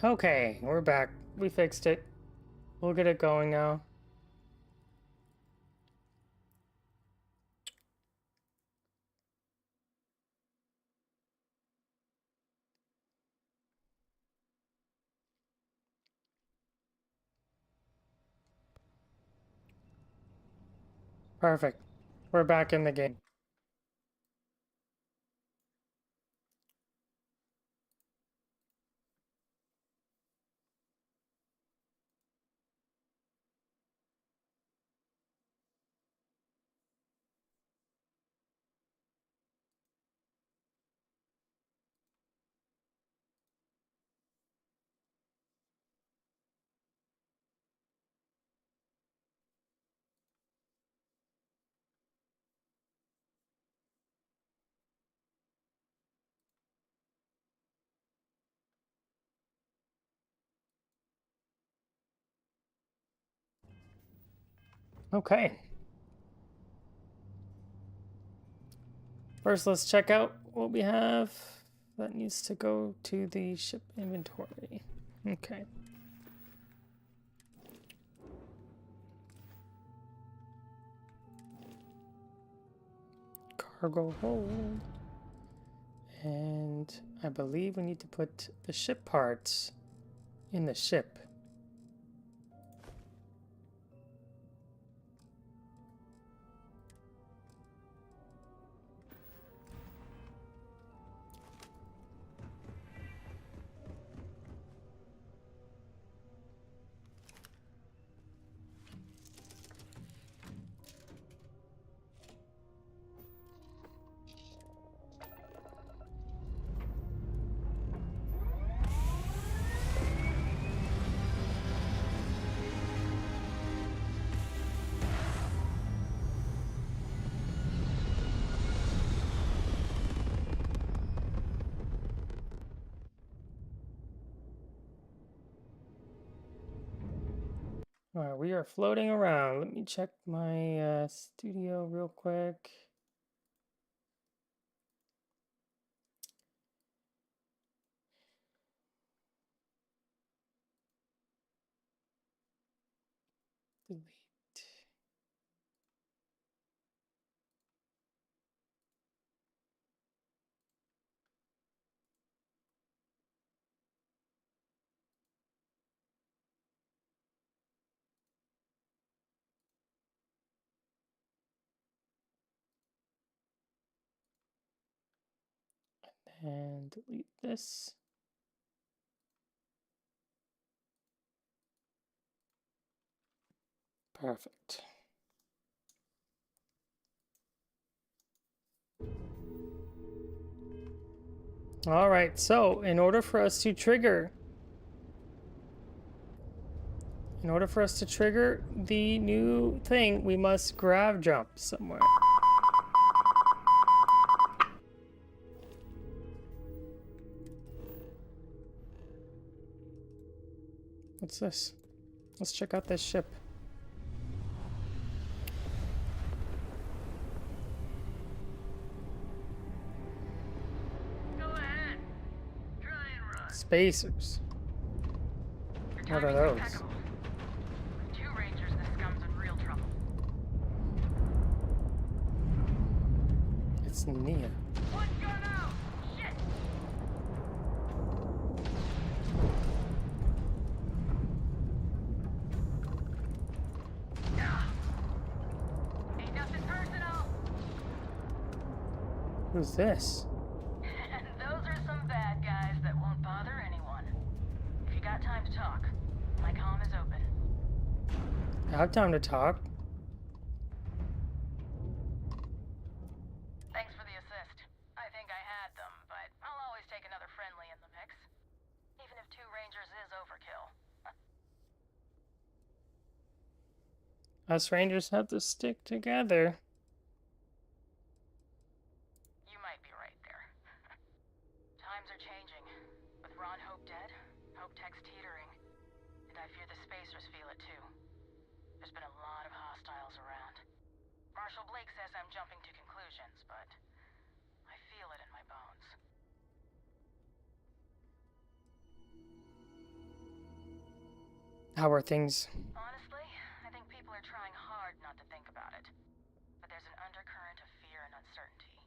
Okay, we're back. We fixed it. We'll get it going now. Perfect. We're back in the game. Okay. First, let's check out what we have. That needs to go to the ship inventory. Okay. Cargo hold. And I believe we need to put the ship parts in the ship. All right, we are floating around. Let me check my studio real quick. Delete. And delete this. Perfect. All right, so in order for us to trigger the new thing, we must grav jump somewhere. What's this? Let's check out this ship. Go ahead. Try and run. Spacers. Your What are timing's those? impeccable. With 2 Rangers, this scum's in real trouble. It's Nia. One gun out! Shit! Ain't nothing personal. Who's this? Those are some bad guys that won't bother anyone. If you got time to talk, my comm is open. I have time to talk. Thanks for the assist. I think I had them, but I'll always take another friendly in the mix. Even if 2 Rangers is overkill. Us Rangers have to stick together. You might be right there. Times are changing. With Ron Hope dead, Hope Tech's teetering. And I fear the spacers feel it too. There's been a lot of hostiles around. Marshal Blake says I'm jumping to conclusions, but I feel it in my bones. How are things? Honestly, I think people are trying hard not to think about it. But there's an undercurrent of fear and uncertainty.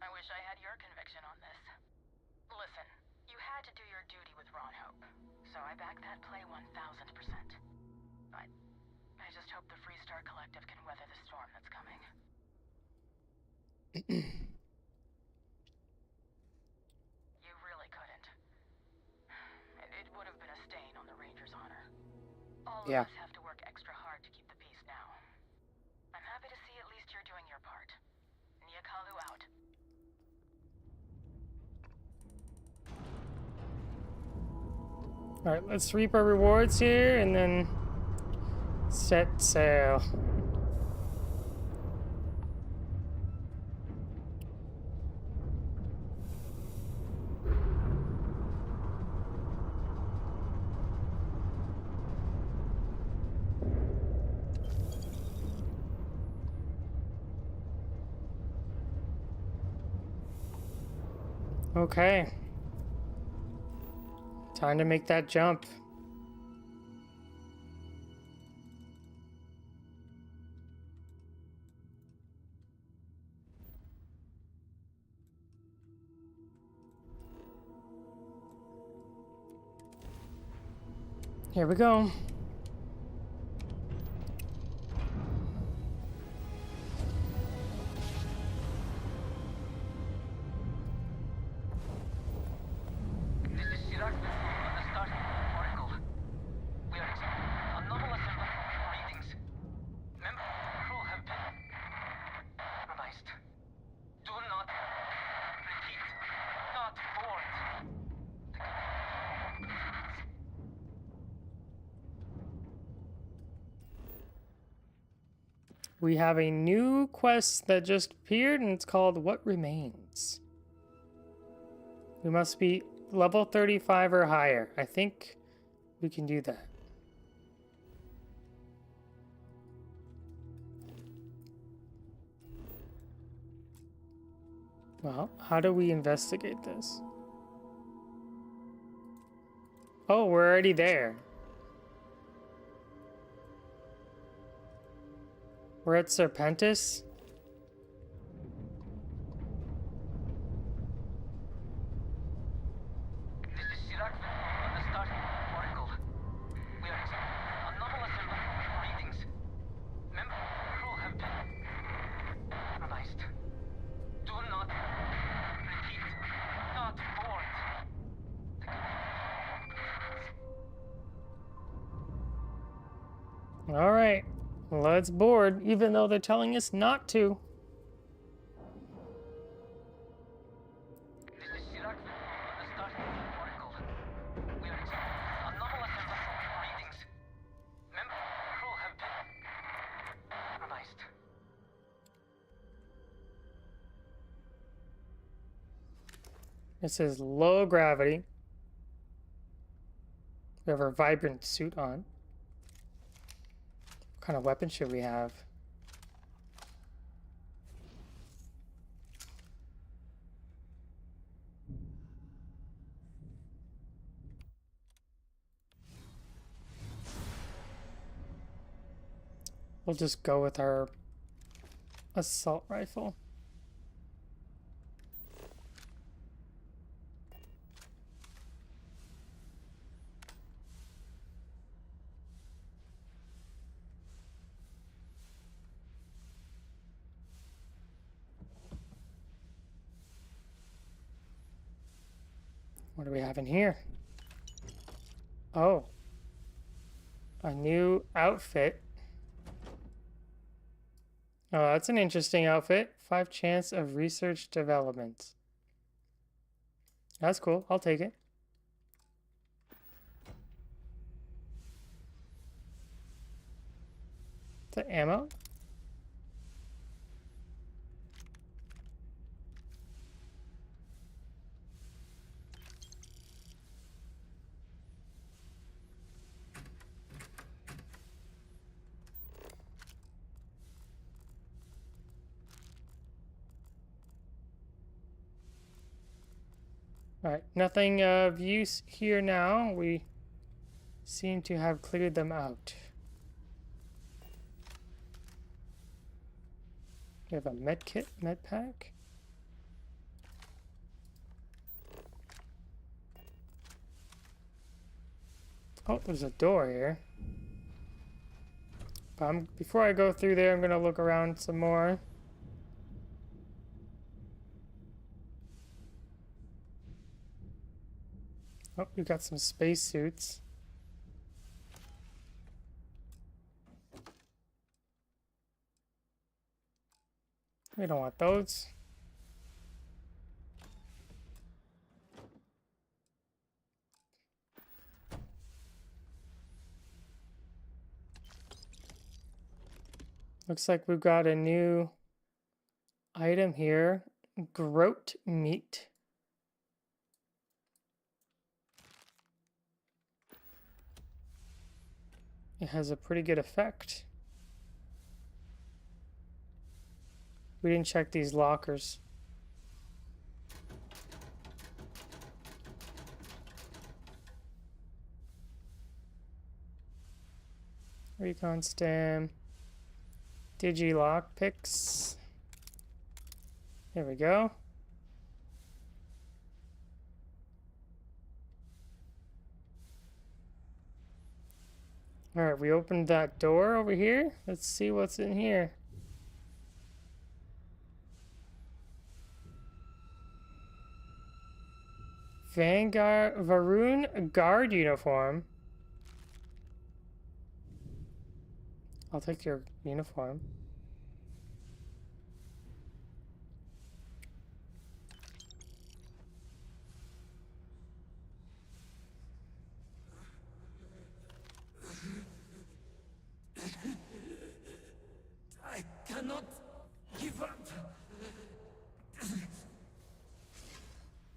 I wish I had your conviction on this. Listen, you had to do your duty with Ron Hope, so I back that play 1000%. I just hope the Freestar Collective can weather the storm that's coming. You really couldn't. It would have been a stain on the Rangers' honor. All of Yeah. us have to work extra hard to keep the peace now. I'm happy to see at least you're doing your part. Nyakalu out. Alright, let's reap our rewards here and then set sail. Okay. Time to make that jump. Here we go. This is Sirach on the Starfield Oracle. We are anomalous readings. Member crew have been compromised. Do not repeat. Not board. We have a new quest that just appeared and it's called What Remains. We must be level 35 or higher. I think we can do that. Well, how do we investigate this? Oh, we're already there. We're at Serpentis. This is Sirach on the Starfield Oracle. We are anomalous readings. Member crew have been compromised. Do not repeat. Not board. All right, let's board, even though they're telling us not to. This is Sirach on the Starfield Oracle. We are anomalous readings. Member crew have been compromised. It says low gravity. We have our vibrant suit on. What kind of weapon should we have? We'll just go with our assault rifle. What do we have in here? Oh, a new outfit. Oh, that's an interesting outfit. 5 chance of research development. That's cool. I'll take it. The ammo? Alright, nothing of use here now. We seem to have cleared them out. We have a med kit, med pack. Oh, there's a door here. Before I go through there, I'm gonna look around some more. Oh, we got some space suits. We don't want those. Looks like we've got a new item here. Groat meat. It has a pretty good effect. We didn't check these lockers. Recon stem. Digilock picks. There we go. Alright, we opened that door over here. Let's see what's in here. Vanguard Varun guard uniform. I'll take your uniform. I cannot give up.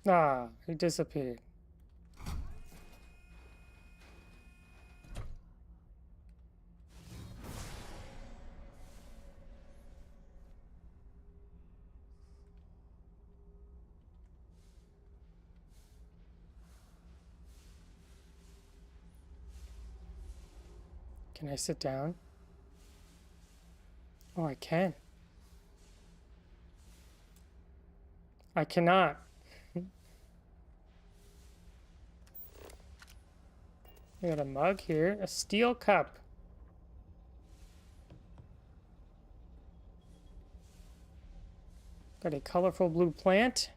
Ah, he disappeared. Can I sit down? Oh, I can. I cannot. We got a mug here, a steel cup. Got a colorful blue plant.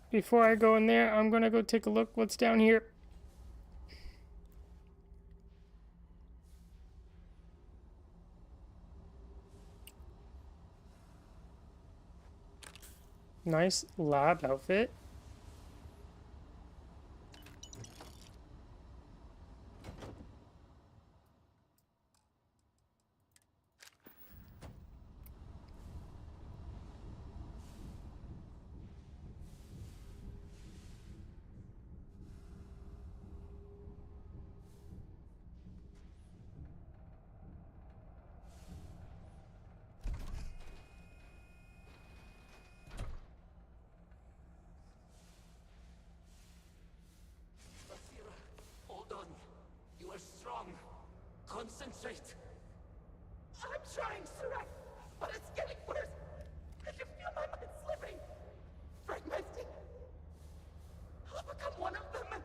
Before I go in there, I'm gonna go take a look what's down here. Nice lab outfit. Hold on. You are strong. Concentrate. I'm trying, Surak, but it's getting worse. I can feel my mind slipping. Fragmenting. I'll become one of them.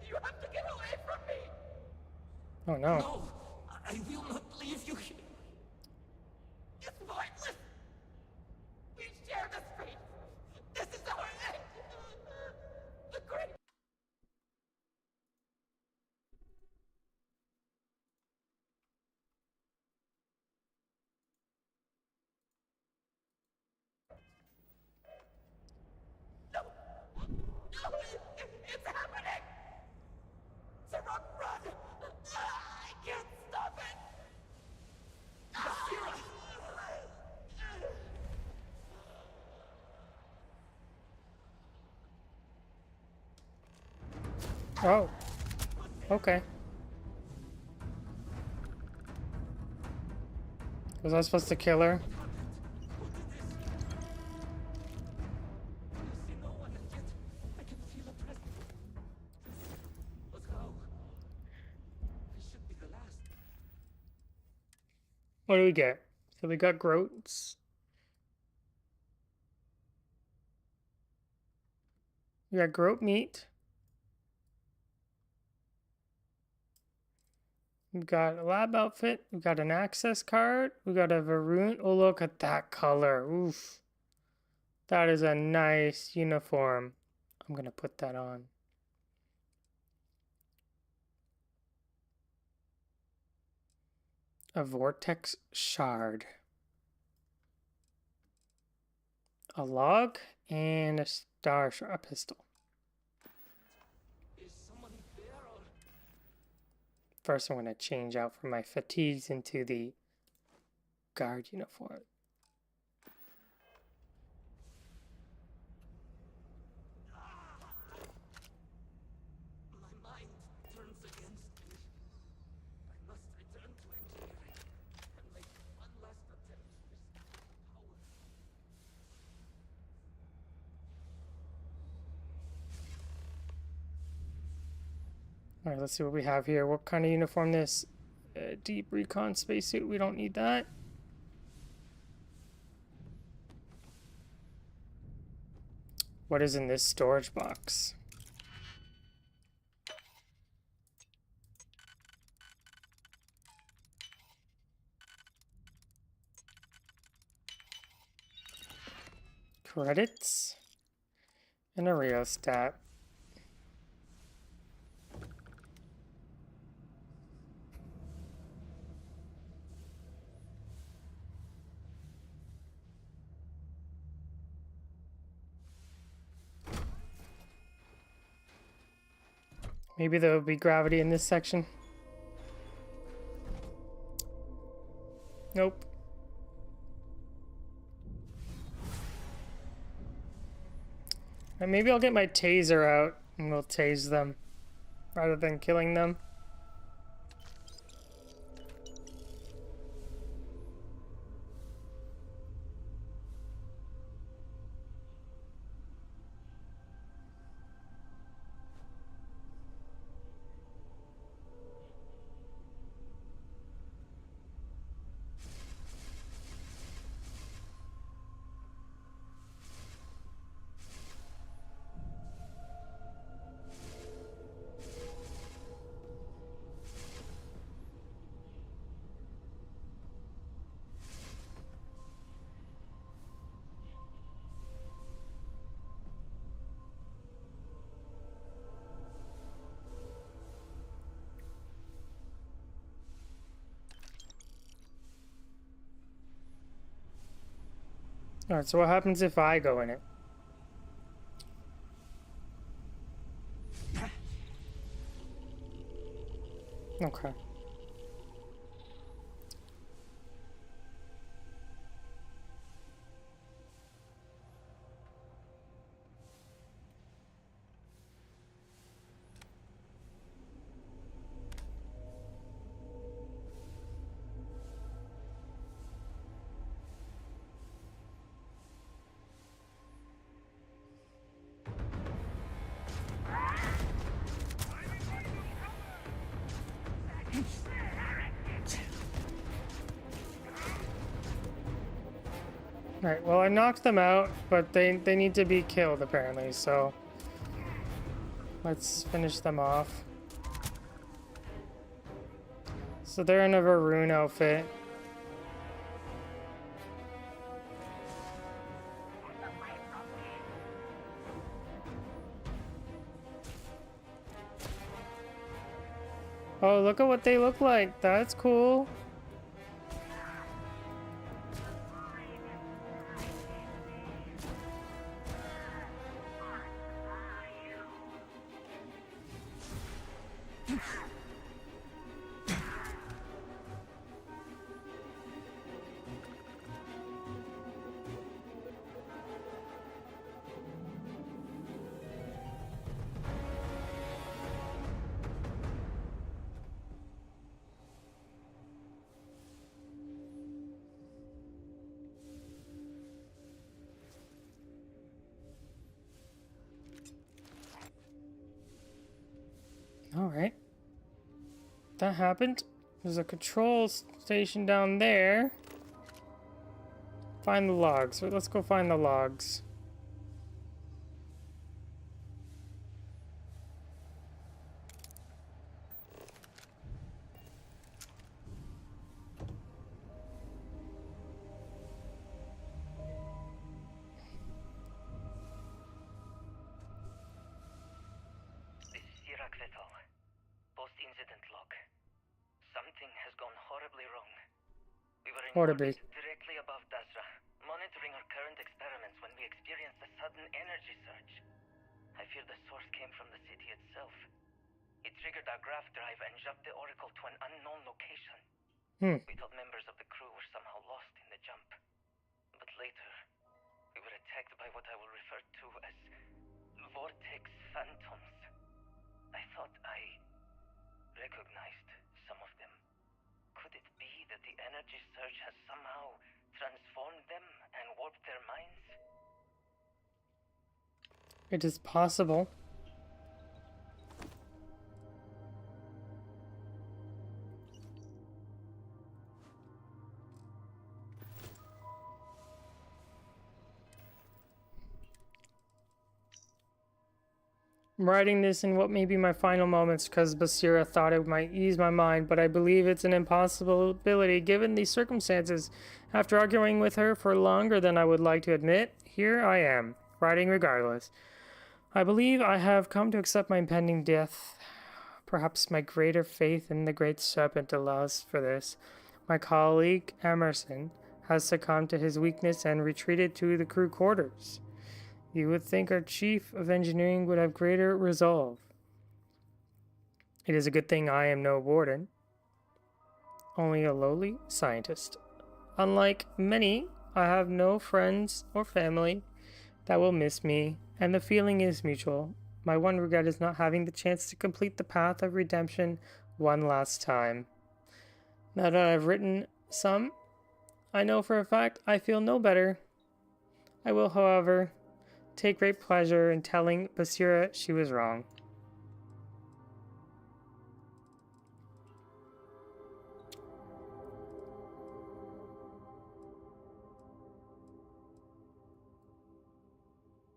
You have to get away from me. Oh no. No, I will not leave you here. It's pointless. We share this fate. This is our end. The great. No! No! It's happening! Sarok, run! I can't stop it! Basira! Oh. Okay. Was I supposed to kill her? What do we get? So we got groats. We got groat meat. We've got a lab outfit. We've got an access card. We got a Varun. Oh, look at that color. Oof. That is a nice uniform. I'm going to put that on. A vortex shard. A log and a a pistol. Is someone there or... First, I'm going to change out from my fatigues into the guard uniform. My mind turns against me. I must return to Eclair and make one last attempt to restore power. All right, let's see what we have here. What kind of uniform this? Deep recon spacesuit. We don't need that. What is in this storage box? Credits and a rheostat. Maybe there will be gravity in this section. Nope. And maybe I'll get my taser out and we'll tase them rather than killing them. Alright, so what happens if I go in it? Okay. Alright, well I knocked them out, but they need to be killed apparently, so let's finish them off. So they're in a Varun outfit. Oh, look at what they look like. That's cool. All right. That happened. There's a control station down there. Find the logs. Let's go find the logs. This is Iraq Vital. Post-incident log. Something has gone horribly wrong. We were in Horribly. orbit directly above Dasra, monitoring our current experiments when we experienced a sudden energy surge. I fear the source came from the city itself. It triggered our graph drive and jumped the Oracle to an unknown location. We thought members of the crew were somehow lost in the jump. But later, we were attacked by what I will refer to as vortex phantoms. I thought I recognized some of them. Could it be that the energy surge has somehow transformed them and warped their minds? It is possible. I'm writing this in what may be my final moments because Basira thought it might ease my mind, but I believe it's an impossibility given these circumstances. After arguing with her for longer than I would like to admit, here I am, writing regardless. I believe I have come to accept my impending death. Perhaps my greater faith in the Great Serpent allows for this. My colleague, Emerson, has succumbed to his weakness and retreated to the crew quarters. You would think our chief of engineering would have greater resolve. It is a good thing I am no warden, only a lowly scientist. Unlike many, I have no friends or family that will miss me, and the feeling is mutual. My one regret is not having the chance to complete the path of redemption one last time. Now that I've written some, I know for a fact I feel no better. I will, however, take great pleasure in telling Basira she was wrong.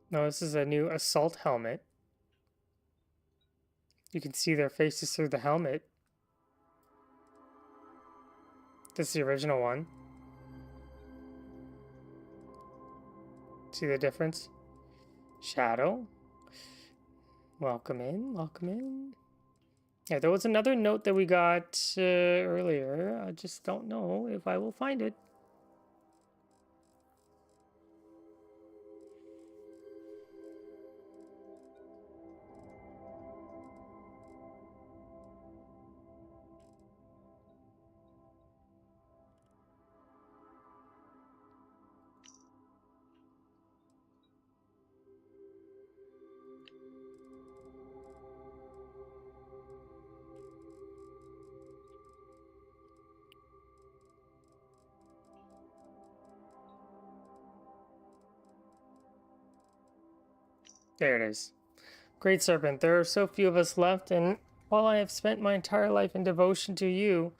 No, this is a new assault helmet. You can see their faces through the helmet. This is the original one. See the difference? Shadow. Welcome in, welcome in. Yeah, there was another note that we got earlier. I just don't know if I will find it. There it is. Great Serpent, there are so few of us left, and while I have spent my entire life in devotion to you,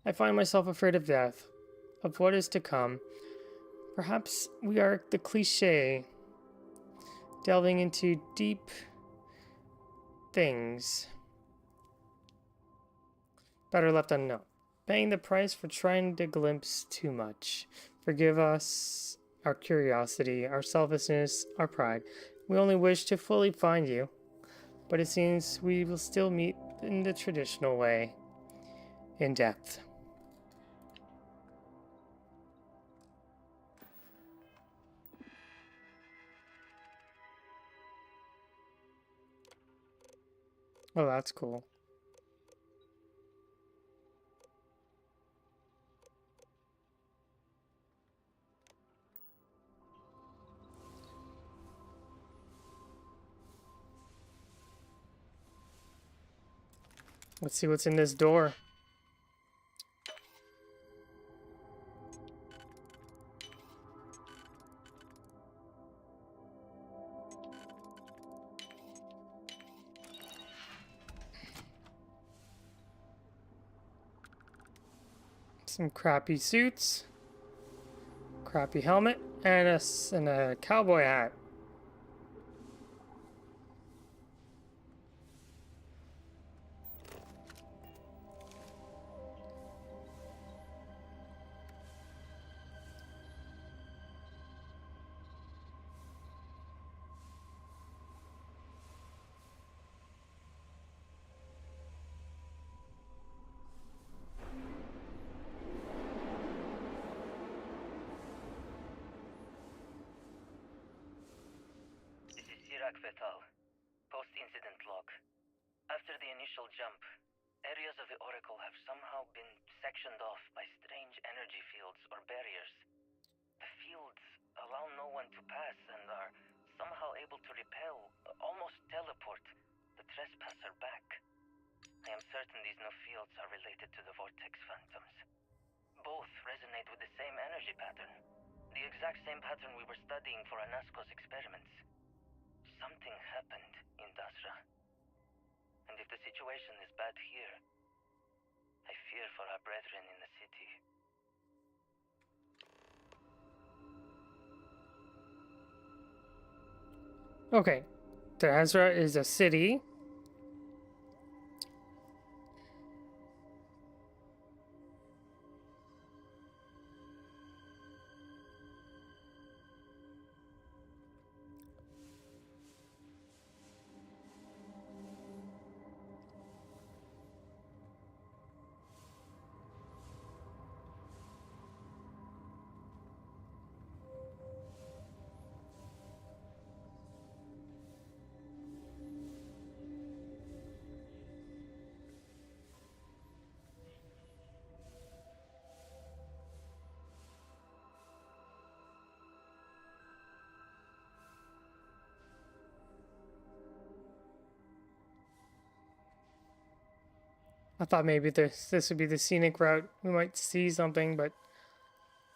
I find myself afraid of death, of what is to come. Perhaps we are the cliché, delving into deep things better left unknown, paying the price for trying to glimpse too much. Forgive us our curiosity, our selfishness, our pride. We only wish to fully find you, but it seems we will still meet in the traditional way, in depth. Oh, that's cool. Let's see what's in this door. Some crappy suits, crappy helmet, and a cowboy hat. This is Sirach Vital. Post-incident log. After the initial jump, areas of the Oracle have somehow been sectioned off by strange energy fields or barriers. The fields allow no one to pass and are somehow able to repel, almost teleport, the trespasser back. I am certain these new fields are related to the Vortex Phantoms. Both resonate with the same energy pattern. The exact same pattern we were studying for Anasco's experiments. Something happened in Dasra. And if the situation is bad here, I fear for our brethren in the city. Okay, Dasra is a city. I thought maybe this would be the scenic route. We might see something, but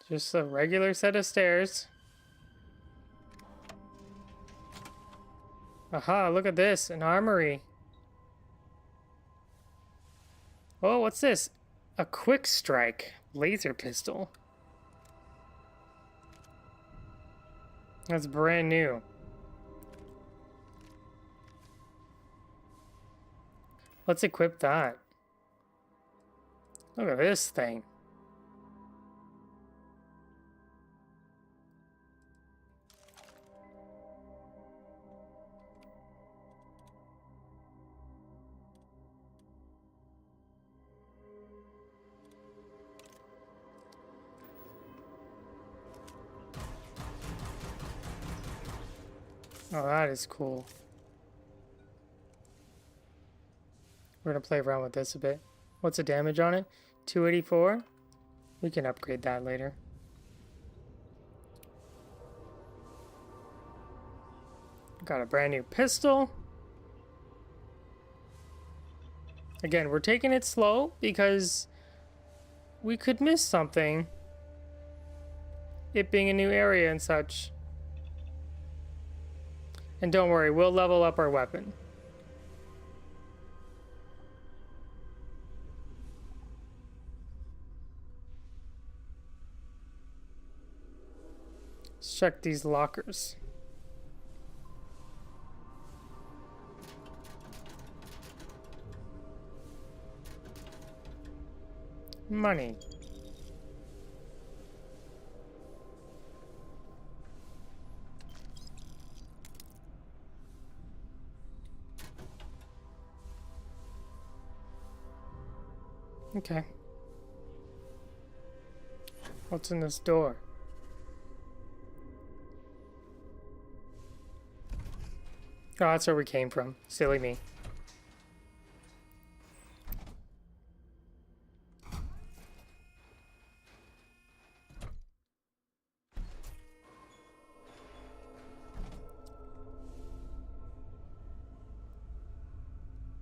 just a regular set of stairs. Aha, look at this, an armory. Oh, what's this? A quick strike laser pistol. That's brand new. Let's equip that. Look at this thing. Oh, that is cool. We're gonna play around with this a bit. What's the damage on it? 284? We can upgrade that later. Got a brand new pistol. Again, we're taking it slow because we could miss something. It being a new area and such. And don't worry, we'll level up our weapon. Let's check these lockers. Money. Okay. What's in this door? Oh, that's where we came from. Silly me.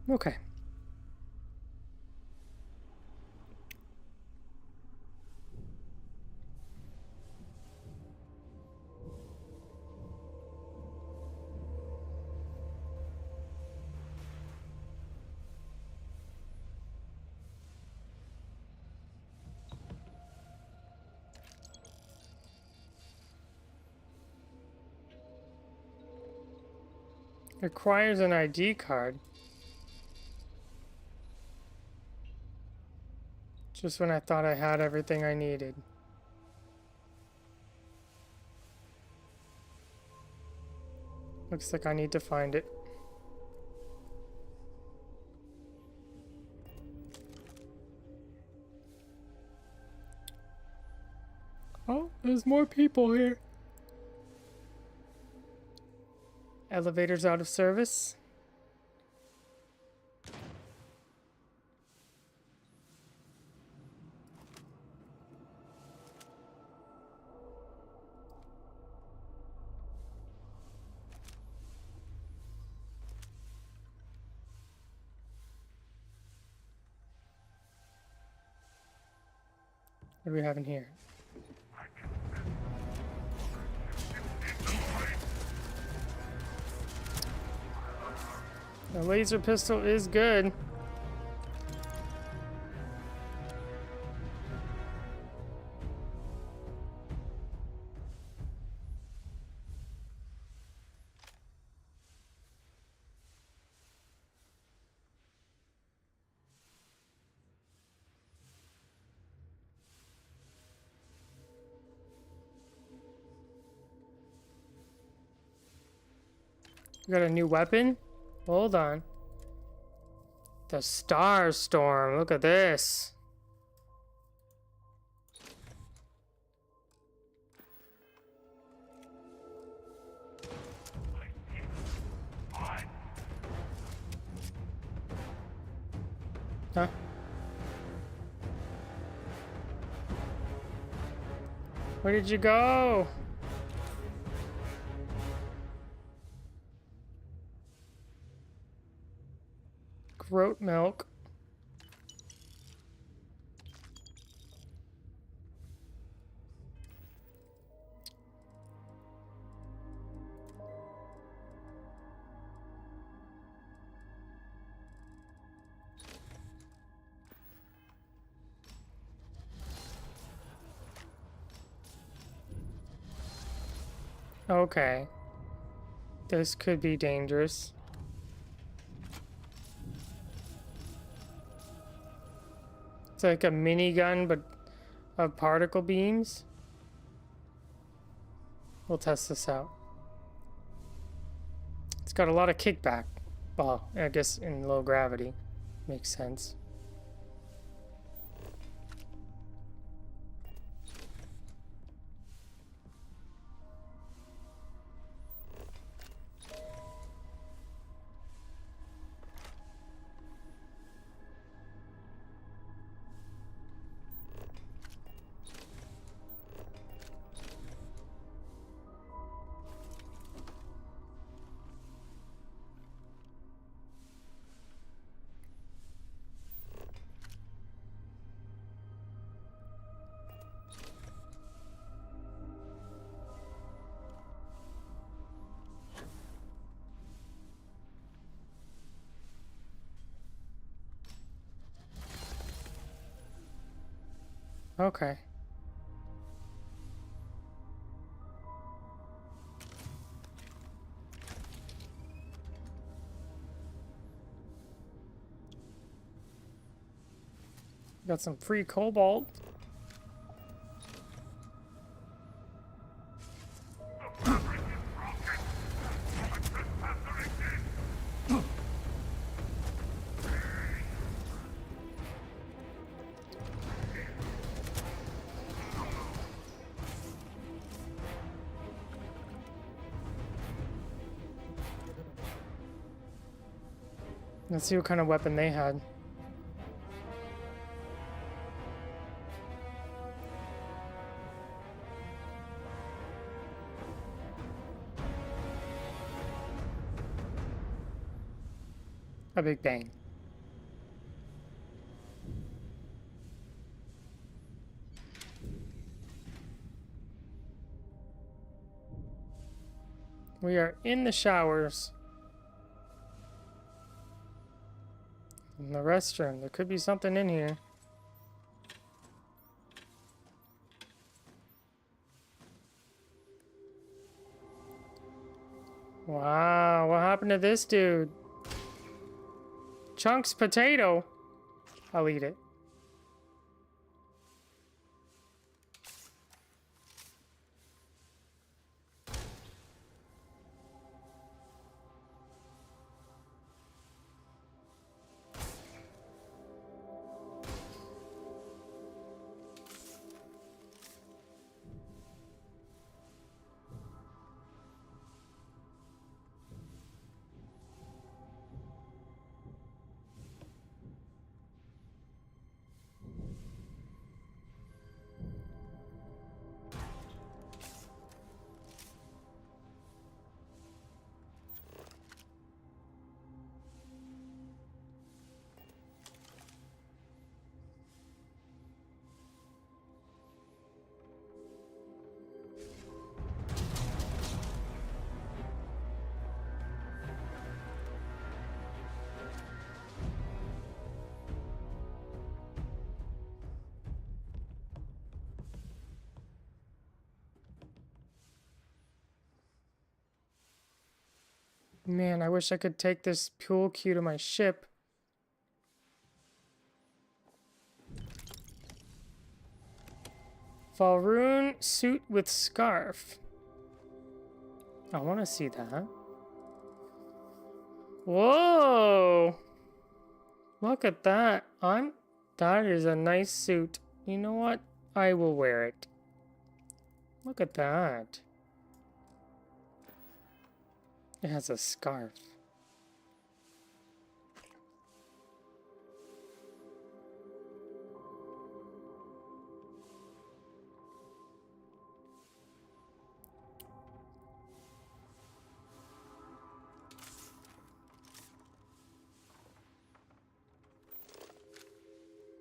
Okay. Requires an ID card. Just when I thought I had everything I needed. Looks like I need to find it. Oh, there's more people here. Elevator's out of service. What do we have in here? The laser pistol is good. We got a new weapon? Hold on. The Star Storm. Look at this. Huh? Where did you go? Groat milk. Okay. This could be dangerous. It's like a minigun, but of particle beams. We'll test this out. It's got a lot of kickback. Well, I guess in low gravity. Makes sense. Okay. Got some free cobalt. Let's see what kind of weapon they had. A big bang. We are in the showers. In the restroom. There could be something in here. Wow, what happened happened to this dude? Chunks potato. I'll eat it. Man, I wish I could take this pool cue to my ship. Falroon suit with scarf. I want to see that. Whoa! Look at that. That is a nice suit. You know what? I will wear it. Look at that. It has a scarf.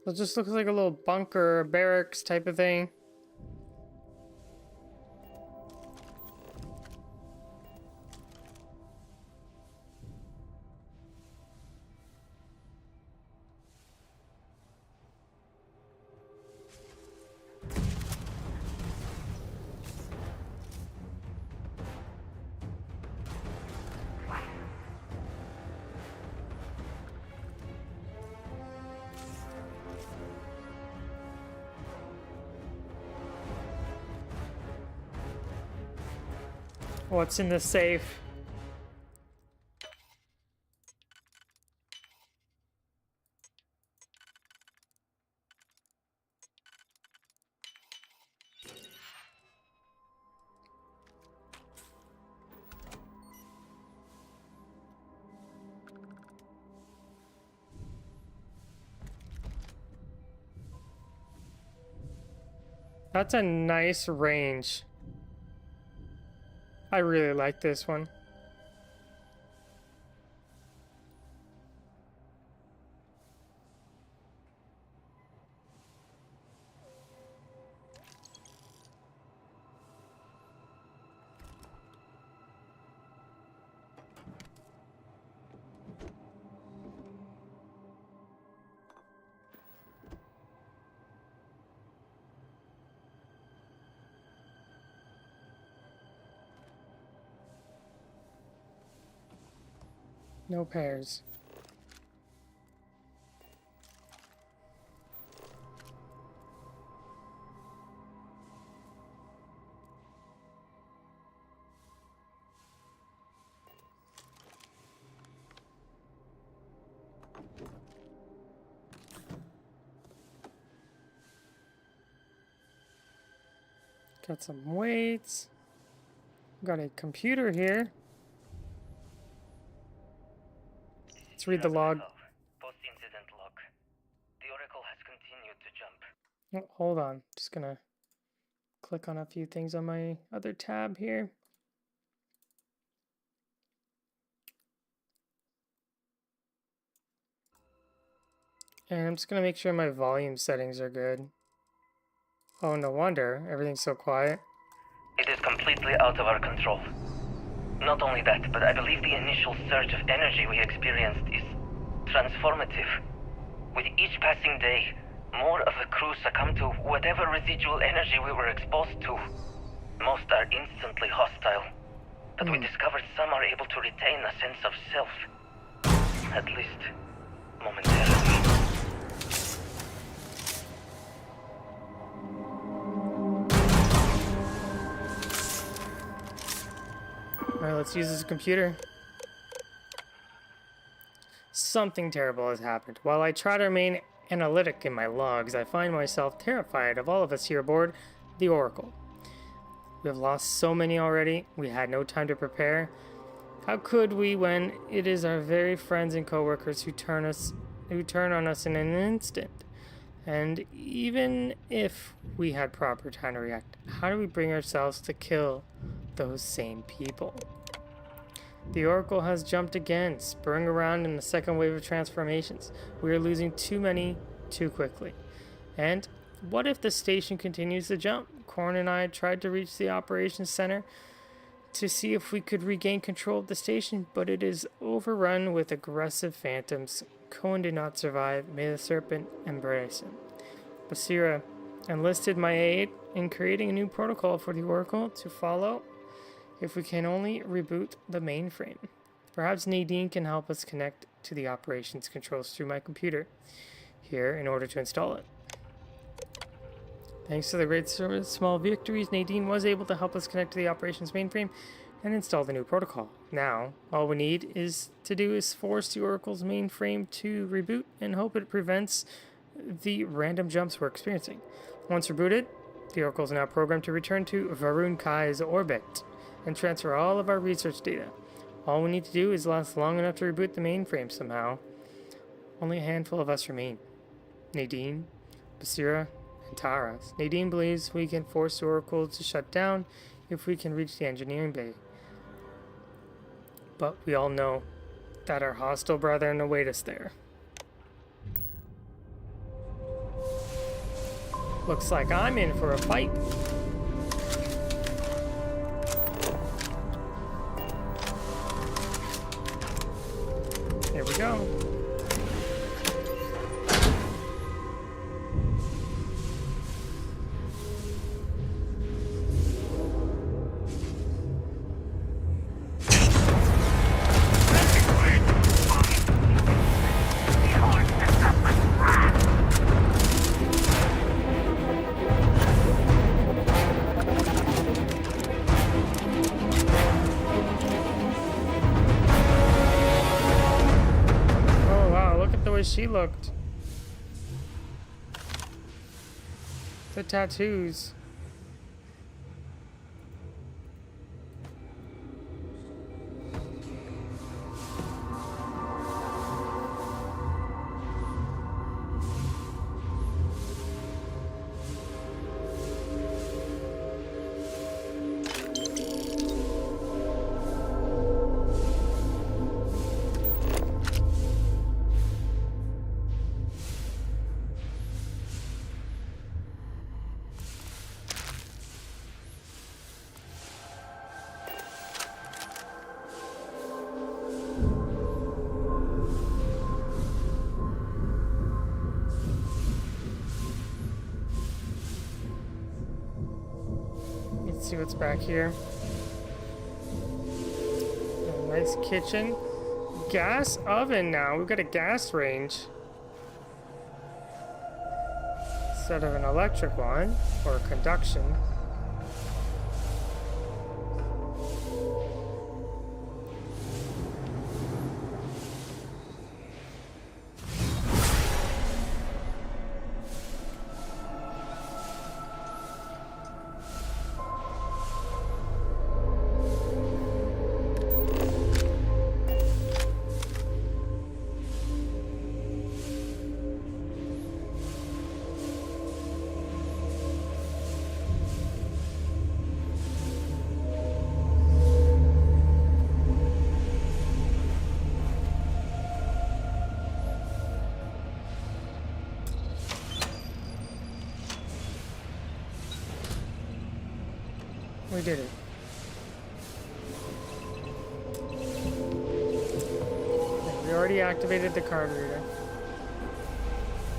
It just looks like a little bunker, or barracks type of thing. What's in the safe? That's a nice range. I really like this one. No pairs. Got some weights. Got a computer here. Let's read the log. Post-incident log. The Oracle has continued to jump. Oh, hold on. Just gonna click on a few things on my other tab here. And I'm just gonna make sure my volume settings are good. Oh, no wonder. Everything's so quiet. It is completely out of our control. Not only that, but I believe the initial surge of energy we experienced is transformative. With each passing day, more of the crew succumb to whatever residual energy we were exposed to. Most are instantly hostile. but we discovered some are able to retain a sense of self. At least, momentarily. Alright, let's use this computer. Something terrible has happened. While I try to remain analytic in my logs, I find myself terrified of all of us here aboard the Oracle. We have lost so many already. We had no time to prepare. How could we when it is our very friends and coworkers who turn on us in an instant? And even if we had proper time to react, how do we bring ourselves to kill those same people? The Oracle has jumped again, spurring around in the second wave of transformations. We are losing too many too quickly. And what if the station continues to jump? Korn and I tried to reach the operations center to see if we could regain control of the station, but it is overrun with aggressive phantoms. Cohen did not survive. May the serpent embrace him. Basira enlisted my aid in creating a new protocol for the Oracle to follow if we can only reboot the mainframe. Perhaps Nadine can help us connect to the operations controls through my computer here in order to install it. Thanks to the great small victories, Nadine was able to help us connect to the operations mainframe and install the new protocol. Now, all we need to do is force the Oracle's mainframe to reboot and hope it prevents the random jumps we're experiencing. Once rebooted, the Oracle is now programmed to return to Varun Kai's orbit and transfer all of our research data. All we need to do is last long enough to reboot the mainframe somehow. Only a handful of us remain. Nadine, Basira, and Taras. Nadine believes we can force the Oracle to shut down if we can reach the engineering bay. But we all know that our hostile brethren await us there. Looks like I'm in for a fight. Here we go. She looked. The tattoos. See what's back here. A nice kitchen. Gas oven now. We've got a gas range instead of an electric one or conduction. We did it. Okay, we already activated the card reader.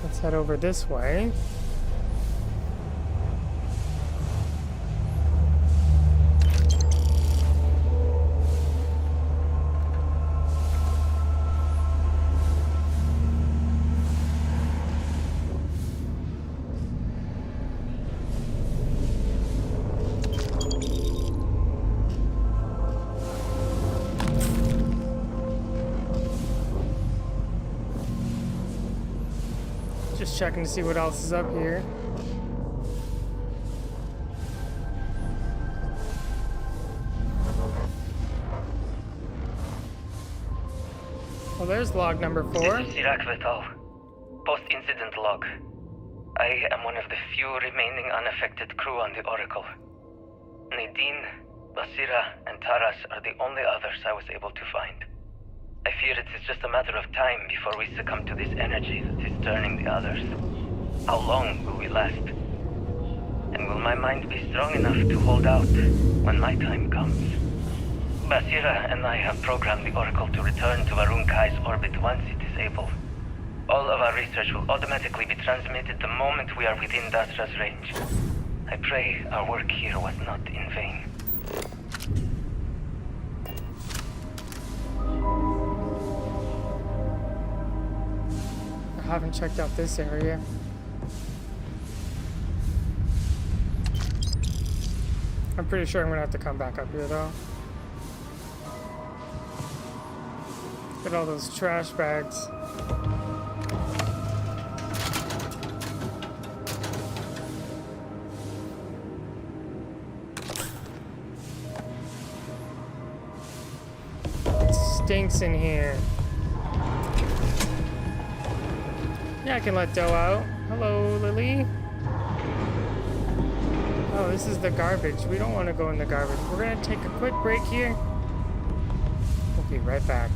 Let's head over this way. Just checking to see what else is up here. Well, there's log number 4. This is Sirach Vital. Post-incident log. I am one of the few remaining unaffected crew on the Oracle. Nadine, Basira, and Taras are the only others I was able to find. I fear it is just a matter of time before we succumb to this energy that is turning the others. How long will we last? And will my mind be strong enough to hold out when my time comes? Basira and I have programmed the Oracle to return to Varun Kai's orbit once it is able. All of our research will automatically be transmitted the moment we are within Dasra's range. I pray our work here was not in vain. I haven't checked out this area. I'm pretty sure I'm gonna have to come back up here though. Look at all those trash bags. It stinks in here. Yeah, I can let Doe out. Hello, Lily. Oh, this is the garbage. We don't want to go in the garbage. We're gonna take a quick break here. We'll be right back.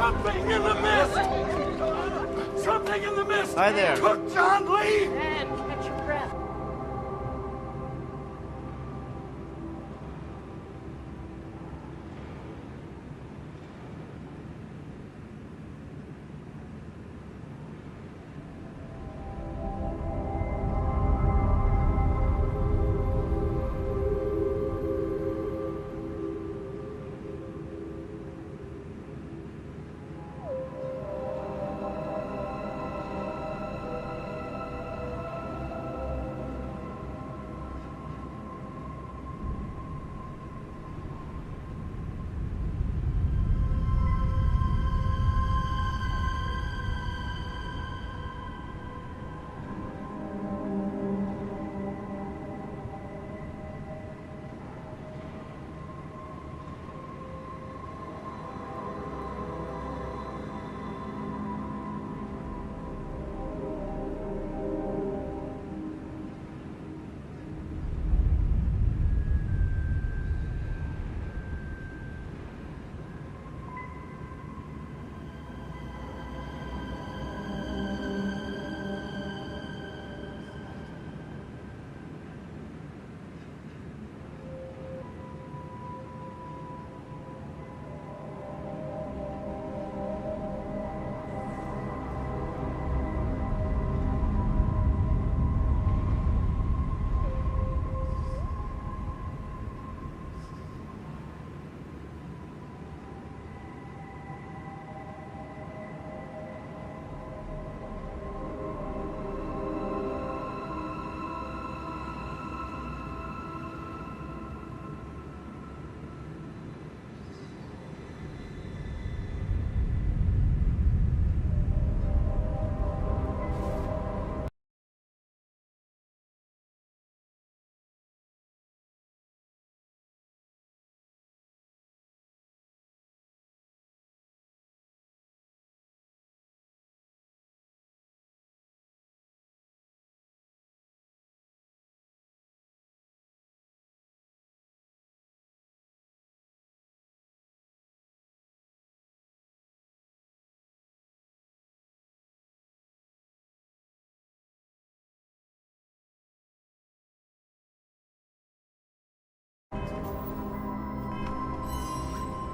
Something in the mist! Something in the mist! Hi there. Took John Lee! Ben, catch your breath.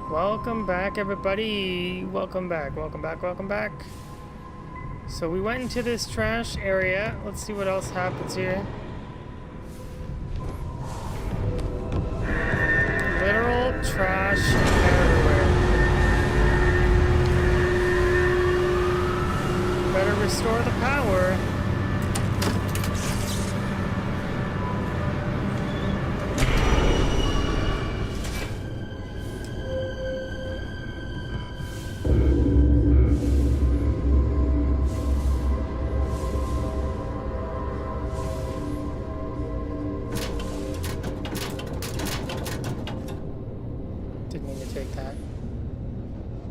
Welcome back, everybody. Welcome back, welcome back, welcome back. So we went into this trash area. Let's see what else happens here. Literal trash everywhere. Better restore the power. Didn't mean to take that.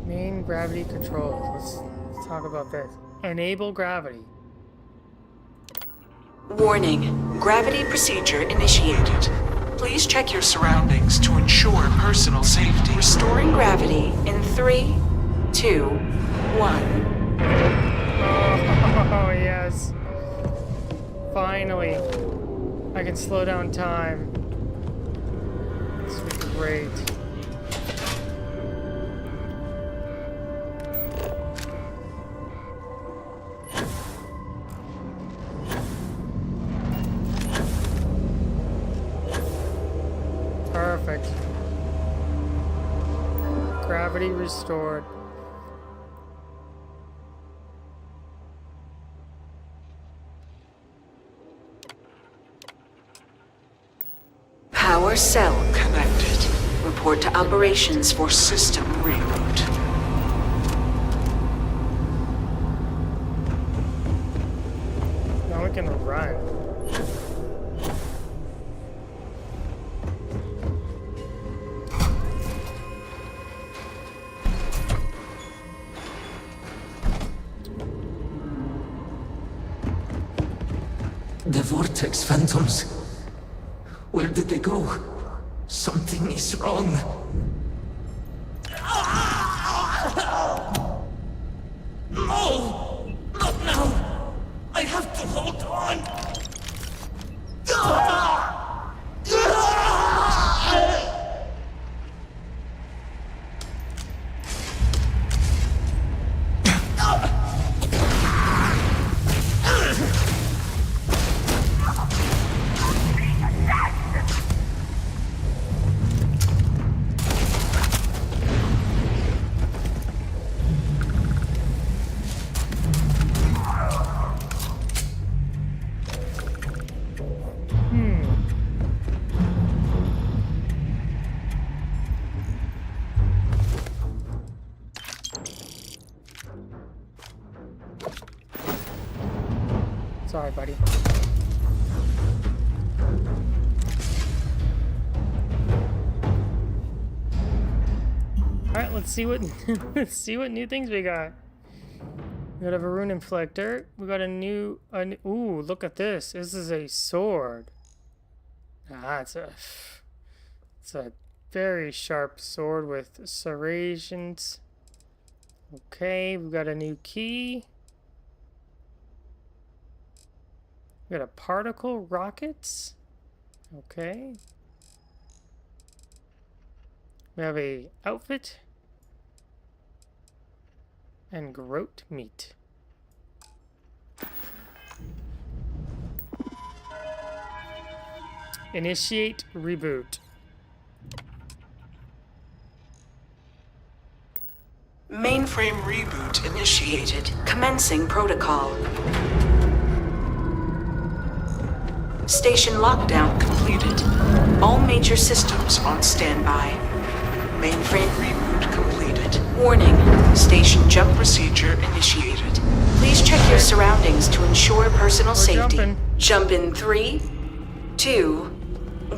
Main gravity controls. Let's talk about this. Enable gravity. Warning. Gravity procedure initiated. Please check your surroundings to ensure personal safety. Restoring gravity in 3, 2, 1. Oh, yes. Finally. I can slow down time. This would be great. Perfect. Gravity restored. Power cell connected. Report to operations for system reboot. Now we can run. The Vortex Phantoms. Where did they go? Something is wrong. body. All right, let's see what let's see what new things we got. We got a rune inflictor. We got a new ooh, look at this. This is a sword. Ah, it's a very sharp sword with serrations. Okay, we've got a new key. We got a particle rockets. Okay. We have a outfit. And groat meat. Initiate reboot. Mainframe reboot initiated. Commencing protocol. Station lockdown completed. All major systems on standby. Mainframe reboot completed. Warning. Station jump procedure initiated. Please check your surroundings to ensure personal safety. Jumping. Jump in 3, 2,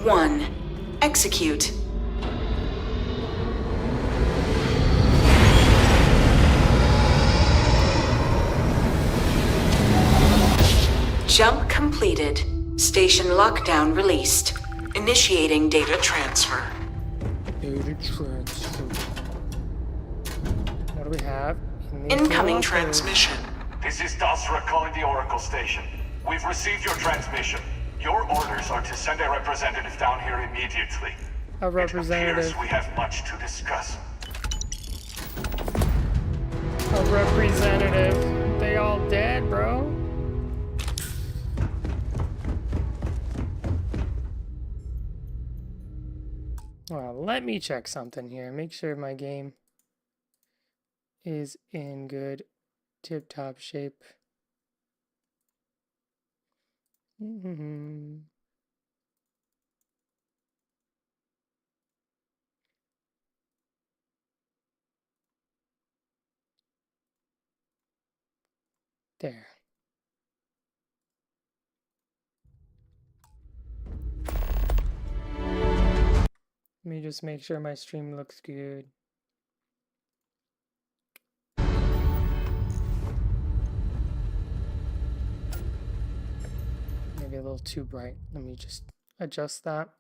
1. Execute. Jump completed. Station lockdown released. Initiating data transfer. Data transfer. What do we have? Incoming transmission. This is Dasra calling the Oracle Station. We've received your transmission. Your orders are to send a representative down here immediately. A representative. It appears we have much to discuss. A representative. They all dead, bro. Well, let me check something here. Make sure my game is in good tip-top shape. There. Let me just make sure my stream looks good. Maybe a little too bright. Let me just adjust that.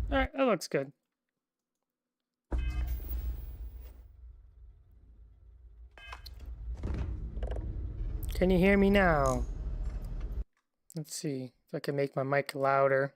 All right, that looks good. Can you hear me now? Let's see if I can make my mic louder.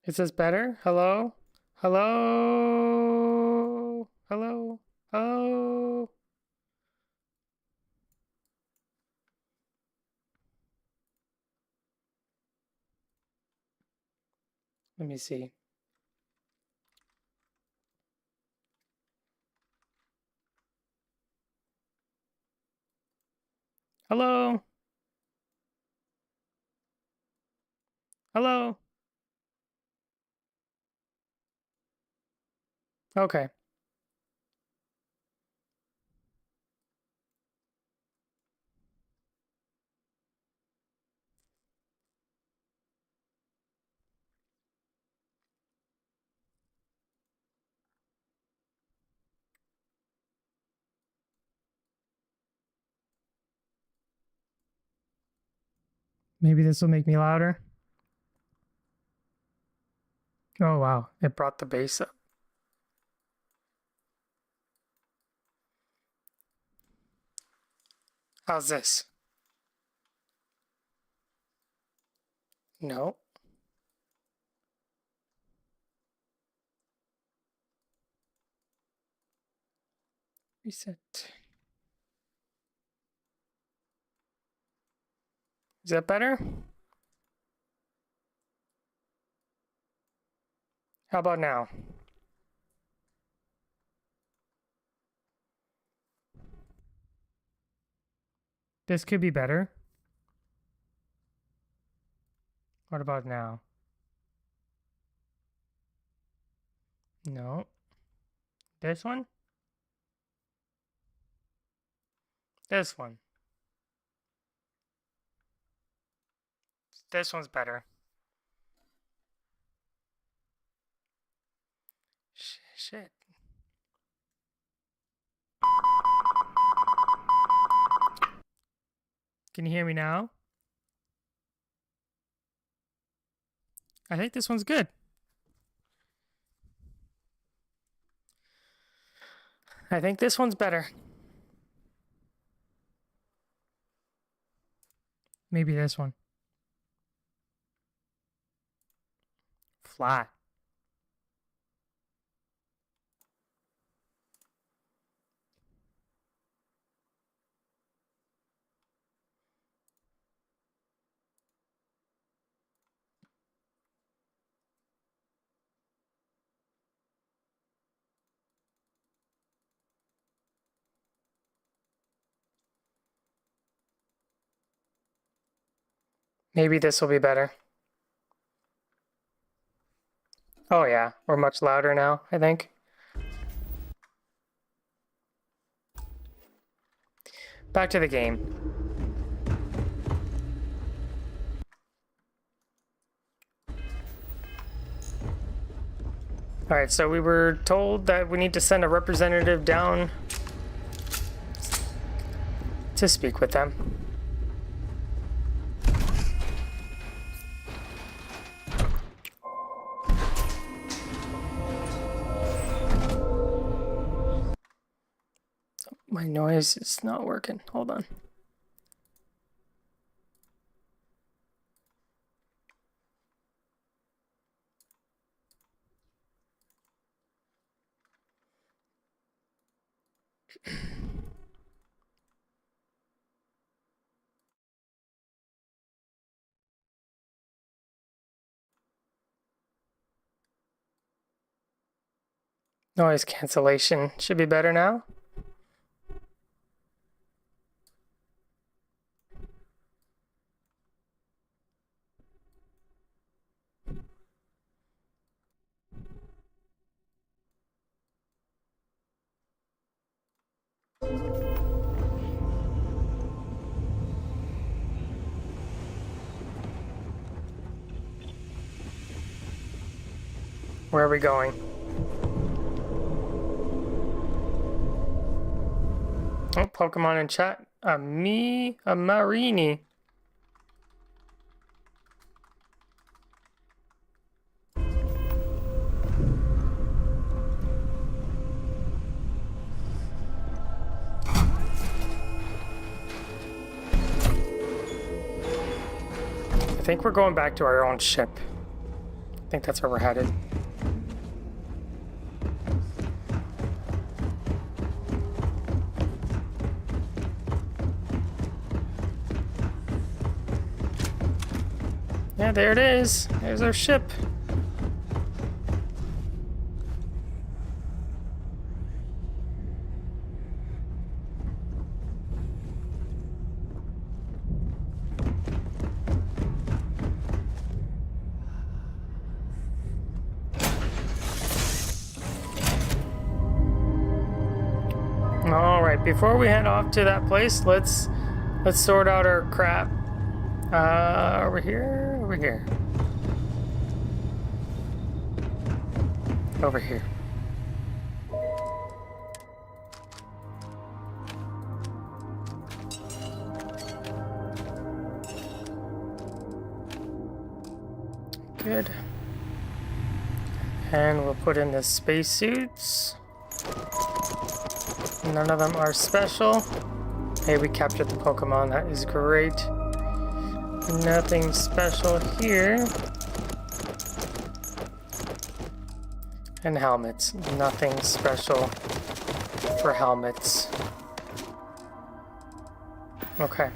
Is this better? Hello? Hello? Hello? Hello? Let me see. Hello? Hello? Okay. Maybe this will make me louder. Oh, wow. It brought the base up. How's this? No. Reset. Is that better? How about now? This could be better. What about now? No. This one? This one. This one's better. Shit. Can you hear me now? I think this one's good. I think this one's better. Maybe this one. Flat. Maybe this will be better. Oh yeah, we're much louder now, I think. Back to the game. Alright, so we were told that we need to send a representative down to speak with them. My noise is not working. Hold on. Noise cancellation should be better now. Where are we going? Oh, Pokemon in chat. A Marini. I think we're going back to our own ship. I think that's where we're headed. Yeah, there it is. There's our ship. All right, before we head off to that place, let's sort out our crap. Over here, over here. Over here. Good. And we'll put in the spacesuits. None of them are special. Hey, we captured the Pokemon. That is great. Nothing special here. And helmets. Nothing special for helmets. Okay.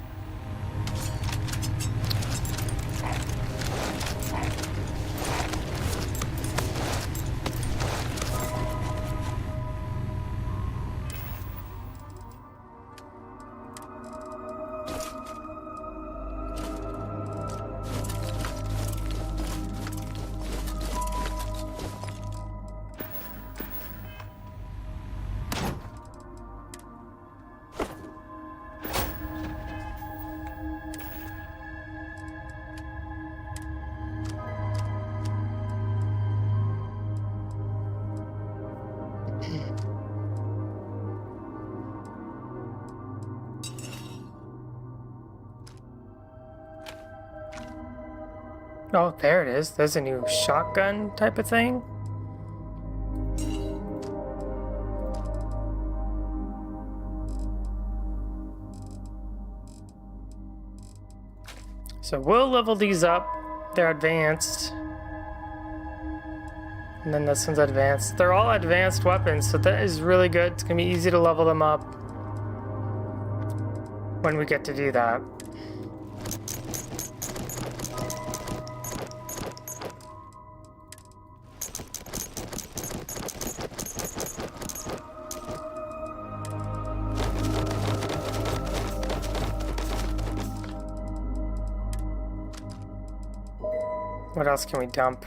Oh, there it is. There's a new shotgun type of thing. So we'll level these up. They're advanced. And then this one's advanced. They're all advanced weapons, so that is really good. It's gonna be easy to level them up when we get to do that. What else can we dump?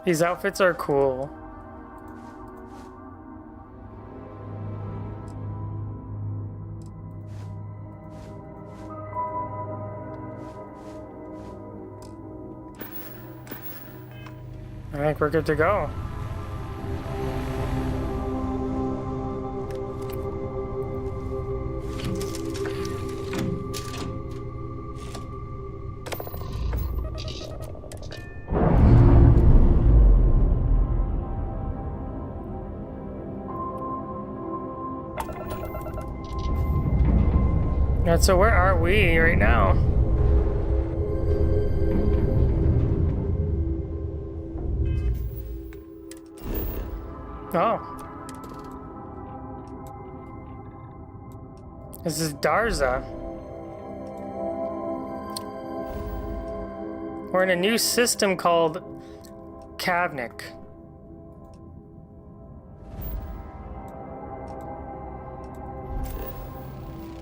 These outfits are cool. I think we're good to go. And so where are we right now? Oh. This is Darza. We're in a new system called Kavnik.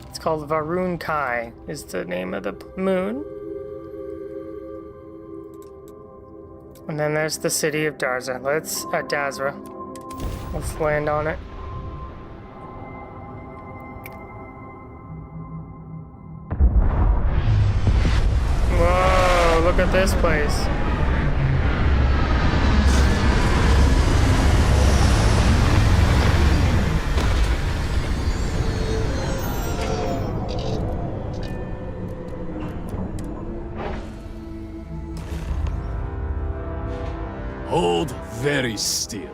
It's called Varun Kai, is the name of the moon. And then there's the city of Darza. Dazra. Let's land on it. Whoa, look at this place. Hold very still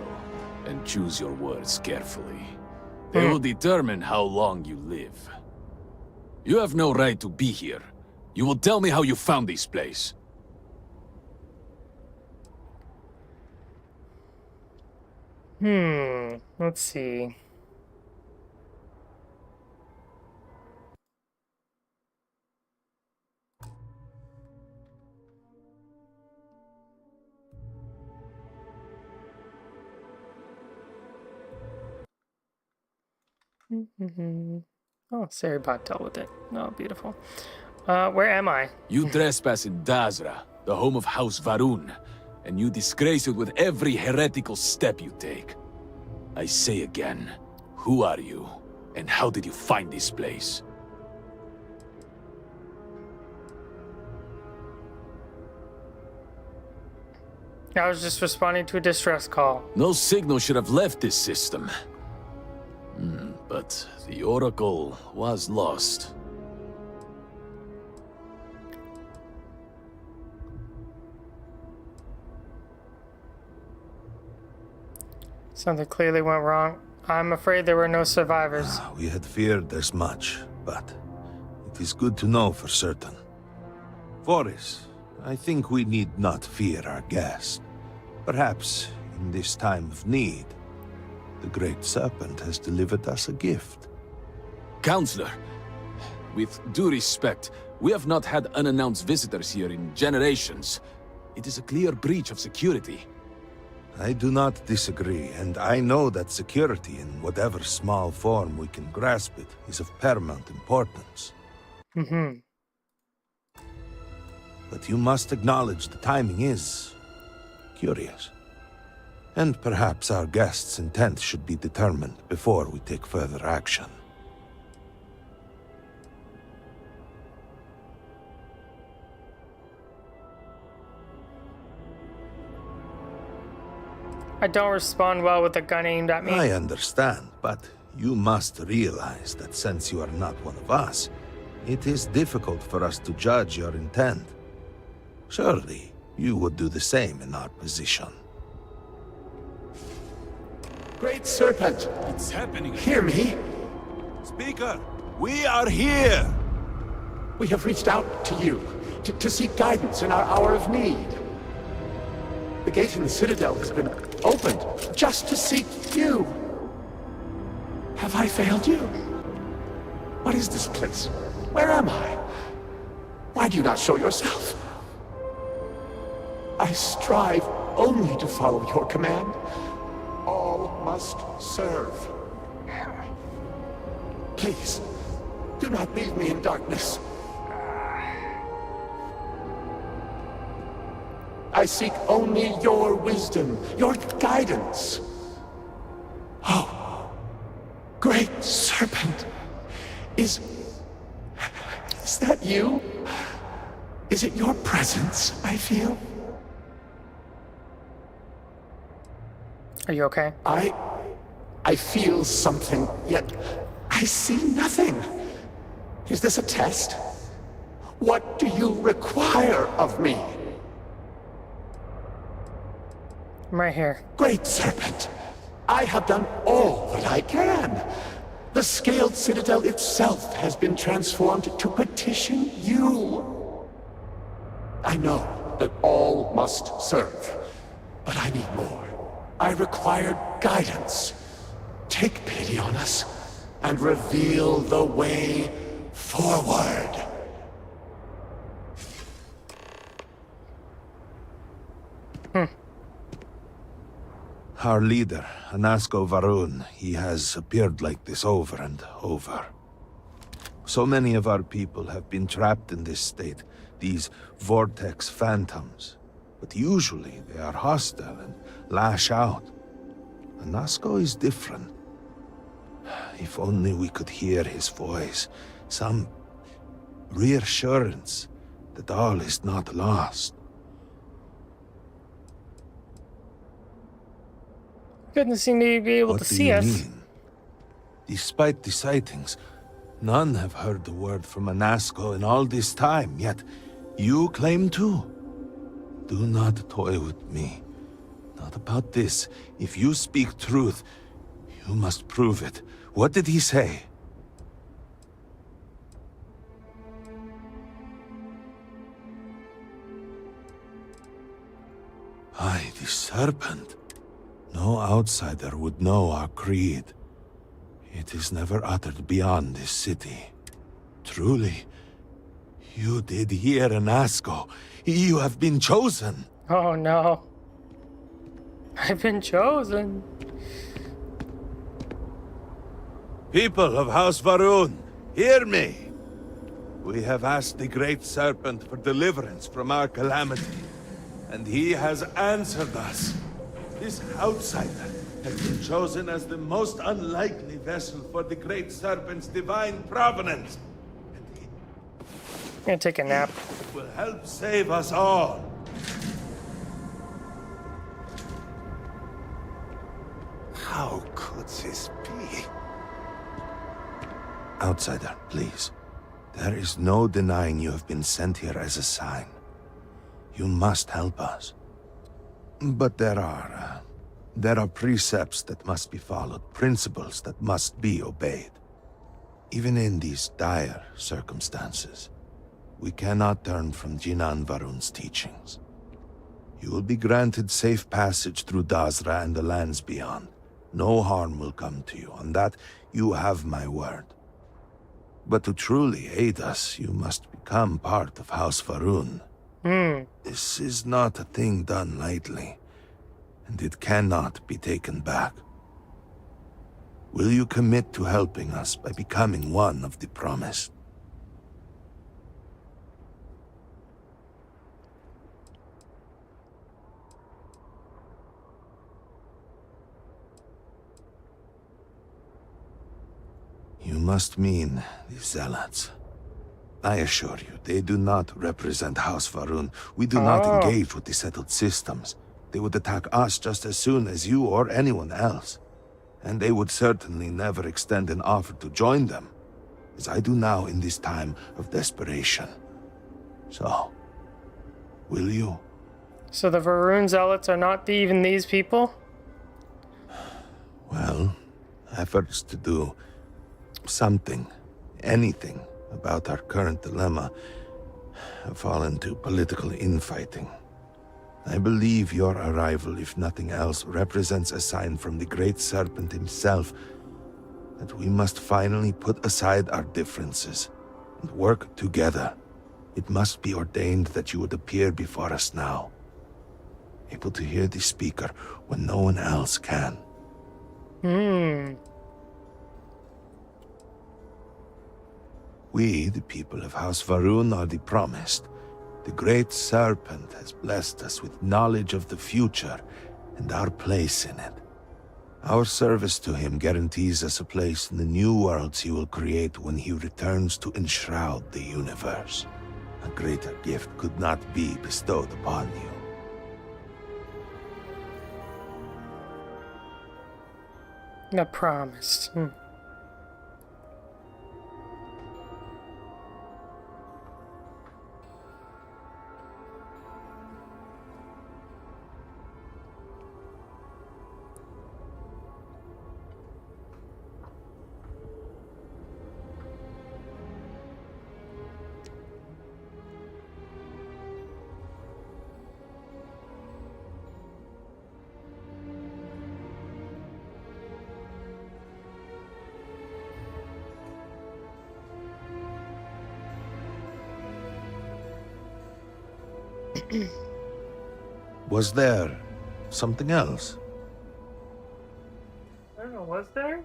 and choose your words carefully. They will determine how long you live. You have no right to be here. You will tell me how you found this place. Let's see. Oh, Saribot dealt with it. Oh, beautiful. Where am I? You trespass in Dazra, the home of House Varun, and you disgrace it with every heretical step you take. I say again, who are you, and how did you find this place? I was just responding to a distress call. No signal should have left this system. But the Oracle was lost. Something clearly went wrong. I'm afraid there were no survivors. We had feared as much, but it is good to know for certain. Voris, I think we need not fear our guest. Perhaps, in this time of need, the Great Serpent has delivered us a gift. Counselor, with due respect, we have not had unannounced visitors here in generations. It is a clear breach of security. I do not disagree, and I know that security, in whatever small form we can grasp it, is of paramount importance. Mm-hmm. But you must acknowledge the timing is curious. And perhaps our guest's intent should be determined before we take further action. I don't respond well with a gun aimed at me. I understand, but you must realize that since you are not one of us, it is difficult for us to judge your intent. Surely, you would do the same in our position. Great Serpent, It's happening. hear me. Speaker, we are here! We have reached out to you to seek guidance in our hour of need. The gate in the Citadel has been opened just to seek you. Have I failed you? What is this place? Where am I? Why do you not show yourself? I strive only to follow your command. All must serve. Please, do not leave me in darkness. I seek only your wisdom, your guidance. Oh, Great Serpent, is that you? Is it your presence I feel? Are you okay? I feel something, yet I see nothing. Is this a test? What do you require of me? I'm right here. Great Serpent, I have done all that I can. The Scaled Citadel itself has been transformed to petition you. I know that all must serve, but I need more. I require guidance. Take pity on us and reveal the way forward. Our leader, Anasko Varun, he has appeared like this over and over. So many of our people have been trapped in this state, these vortex phantoms. But usually they are hostile and lash out. Anasko is different. If only we could hear his voice, some reassurance that all is not lost. Couldn't seem to be able What to do see you us. mean? Despite the sightings, none have heard the word from Anasko in all this time, yet you claim to. Do not toy with me. Not about this. If you speak truth, you must prove it. What did he say? Aye, the serpent. No outsider would know our creed. It is never uttered beyond this city. Truly, you did hear Anasko. You have been chosen. Oh no. I've been chosen. People of House Varun, hear me. We have asked the Great Serpent for deliverance from our calamity, and he has answered us. This outsider has been chosen as the most unlikely vessel for the Great Serpent's divine providence. And he I'm gonna take a nap. will help save us all. How could this be? Outsider, please. There is no denying you have been sent here as a sign. You must help us. But there are There are precepts that must be followed, principles that must be obeyed. Even in these dire circumstances, we cannot turn from Jinan Varun's teachings. You will be granted safe passage through Dazra and the lands beyond. No harm will come to you. On that, you have my word. But to truly aid us, you must become part of House Varun. This is not a thing done lightly, and it cannot be taken back. Will you commit to helping us by becoming one of the promised? You must mean the Zealots. I assure you, they do not represent House Varun. We do not engage with the settled systems. They would attack us just as soon as you or anyone else. And they would certainly never extend an offer to join them, as I do now in this time of desperation. So, will you? So the Varun Zealots are not even these people? Well, efforts to do something, anything, about our current dilemma have fallen to political infighting. I believe your arrival, if nothing else, represents a sign from the Great Serpent himself that we must finally put aside our differences and work together. It must be ordained that you would appear before us now, able to hear the speaker when no one else can. We, the people of House Varun, are the promised. The Great Serpent has blessed us with knowledge of the future and our place in it. Our service to him guarantees us a place in the new worlds he will create when he returns to enshroud the universe. A greater gift could not be bestowed upon you. The promised. Was there something else? I don't know, was there?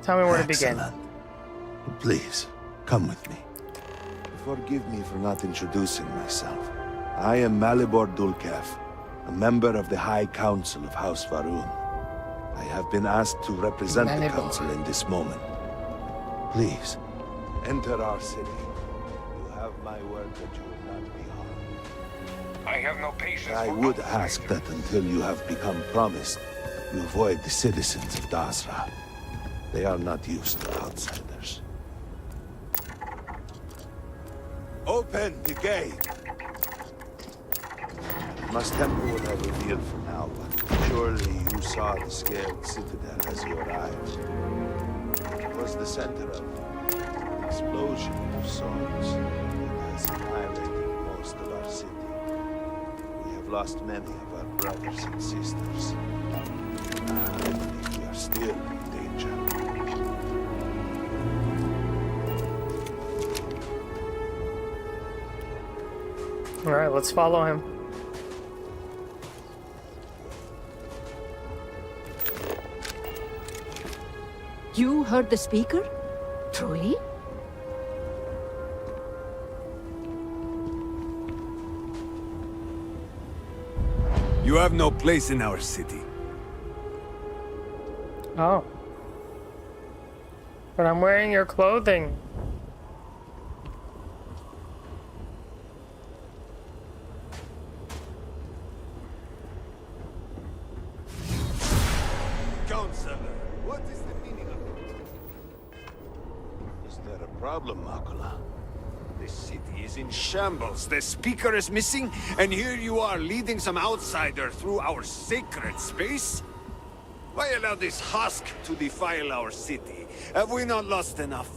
Tell me where to begin. Excellent. Please, come with me. Forgive me for not introducing myself. I am Malibor Dulkev, a member of the High Council of House Varun. I have been asked to represent the council in this moment. Please, enter our city. You have my word that you will not be harmed. I have no patience. I would ask that until you have become promised, you avoid the citizens of Dazra. They are not used to outsiders. Open the gate! Must temper what I revealed for now, but surely you saw the scaled citadel as you arrived. It was the center of an explosion of sorts that has annihilated most of our city. We have lost many of our brothers and sisters. I believe we are still in danger. All right, let's follow him. You heard the speaker? Truly? You have no place in our city. Oh. But I'm wearing your clothing. Counselor, what is the meaning of it? Is there a problem, Makula? This city is in shambles. The speaker is missing, and here you are leading some outsider through our sacred space? Why allow this husk to defile our city? Have we not lost enough?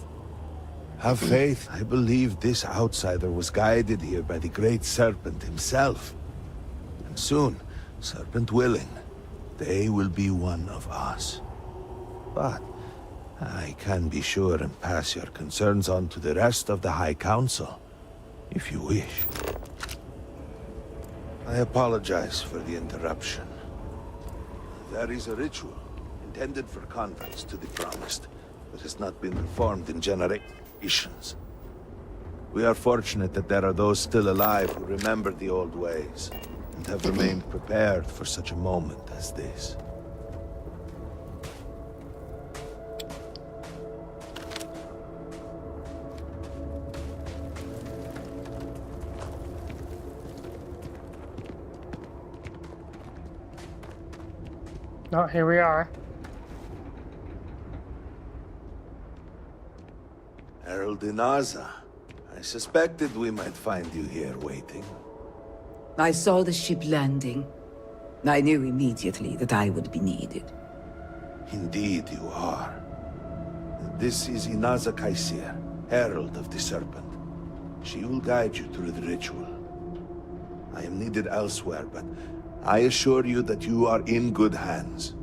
Have faith. I believe this outsider was guided here by the Great Serpent himself. And soon, Serpent willing, they will be one of us. But I can be sure and pass your concerns on to the rest of the High Council, if you wish. I apologize for the interruption. There is a ritual intended for converts to the Promised that has not been performed in generations. We are fortunate that there are those still alive who remember the old ways and have remained prepared for such a moment as this. Oh, here we are. Herald Inaza, I suspected we might find you here waiting. I saw the ship landing. I knew immediately that I would be needed. Indeed you are. This is Inaza Kaisir, Herald of the Serpent. She will guide you through the ritual. I am needed elsewhere, but I assure you that you are in good hands.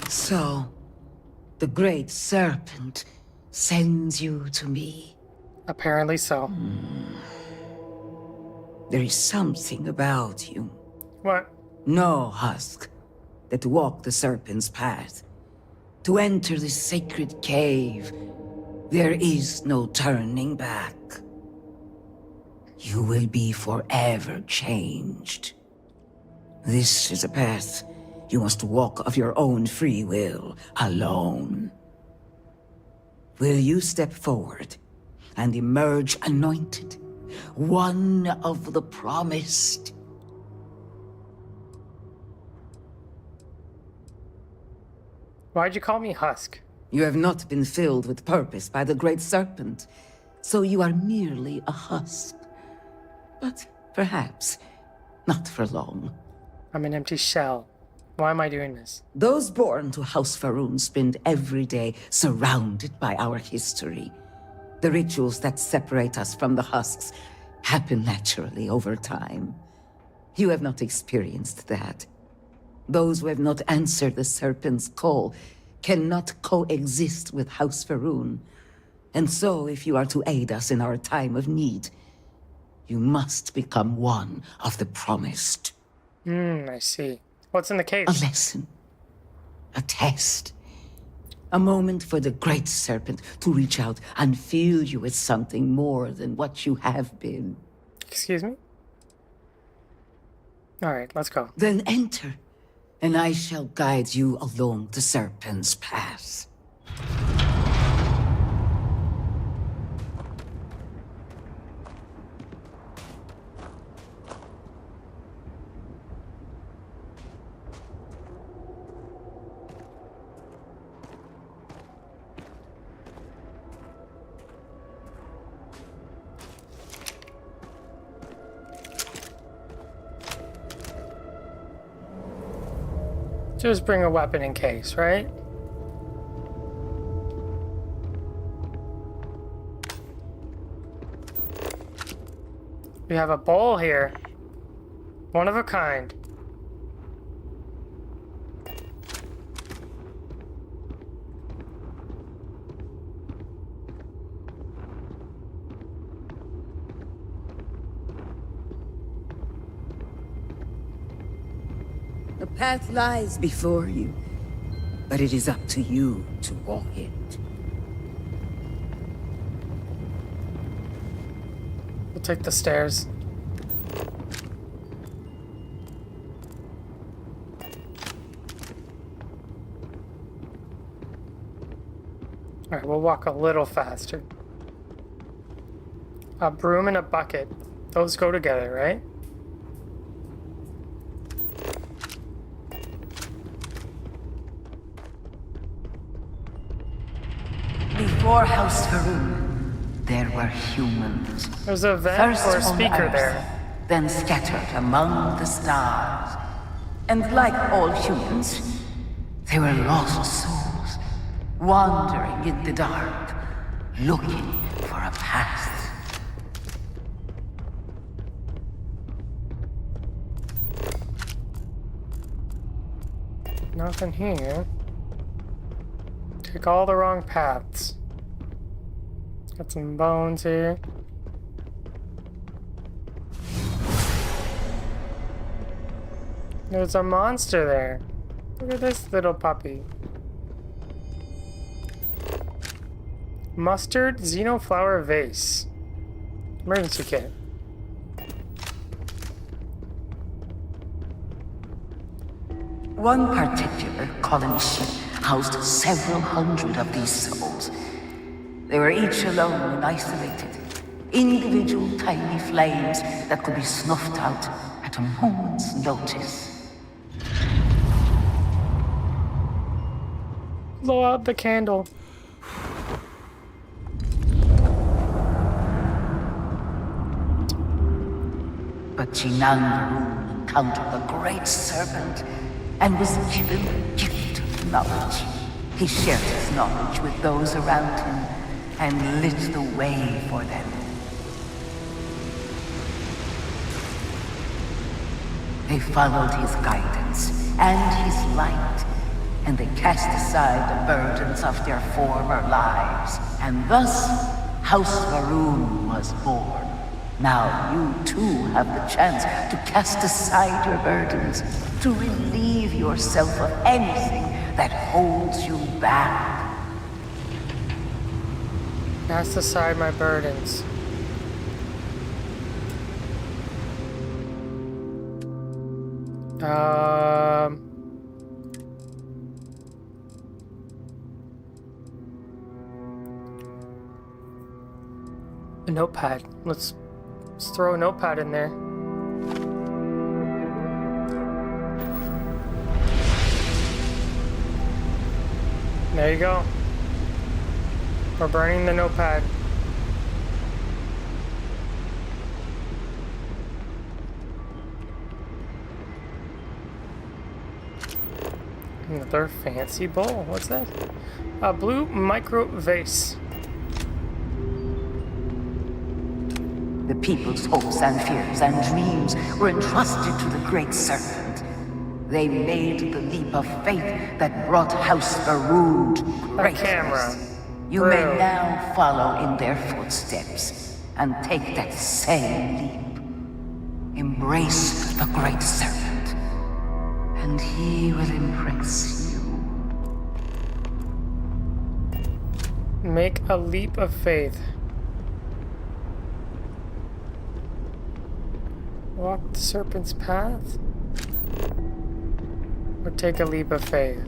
So, the Great Serpent sends you to me. Apparently so. There is something about you. What? No husk that walk the Serpent's path. To enter this sacred cave, there is no turning back. You will be forever changed. This is a path you must walk of your own free will, alone. Will you step forward and emerge anointed, one of the Promised? Why'd you call me Husk? You have not been filled with purpose by the Great Serpent, so you are merely a husk. But perhaps not for long. I'm an empty shell. Why am I doing this? Those born to House Faroon spend every day surrounded by our history. The rituals that separate us from the husks happen naturally over time. You have not experienced that. Those who have not answered the Serpent's call cannot coexist with House Faroon. And so, if you are to aid us in our time of need, you must become one of the Promised. I see. What's in the case? A lesson. A test. A moment for the Great Serpent to reach out and fill you with something more than what you have been. Excuse me? Alright, let's go. Then enter, and I shall guide you along the Serpent's path. Just bring a weapon in case, right? We have a bowl here. One of a kind. The path lies before you, but it is up to you to walk it. We'll take the stairs. Alright, we'll walk a little faster. A broom and a bucket. Those go together, right? Before House Faroon, there were humans. There's a vent First or a on speaker Earth, there. then scattered among the stars. And like all humans, they were lost souls, wandering in the dark, looking for a path. Nothing here. Take all the wrong paths. Got some bones here. There's a monster there. Look at this little puppy. Mustard xenoflower vase. Emergency kit. One particular colony ship housed several hundred of these souls. They were each alone and isolated, individual tiny flames that could be snuffed out at a moment's notice. Blow out the candle. But Chinangaru encountered the great serpent and was given the gift of knowledge. He shared his knowledge with those around him and lit the way for them. They followed his guidance and his light, and they cast aside the burdens of their former lives. And thus, House Faroon was born. Now you too have the chance to cast aside your burdens, to relieve yourself of anything that holds you back. Cast aside my burdens. A notepad. Let's throw a notepad in there. There you go. We're burning the notepad. Another fancy bowl. What's that? A blue micro vase. The people's hopes and fears and dreams were entrusted to the great serpent. They made the leap of faith that brought House Faroon to greatness. camera. You may now follow in their footsteps and take that same leap. Embrace the great serpent, and he will embrace you. Make a leap of faith. Walk the serpent's path? Or take a leap of faith?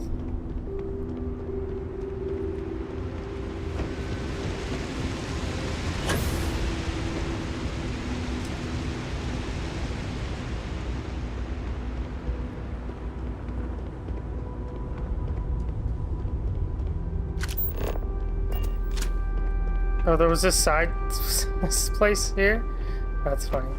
Oh, there was this side this place here? That's funny.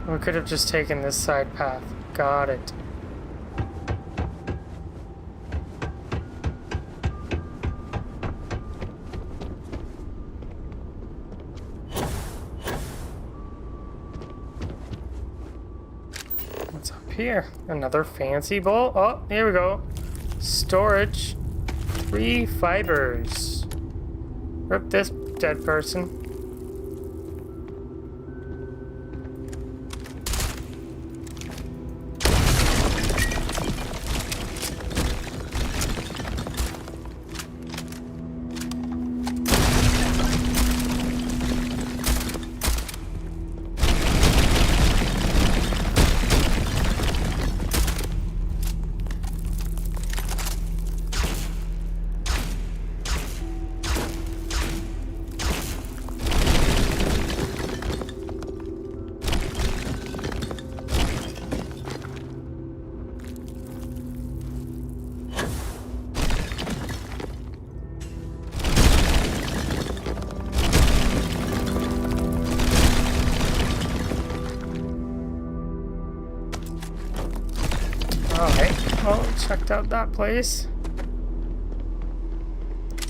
We could have just taken this side path. Got it. What's up here? Another fancy bowl? Oh, here we go. Storage. 3 fibers. Rip this dead person. Oh, checked out that place.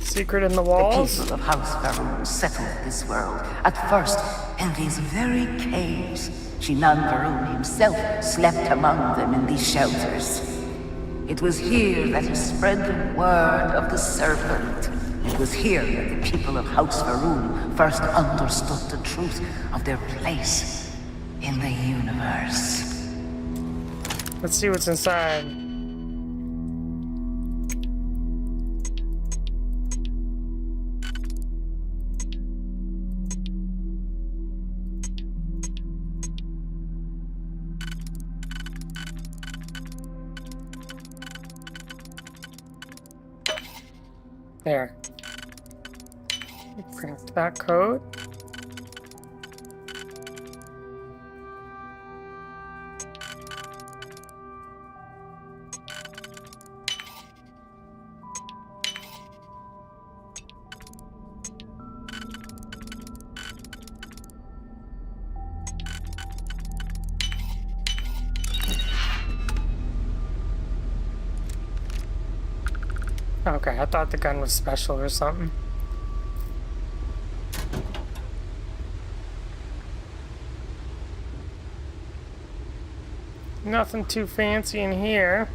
Secret in the The walls. people of House Varun settled this world, at first in these very caves. Shinan Varun himself slept among them in these shelters. It was here that he spread the word of the serpent. It was here that the people of House Varun first understood the truth of their place in the universe. Let's see what's inside. There. Cracked that code. Okay, I thought the gun was special or something. Nothing too fancy in here.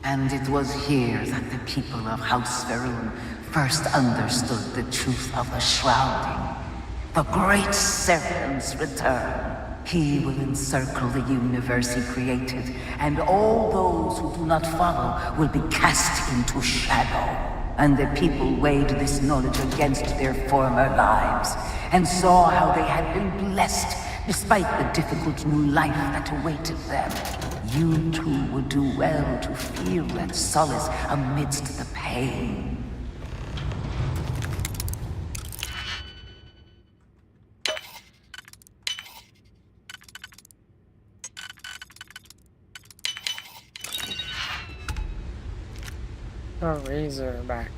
And it was here that the people of House Varun first understood the truth of the shrouding. The great serpent's return. He will encircle the universe he created, and all those who do not follow will be cast into shadow. And the people weighed this knowledge against their former lives, and saw how they had been blessed despite the difficult new life that awaited them. You too would do well to feel that solace amidst the pain. A razorback.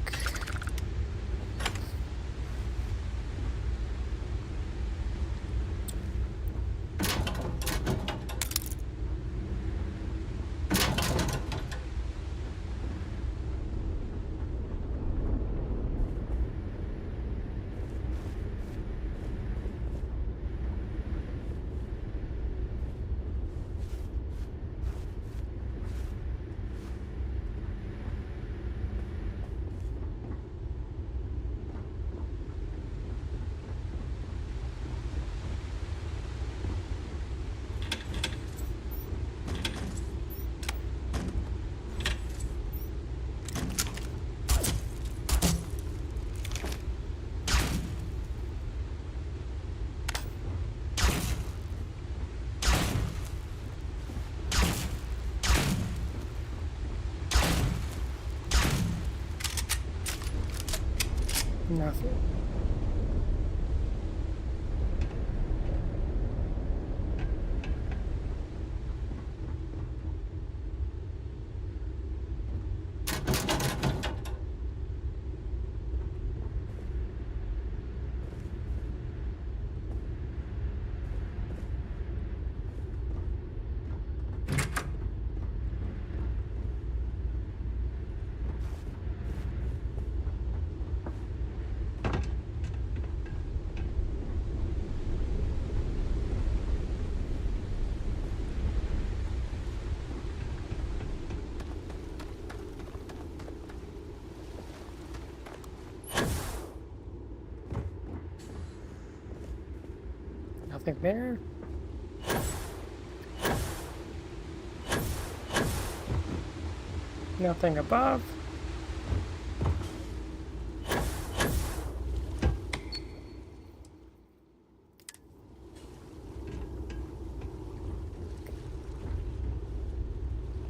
Nothing. Nothing there. Nothing above.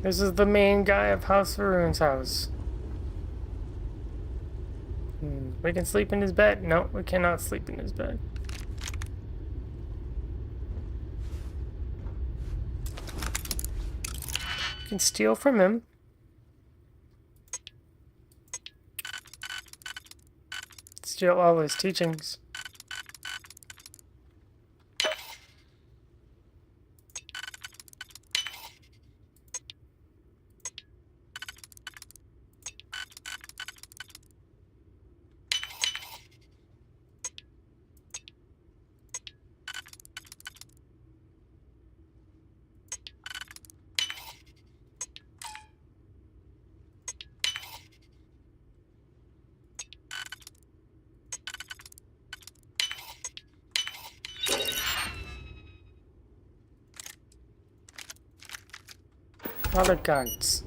This is the main guy of House Varun's house. We can sleep in his bed. No, we cannot sleep in his bed. can steal from him. Steal all his teachings. All the guns.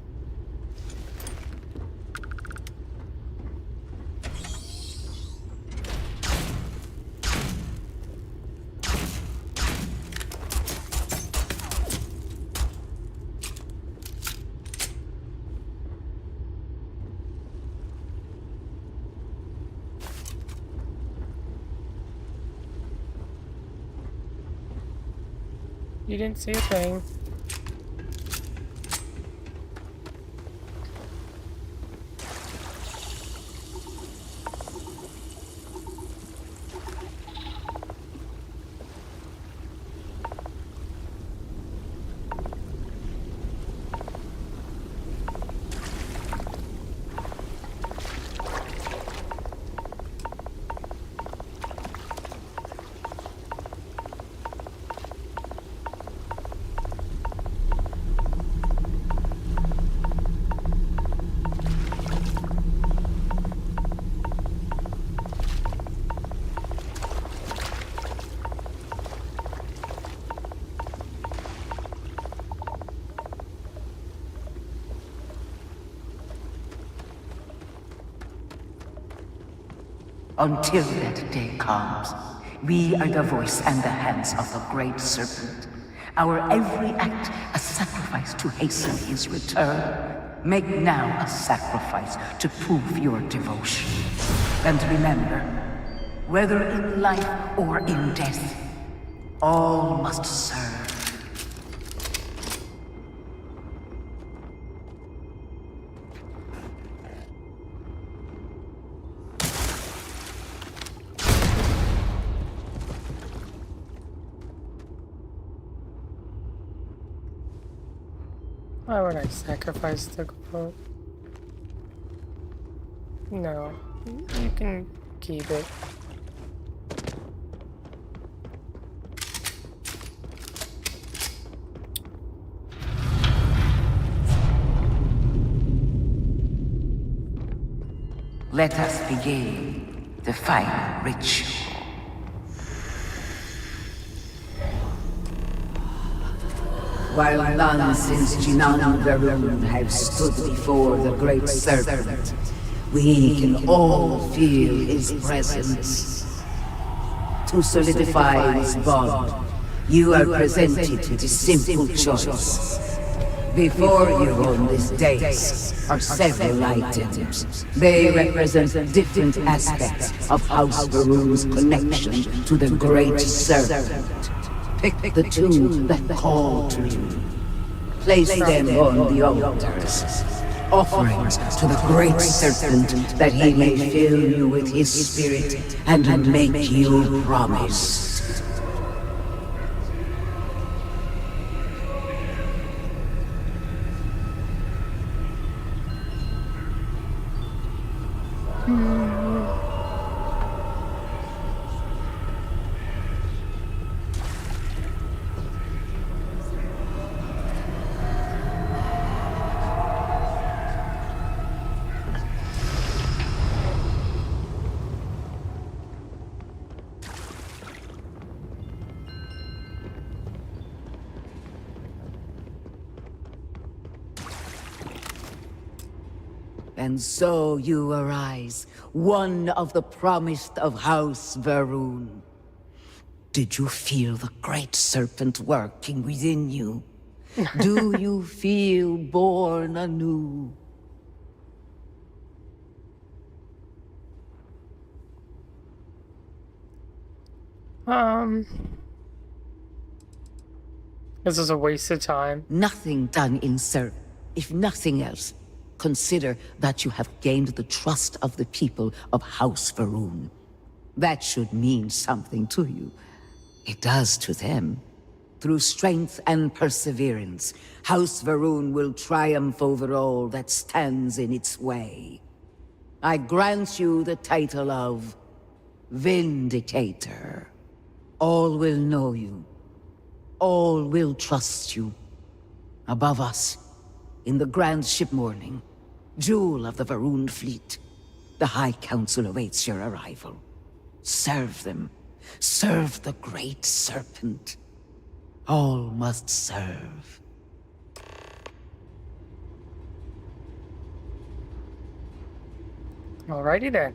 You didn't see a thing. Until that day comes, we are the voice and the hands of the Great Serpent. Our every act a sacrifice to hasten his return. Make now a sacrifice to prove your devotion. And remember, whether in life or in death, all must serve. Why would I sacrifice the quote? No, you can keep it. Let us begin the final ritual. While none since Jinan Varun have stood before the Great Serpent, we can all feel his presence. To solidify this bond, you are presented with a simple choice. Before you on this dais are several items. They represent different aspects of House Varun's connection to the Great Serpent. Pick the two that call to you. Place them on the altars. Offerings to the Great Serpent that he may fill you with his spirit and make you promise. And so you arise, one of the promised of House Varun. Did you feel the Great Serpent working within you? Do you feel born anew? This is a waste of time. Nothing done in service. If nothing else, consider that you have gained the trust of the people of House Varun. That should mean something to you. It does to them. Through strength and perseverance, House Varun will triumph over all that stands in its way. I grant you the title of Vindicator. All will know you. All will trust you. Above us, in the grand ship morning, jewel of the Varun fleet, the High Council awaits your arrival. Serve them. Serve the great serpent. All must serve. Alrighty then.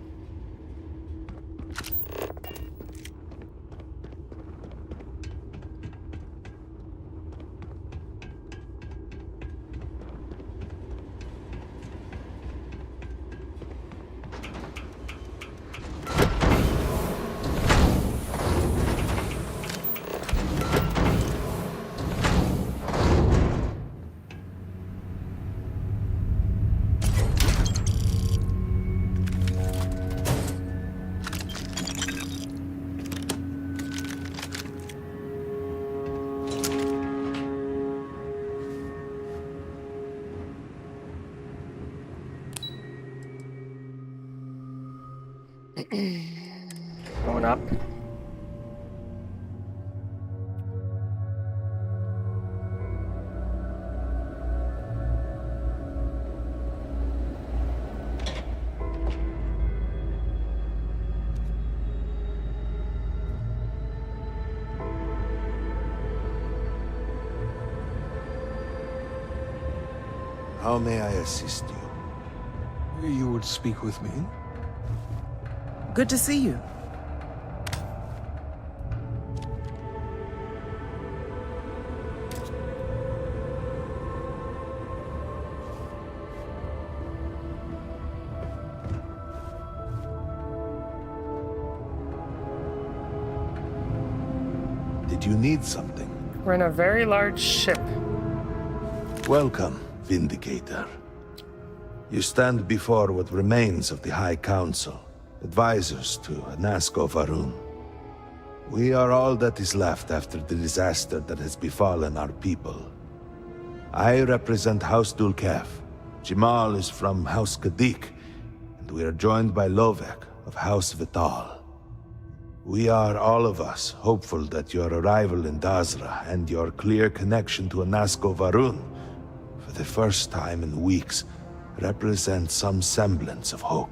Going up. How may I assist you? You would speak with me? Good to see you. Did you need something? We're in a very large ship. Welcome, Vindicator. You stand before what remains of the High Council, advisors to Anasko Varun. We are all that is left after the disaster that has befallen our people. I represent House Dulkev. Jamal is from House Kadik, and we are joined by Lovek of House Vital. We are, all of us, hopeful that your arrival in Dazra and your clear connection to Anasko Varun, for the first time in weeks, represent some semblance of hope.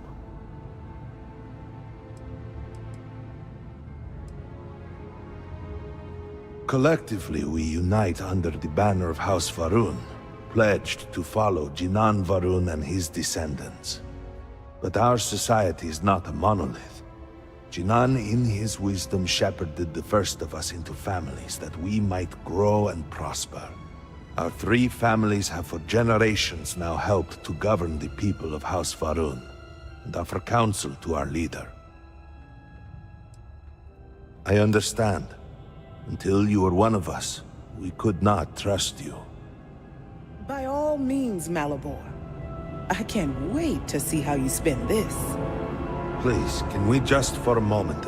Collectively, we unite under the banner of House Varun, pledged to follow Jinan Varun and his descendants. But our society is not a monolith. Jinan, in his wisdom, shepherded the first of us into families that we might grow and prosper. Our 3 families have for generations now helped to govern the people of House Varun, and offer counsel to our leader. I understand. Until you were one of us, we could not trust you. By all means, Malabor. I can't wait to see how you spend this. Please, can we just for a moment...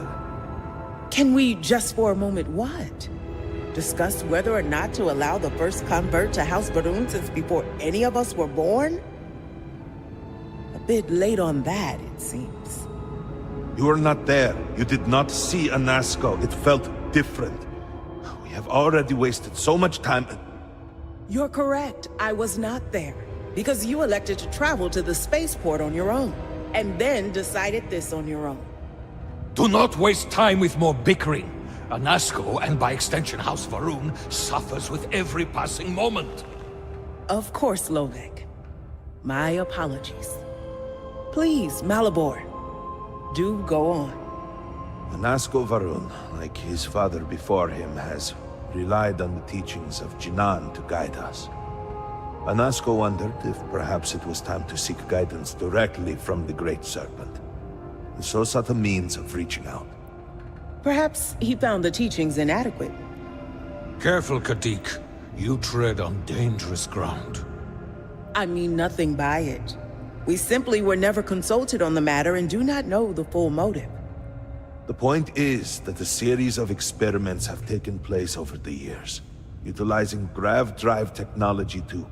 Can we just for a moment what? Discuss whether or not to allow the first convert to House Varun since before any of us were born? A bit late on that, it seems. You were not there. You did not see Anasko. It felt different. We have already wasted so much time... You're correct. I was not there. Because you elected to travel to the spaceport on your own. And then decided this on your own. Do not waste time with more bickering. Anasko, and by extension House Varun, suffers with every passing moment. Of course, Lovek. My apologies. Please, Malabor. Do go on. Anasko Varun, like his father before him, has relied on the teachings of Jinan to guide us. Anasko wondered if perhaps it was time to seek guidance directly from the Great Serpent, and so sought a means of reaching out. Perhaps he found the teachings I mean nothing by it. We simply were never consulted on the matter and do not know the full motive. The point is that a series of experiments have taken place over the years, utilizing grav drive technology to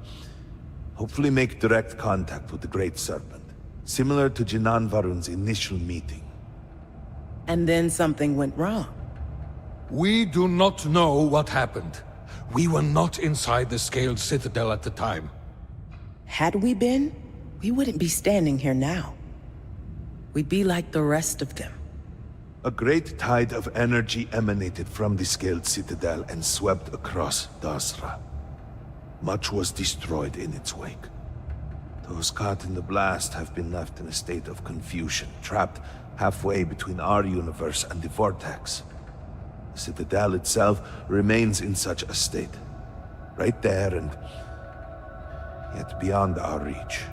hopefully make direct contact with the Great Serpent, similar to Jinan Varun's initial meeting. And then something went wrong. We do not know what happened. We were not inside the Scaled Citadel at the time. Had we been, we wouldn't be standing here now. We'd be like the rest of them. A great tide of energy emanated from the Scaled Citadel and swept across Dasra. Much was destroyed in its wake. Those caught in the blast have been left in a state of confusion, trapped halfway between our universe and the Vortex. The Citadel itself remains in such a state. Right there and yet beyond our reach.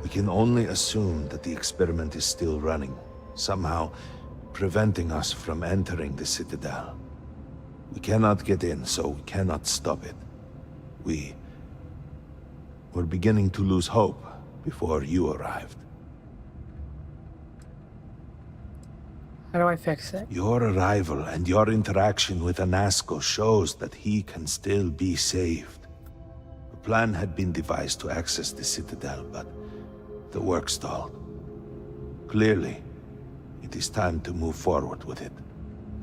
We can only assume that the experiment is still running, somehow preventing us from entering the Citadel. We cannot get in, so we cannot stop it. We're beginning to lose hope before you arrived. How do I fix it? Your arrival and your interaction with Anasco shows that he can still be saved. A plan had been devised to access the Citadel, but the work stalled. Clearly, it is time to move forward with it.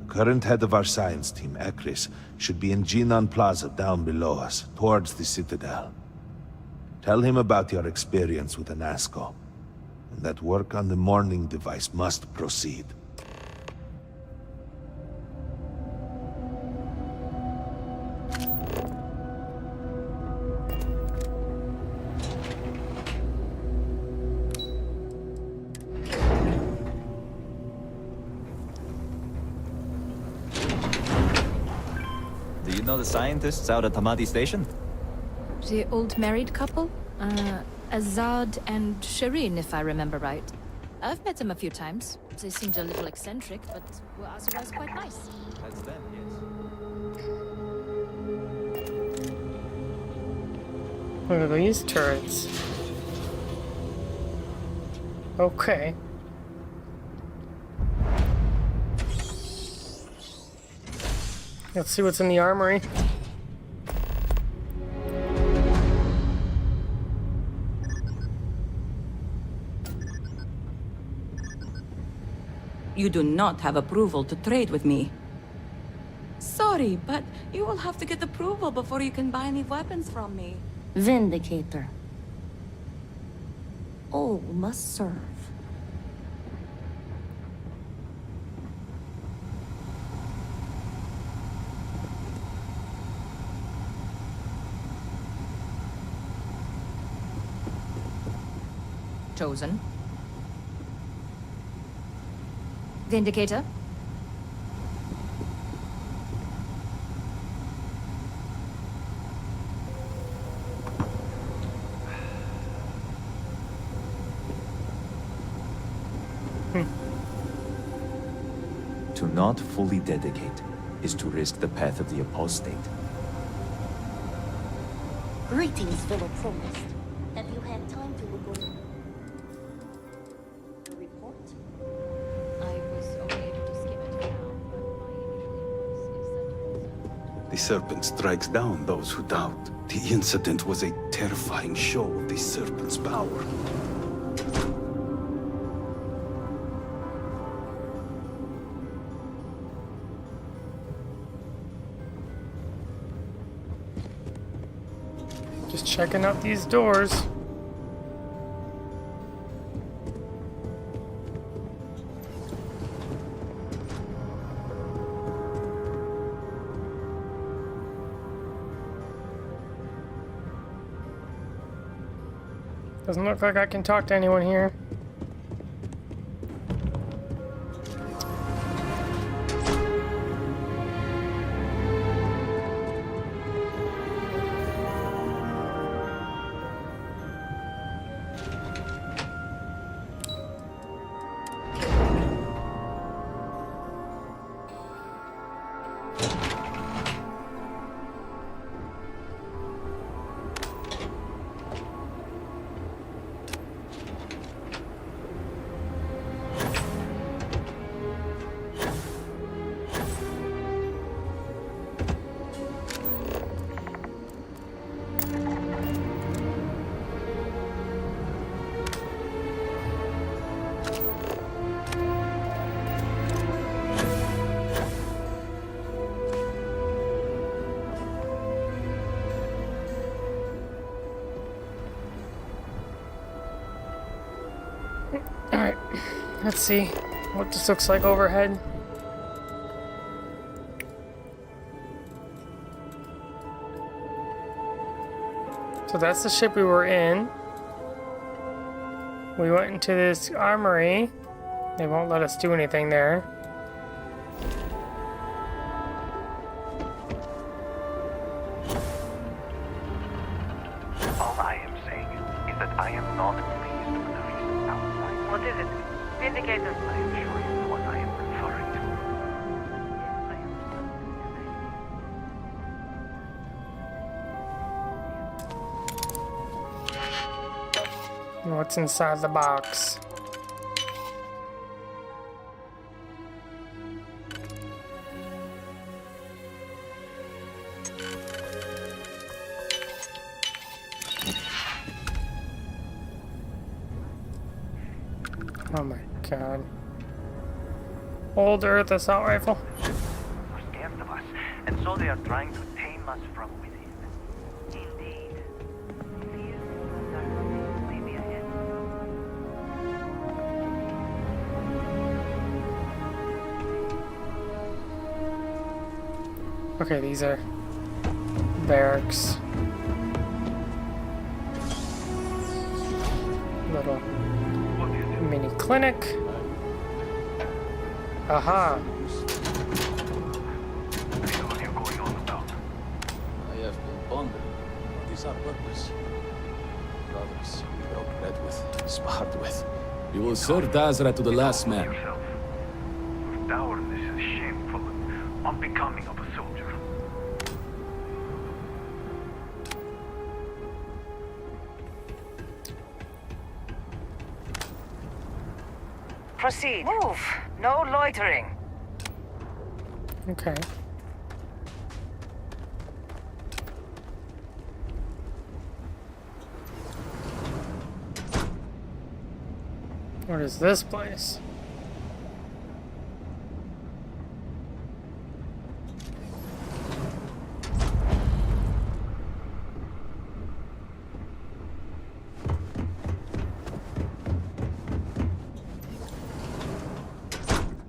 The current head of our science team, Ekris, should be in Jinan Plaza down below us, towards the Citadel. Tell him about your experience with Anasco, and that work on the morning device must proceed. Do you know the scientists out at Hamadi Station? The old married couple? Azad and Shireen, if I remember right. I've met them a few times. They seemed a little eccentric, but were otherwise quite nice. That's them, yes. What are these turrets? Okay. Let's see what's in the armory. You do not have approval to trade with me. Sorry, but you will have to get approval before you can buy any weapons from me. Vindicator. All must serve. Chosen. Vindicator. To not fully dedicate is to risk the path of the apostate. Greetings, fellow promised. Have you had time to look over the report? I was only able to skim it for now, but my initial impulse is that The Serpent strikes down those who doubt. The incident was a terrifying show of the Serpent's power. Just checking out these doors. Doesn't look like I can talk to anyone here. Let's see what this looks like overhead. So that's the ship we were in. We went into this armory. They won't let us do anything there. All I am saying is that I am not pleased with the recent outside. What is it? Vindicate us. I am sure you know what I am referring to. What's inside the box? Oh my god. Old Earth assault rifle. Are scared of us, and so they are trying to tame us from within. Indeed. Maybe ahead. Okay, these are barracks. Little mini clinic. Aha. What are you going on about? I have been pondering. What is our purpose? Brothers we broke bread with, sparred with. We will serve Dazra to the last man. Yourself. Your dourness is shameful and unbecoming of a soldier. Proceed. Move. No loitering. Okay. What is this place?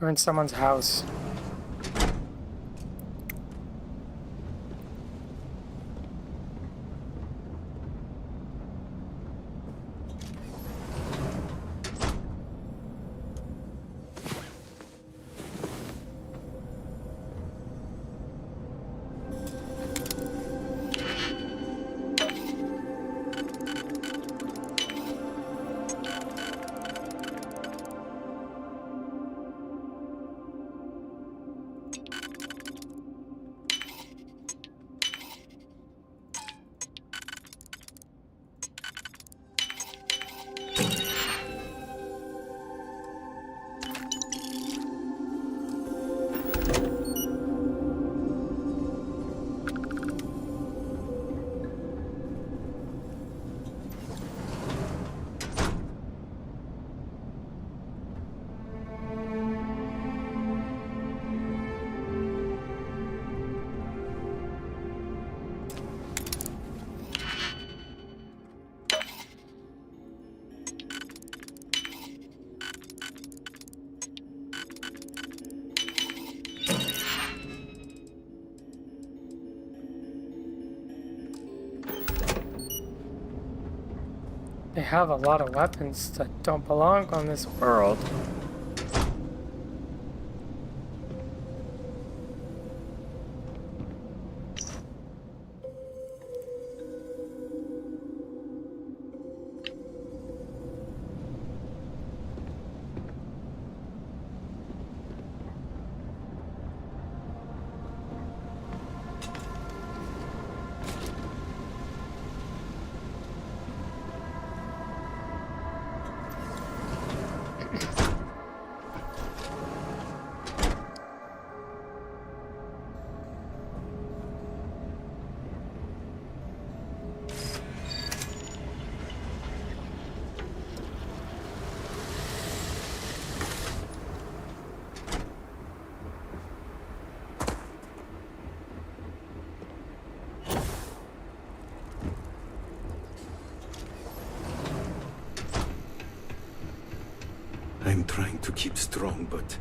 We're in someone's house. They have a lot of weapons that don't belong on this world. trying to keep strong, but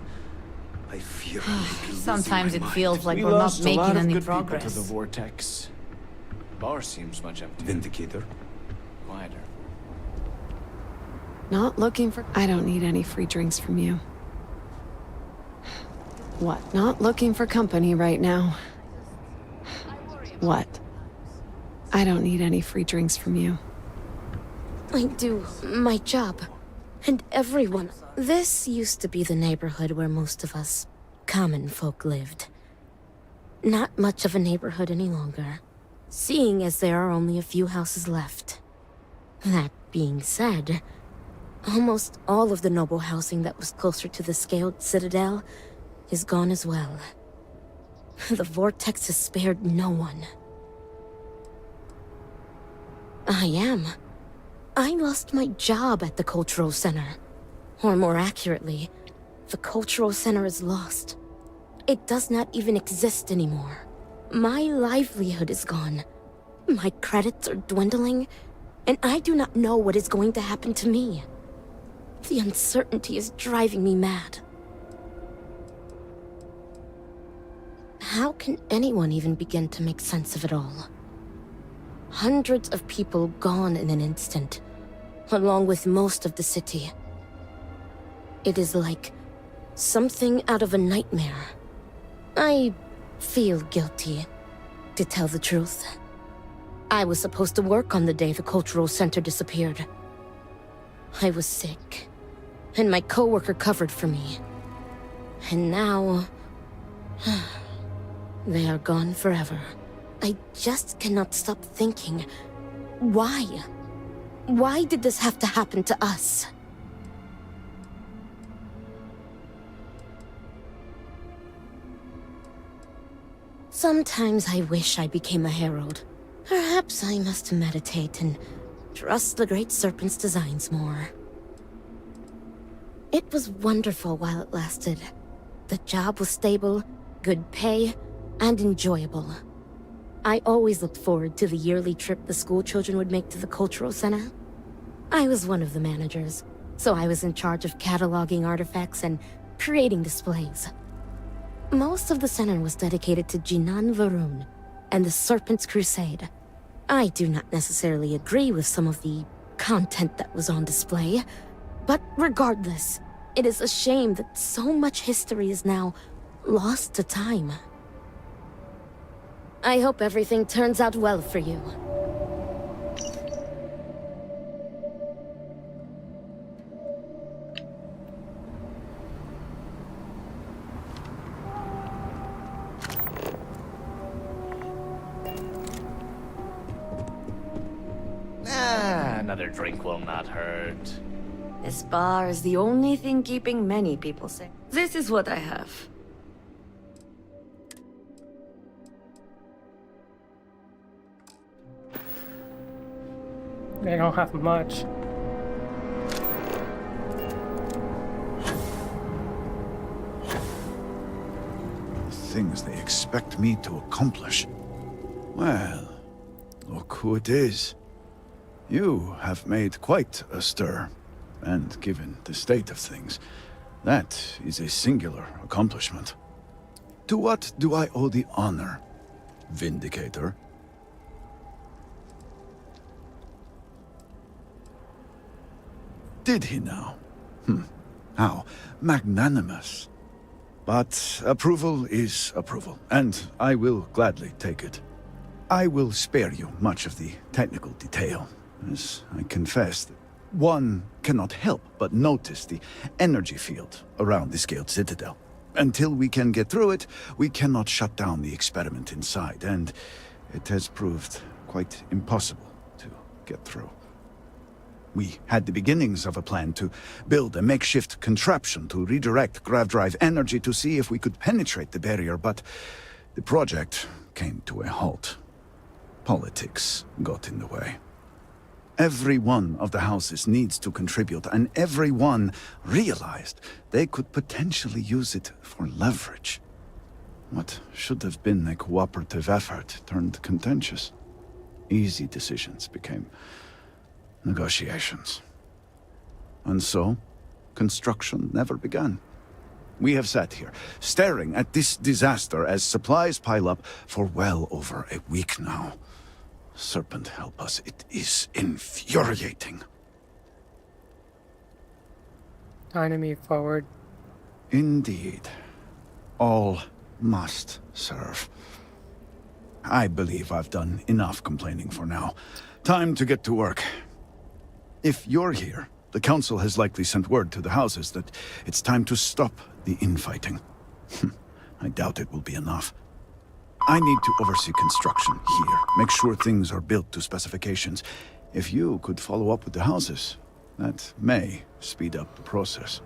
I fear I may be losing Sometimes my it mind. feels like We we're not lost a lot making of any good people to progress. the vortex. Bar seems much emptier. Vindicator? Quieter. Not looking for... I don't need any free drinks from you. What? Not looking for company right now. What? I don't need any free drinks from you. I do my job. And everyone. This used to be the neighborhood where most of us common folk lived. Not much of a neighborhood any longer, seeing as there are only a few houses left. That being said, almost all of the noble housing that was closer to the scaled citadel is gone as well. The vortex has spared no one. I lost my job at the cultural center. Or more accurately, the cultural center is lost. It does not even exist anymore. My livelihood is gone. My credits are dwindling, and I do not know what is going to happen to me. The uncertainty is driving me mad. How can anyone even begin to make sense of it all? Hundreds of people gone in an instant, along with most of the city. It is like something out of a nightmare. I feel guilty, to tell the truth. I was supposed to work on the day the cultural center disappeared. I was sick, and my coworker covered for me. And now... they are gone forever. I just cannot stop thinking, why? Why did this have to happen to us? Sometimes I wish I became a herald. Perhaps I must meditate and trust the Great Serpent's designs more. It was wonderful while it lasted. The job was stable, good pay, and enjoyable. I always looked forward to the yearly trip the school children would make to the cultural center. I was one of the managers, so I was in charge of cataloging artifacts and creating displays. Most of the center was dedicated to Jinan Varun and the Serpent's Crusade. I do not necessarily agree with some of the content that was on display, but regardless, it is a shame that so much history is now lost to time. I hope everything turns out well for you. Another drink will not hurt. This bar is the only thing keeping many people safe. This is what I have. They don't have much. The things they expect me to accomplish. Well, look who it is. You have made quite a stir, and given the state of things, that is a singular accomplishment. To what do I owe the honor, Vindicator? Did he now? How magnanimous. But approval is approval, and I will gladly take it. I will spare you much of the technical detail, as I confess, one cannot help but notice the energy field around the scaled citadel. Until we can get through it, we cannot shut down the experiment inside, and it has proved quite impossible to get through. We had the beginnings of a plan to build a makeshift contraption to redirect grav drive energy to see if we could penetrate the barrier, but the project came to a halt. Politics got in the way. Every one of the houses needs to contribute, and every one realized they could potentially use it for leverage. What should have been a cooperative effort turned contentious. Easy decisions became negotiations. And so, construction never began. We have sat here, staring at this disaster as supplies pile up for well over a week now. Serpent help us, it is infuriating. Time to move forward. Indeed. All must serve. I believe I've done enough complaining for now. Time to get to work. If you're here, the Council has likely sent word to the houses that it's time to stop the infighting. I doubt it will be enough. I need to oversee construction here, make sure things are built to specifications. If you could follow up with the houses, that may speed up the process.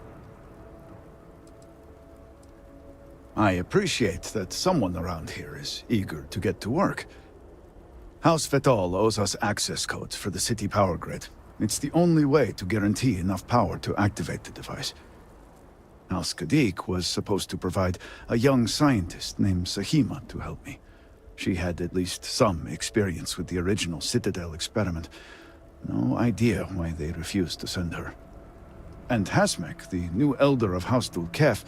I appreciate that someone around here is eager to get to work. House Fetal owes us access codes for the city power grid. It's the only way to guarantee enough power to activate the device. House Kadik was supposed to provide a young scientist named Sahima to help me. She had at least some experience with the original Citadel experiment. No idea why they refused to send her. And Hasmek, the new elder of House Dulkef,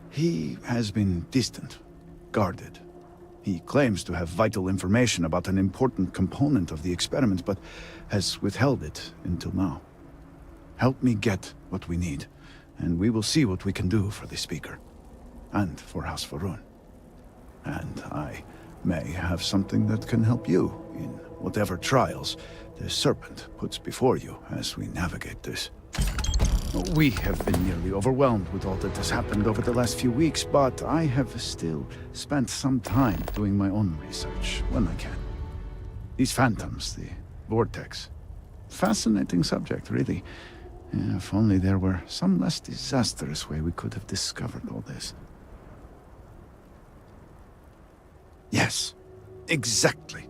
he has been distant, guarded. He claims to have vital information about an important component of the experiment, but has withheld it until now. Help me get what we need, and we will see what we can do for the Speaker, and for House Varun. And I may have something that can help you in whatever trials the Serpent puts before you as we navigate this. We have been nearly overwhelmed with all that has happened over the last few weeks, but I have still spent some time doing my own research when I can. These phantoms, the vortex. Fascinating subject, really. If only there were some less disastrous way we could have discovered all this. Yes, exactly.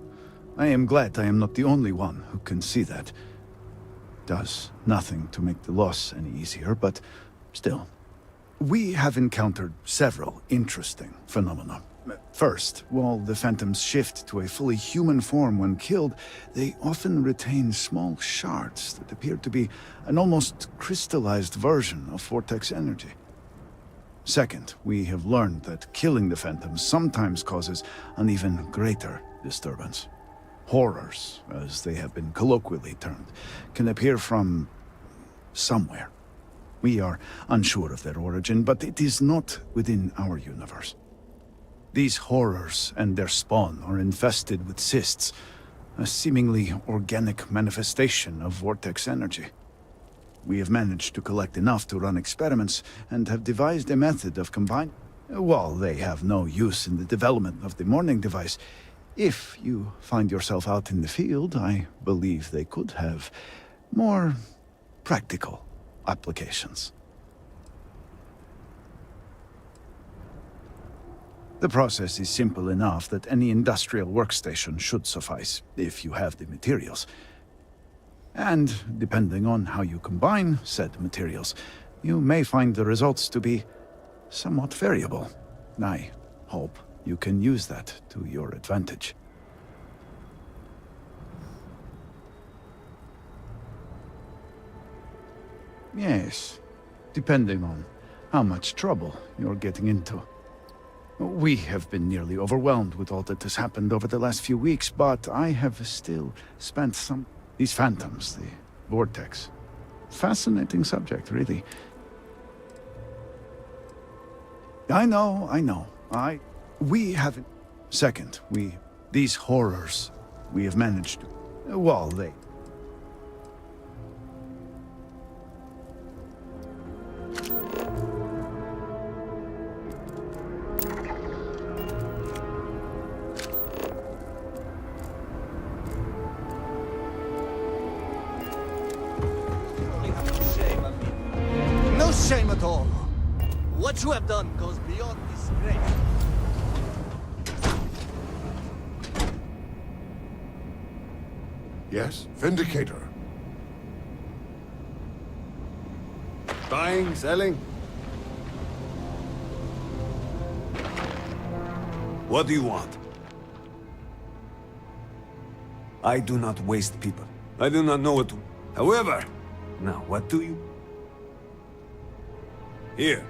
I am glad I am not the only one who can see that. Does nothing to make the loss any easier, but still. We have encountered several interesting phenomena. First, while the phantoms shift to a fully human form when killed, they often retain small shards that appear to be an almost crystallized version of vortex energy. Second, we have learned that killing the phantoms sometimes causes an even greater disturbance. Horrors, as they have been colloquially termed, can appear from somewhere. We are unsure of their origin, but it is not within our universe. These horrors and their spawn are infested with cysts, a seemingly organic manifestation of vortex energy. We have managed to collect enough to run experiments and have devised a method of combining. While they have no use in the development of the morning device, if you find yourself out in the field, I believe they could have more practical applications. The process is simple enough that any industrial workstation should suffice, if you have the materials. And depending on how you combine said materials, you may find the results to be somewhat variable. I hope you can use that to your advantage. Yes, depending on how much trouble you're getting into. We have been nearly overwhelmed with all that has happened over the last few weeks, but I have still spent some... These phantoms, the vortex. Fascinating subject, really. I know. We haven't... Second, these horrors, we have managed to... Well, they... No shame at all. What you have done goes beyond disgrace. Yes, Vindicator. Buying, selling? What do you want? I do not waste people. I do not know what to... However, now, what do you... Here.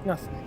Nothing.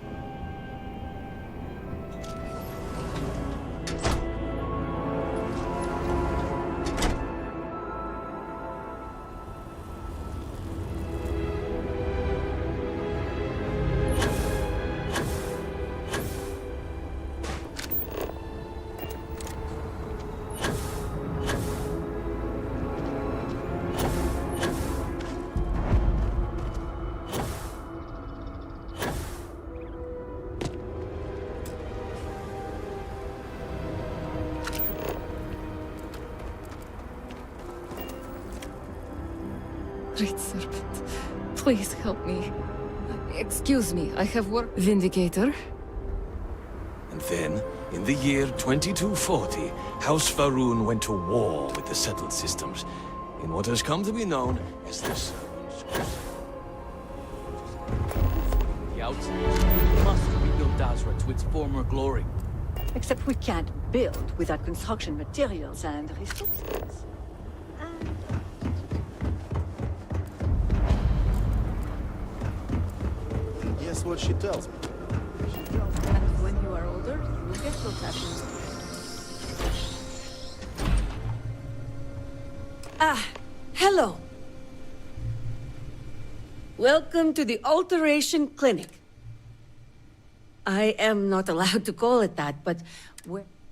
Great Serpent, please help me. Excuse me, I have work. Vindicator? And then, in the year 2240, House Faroon went to war with the settled systems, in what has come to be known as the Serpent's Crusade. The outsiders must rebuild Dazra to its former glory. Except we can't build without construction materials and resources. Guess what she tells me? And when you are older, you will get rotations. Ah, hello. Welcome to the Alteration Clinic. I am not allowed to call it that, but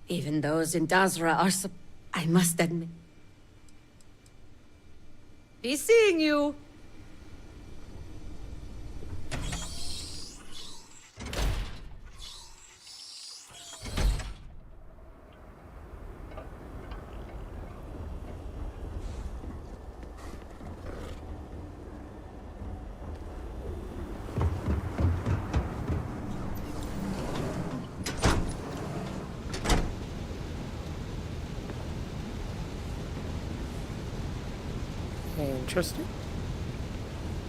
even those in Dazra are I must admit. Be seeing you. Interesting.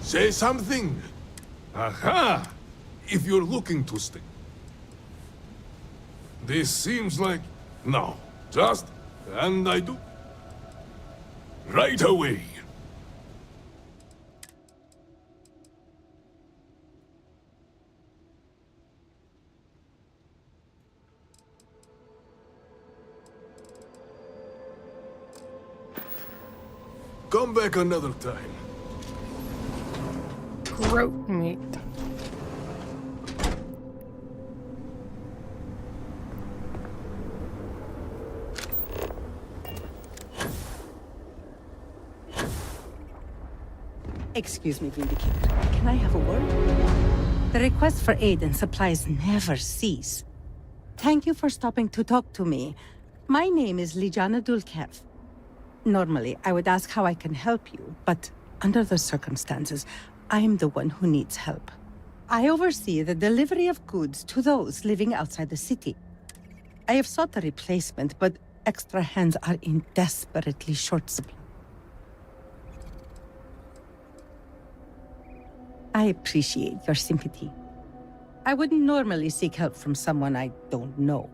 Say something. Aha! If you're looking to stay. This seems like... No, just... And I do. Right away. Come back another time. Throat meat. Excuse me, Vindicator. Can I have a word? The requests for aid and supplies never cease. Thank you for stopping to talk to me. My name is Lijana Dulkev. Normally, I would ask how I can help you, but under the circumstances, I am the one who needs help. I oversee the delivery of goods to those living outside the city. I have sought a replacement, but extra hands are in desperately short supply. I appreciate your sympathy. I wouldn't normally seek help from someone I don't know.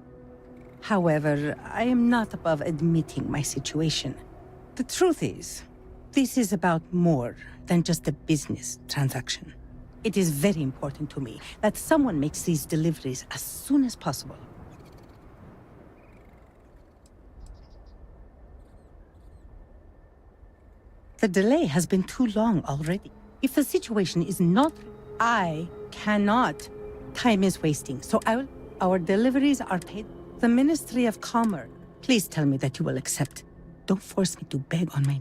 However, I am not above admitting my situation. The truth is, this is about more than just a business transaction. It is very important to me that someone makes these deliveries as soon as possible. The delay has been too long already. If the situation is not, I cannot. Time is wasting, so our deliveries are paid. The Ministry of Commerce, please tell me that you will accept. Don't force me to beg on my...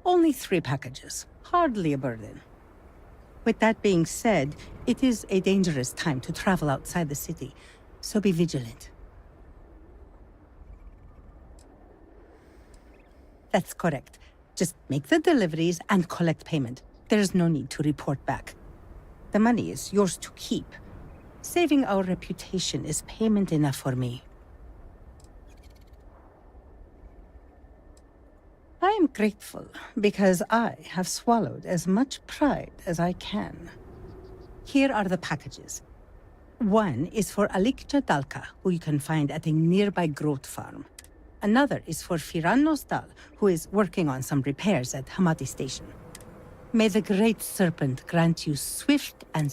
Only 3 packages. Hardly a burden. With that being said, it is a dangerous time to travel outside the city, so be vigilant. That's correct. Just make the deliveries and collect payment. There's no need to report back. The money is yours to keep. Saving our reputation is payment enough for me. I am grateful because I have swallowed as much pride as I can. Here are the packages. One is for Alikcha Dalka, who you can find at a nearby growth farm. Another is for Firan Nostal, who is working on some repairs at Hamati Station. May the Great Serpent grant you swift and...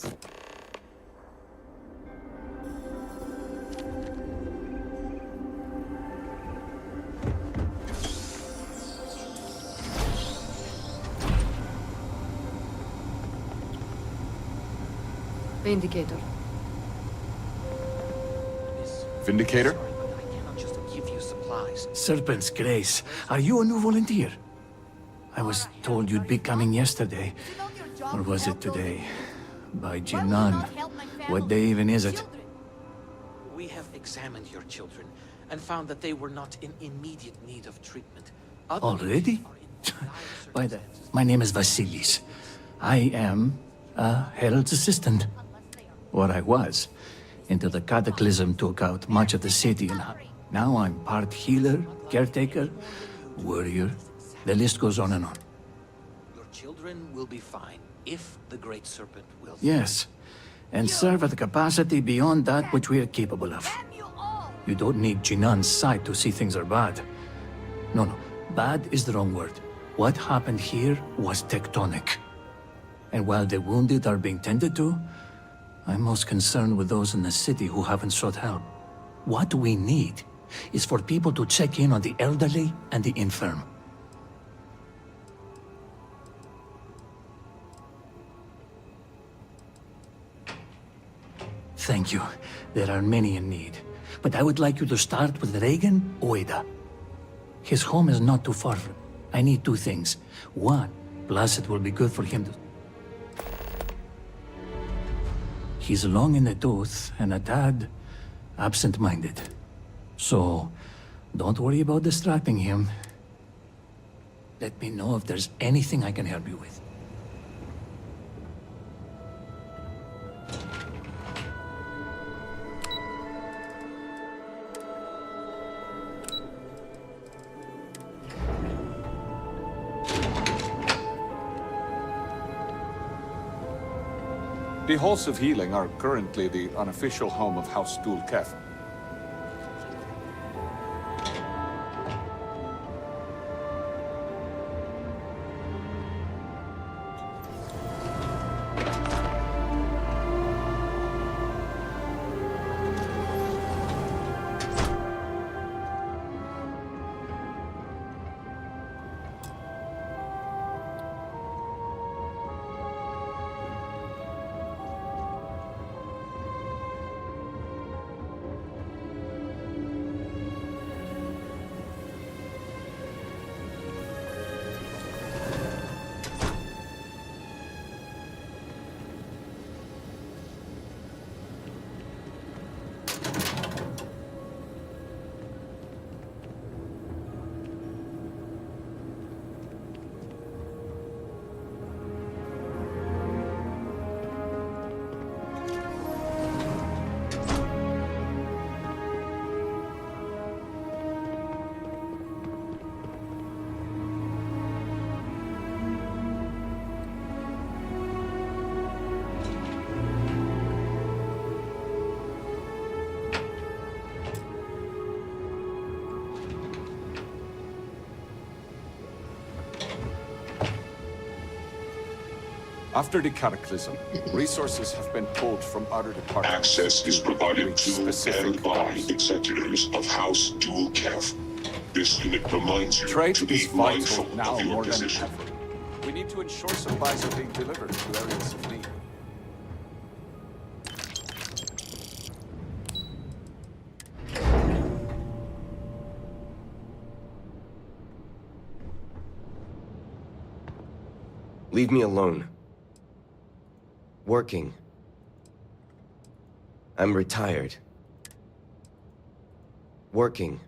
Vindicator. Vindicator? Serpent's Grace, are you a new volunteer? I was told you'd be coming yesterday. Or was it today? By Jinan. What day even is it? We have examined your children and found that they were not in immediate need of treatment. Already? My name is Vasilis. I am a Herald's assistant. Or I was, until the cataclysm took out much of the city, and now I'm part healer, caretaker, warrior. The list goes on and on. Your children will be fine if the Great Serpent will. Yes, and serve at a capacity beyond that which we are capable of. You don't need Jinan's sight to see things are bad. No, bad is the wrong word. What happened here was tectonic. And while the wounded are being tended to, I'm most concerned with those in the city who haven't sought help. What we need is for people to check in on the elderly and the infirm. Thank you. There are many in need. But I would like you to start with Reagan Oeda. His home is not too far from... I need two things. One, plus it will be good for him to... He's long in the tooth and a tad absent-minded. So, don't worry about distracting him. Let me know if there's anything I can help you with. The Halls of Healing are currently the unofficial home of House Dulkef. After the cataclysm, resources have been pulled from other departments. Access is provided to specific and by goals. executives of House Dulkef. This unit reminds you Trade to is be mindful vital now of your more than position. ever. We need to ensure supplies are being delivered to areas of need. Leave me alone. Working. I'm retired. Working.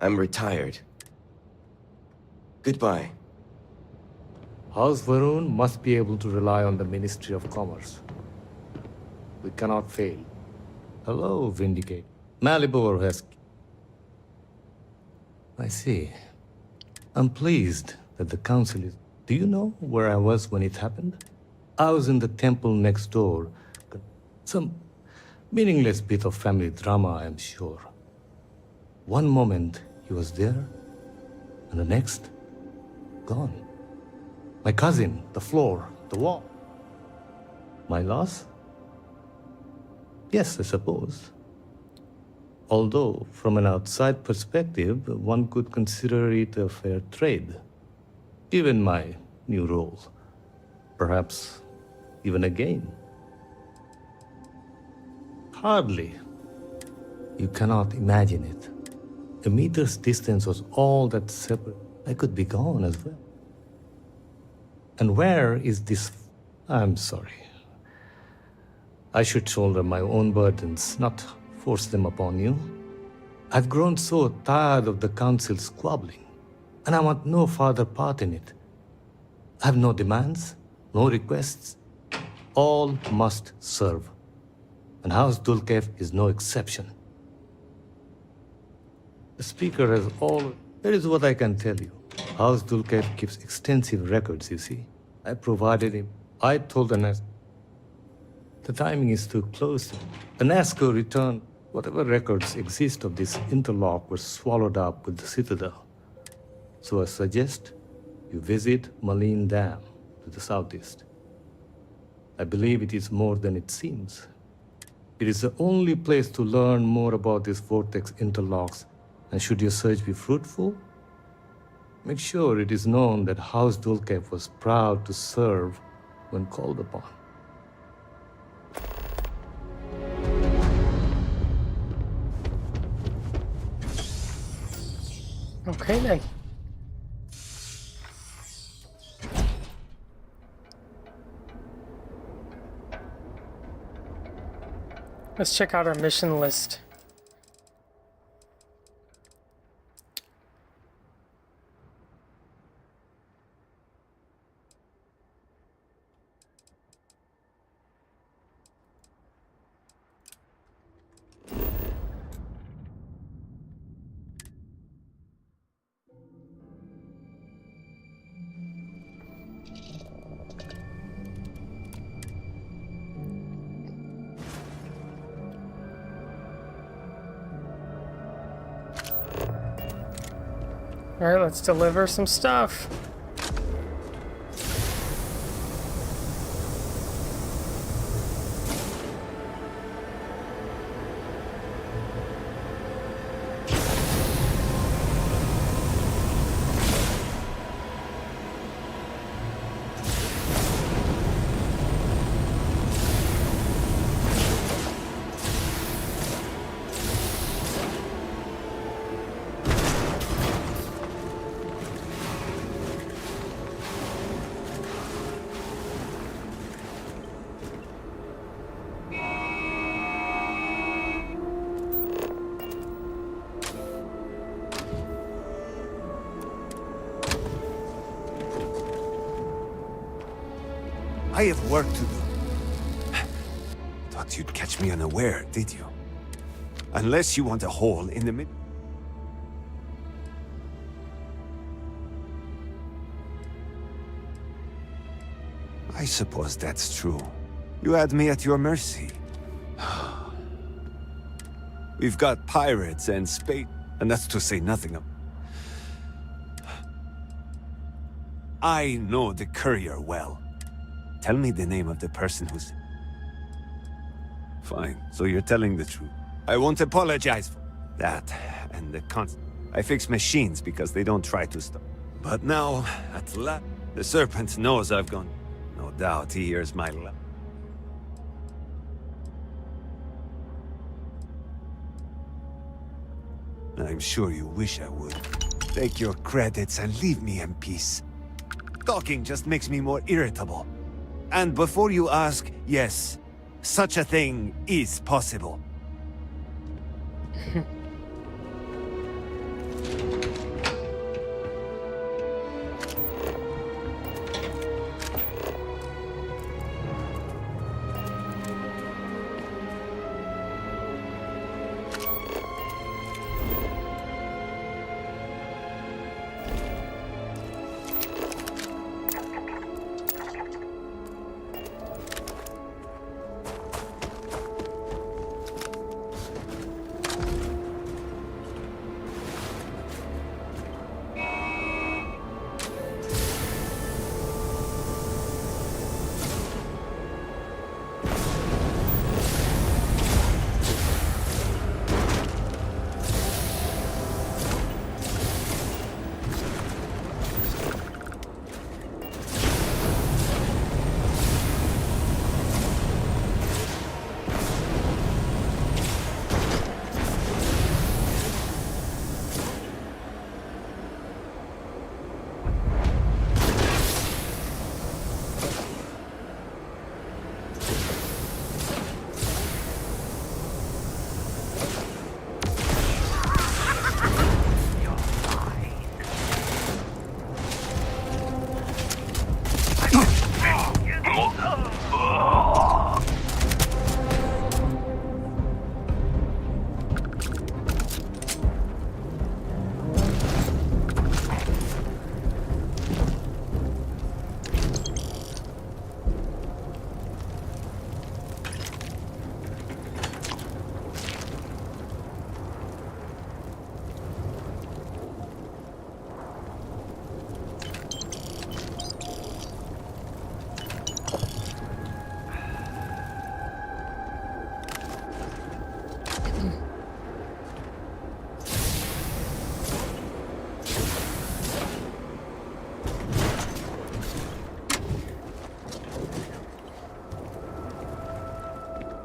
I'm retired. Goodbye. House Varun must be able to rely on the Ministry of Commerce. We cannot fail. Hello, Vindicate. Malibu or Husky? I see. I'm pleased that the council is... Do you know where I was when it happened? I was in the temple next door. Some meaningless bit of family drama, I'm sure. One moment, he was there, and the next, gone. My cousin, the floor, the wall. My loss? Yes, I suppose. Although, from an outside perspective, one could consider it a fair trade. Given my new role. Perhaps even a gain. Hardly. You cannot imagine it. A meter's distance was all that separate. I could be gone as well. And where is this? I'm sorry. I should shoulder my own burdens, not force them upon you. I've grown so tired of the council squabbling, and I want no further part in it. I have no demands, no requests. All must serve. And House Dulkev is no exception. The Speaker has all... Here is what I can tell you. House Dulkev keeps extensive records, you see. I provided him. I told Anasko. The timing is too close. Anasko returned. Whatever records exist of this interlock were swallowed up with the Citadel. So I suggest you visit Malin Dam to the southeast. I believe it is more than it seems. It is the only place to learn more about these vortex interlocks, and should your search be fruitful, make sure it is known that House Dulkev was proud to serve when called upon. Okay then. Let's check out our mission list. Alright, let's deliver some stuff. I have work to do. Thought you'd catch me unaware, did you? Unless you want a hole in the mid... I suppose that's true. You had me at your mercy. We've got pirates and spade, and that's to say nothing of... I know the courier well. Tell me the name of the person who's... Fine, so you're telling the truth. I won't apologize for that, and the I fix machines because they don't try to stop. But now, at last, the Serpent knows I've gone. No doubt he hears my laugh. I'm sure you wish I would. Take your credits and leave me in peace. Talking just makes me more irritable. And before you ask, yes, such a thing is possible.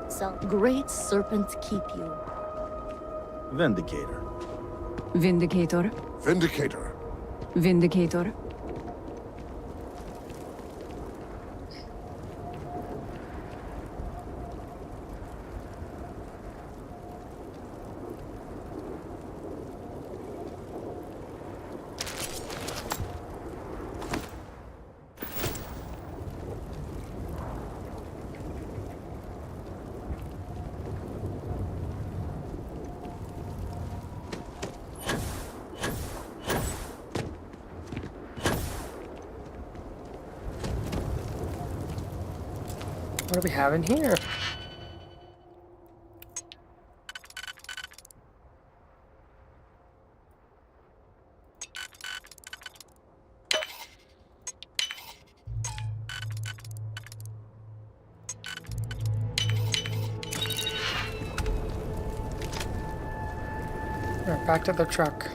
So great serpent keep you. Vindicator. Vindicator. Vindicator. Vindicator. What do we have in here? All right, back to the truck.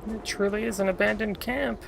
It truly is an abandoned camp.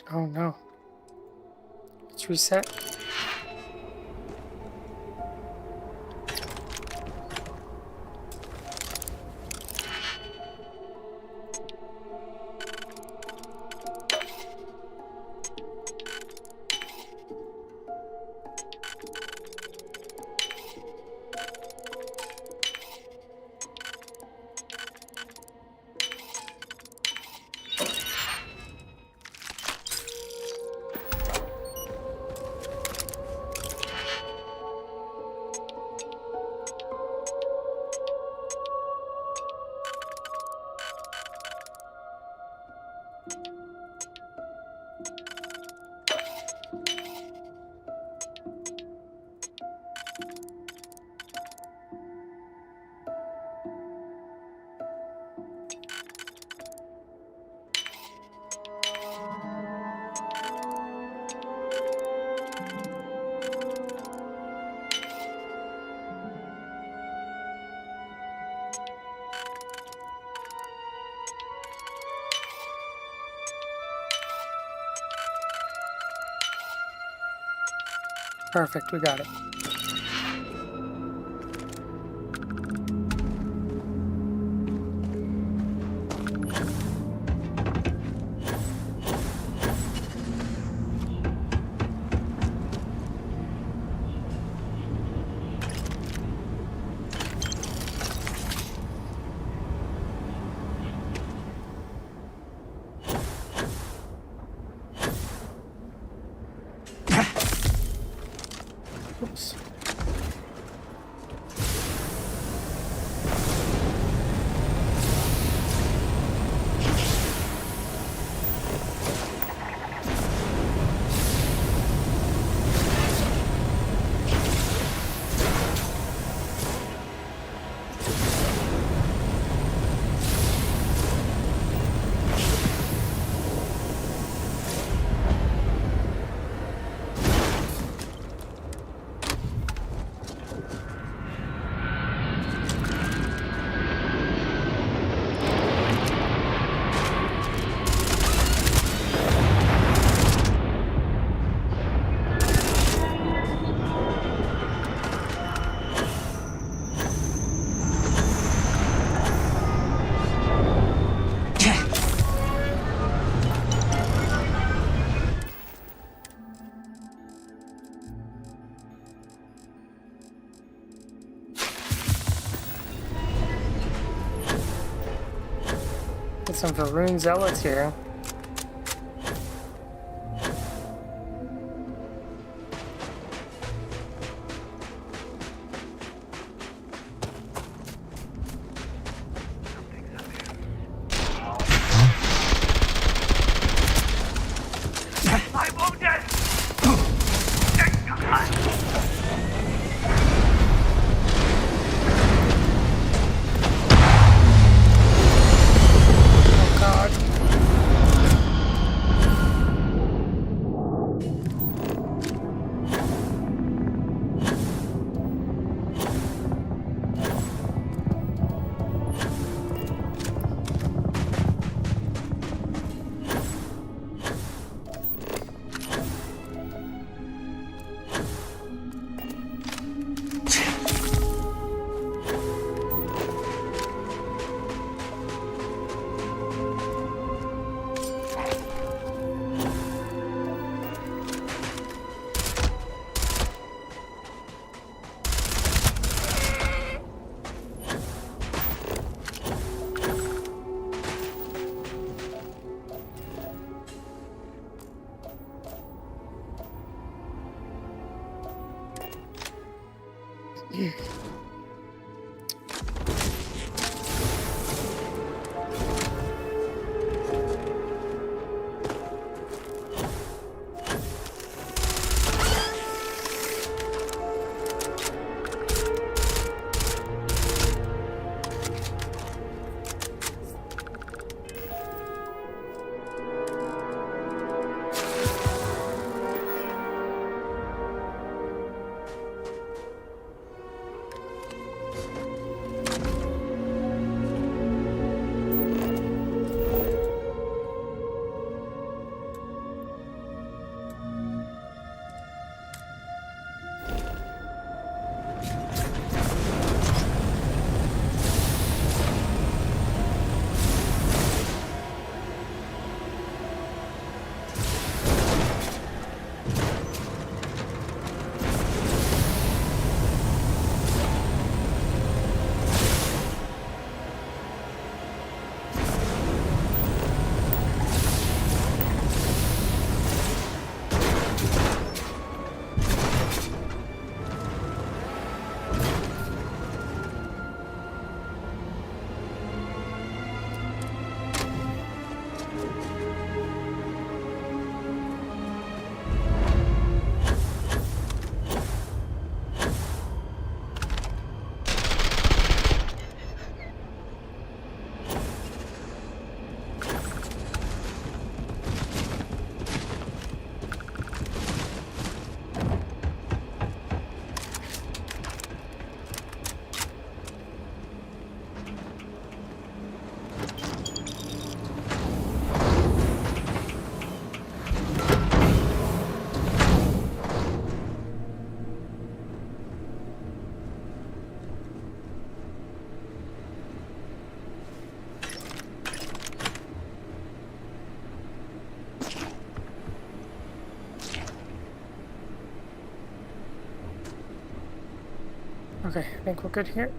Oh no. Let's reset. Perfect, we got it. some Varun zealots here. Okay, I think we're good here.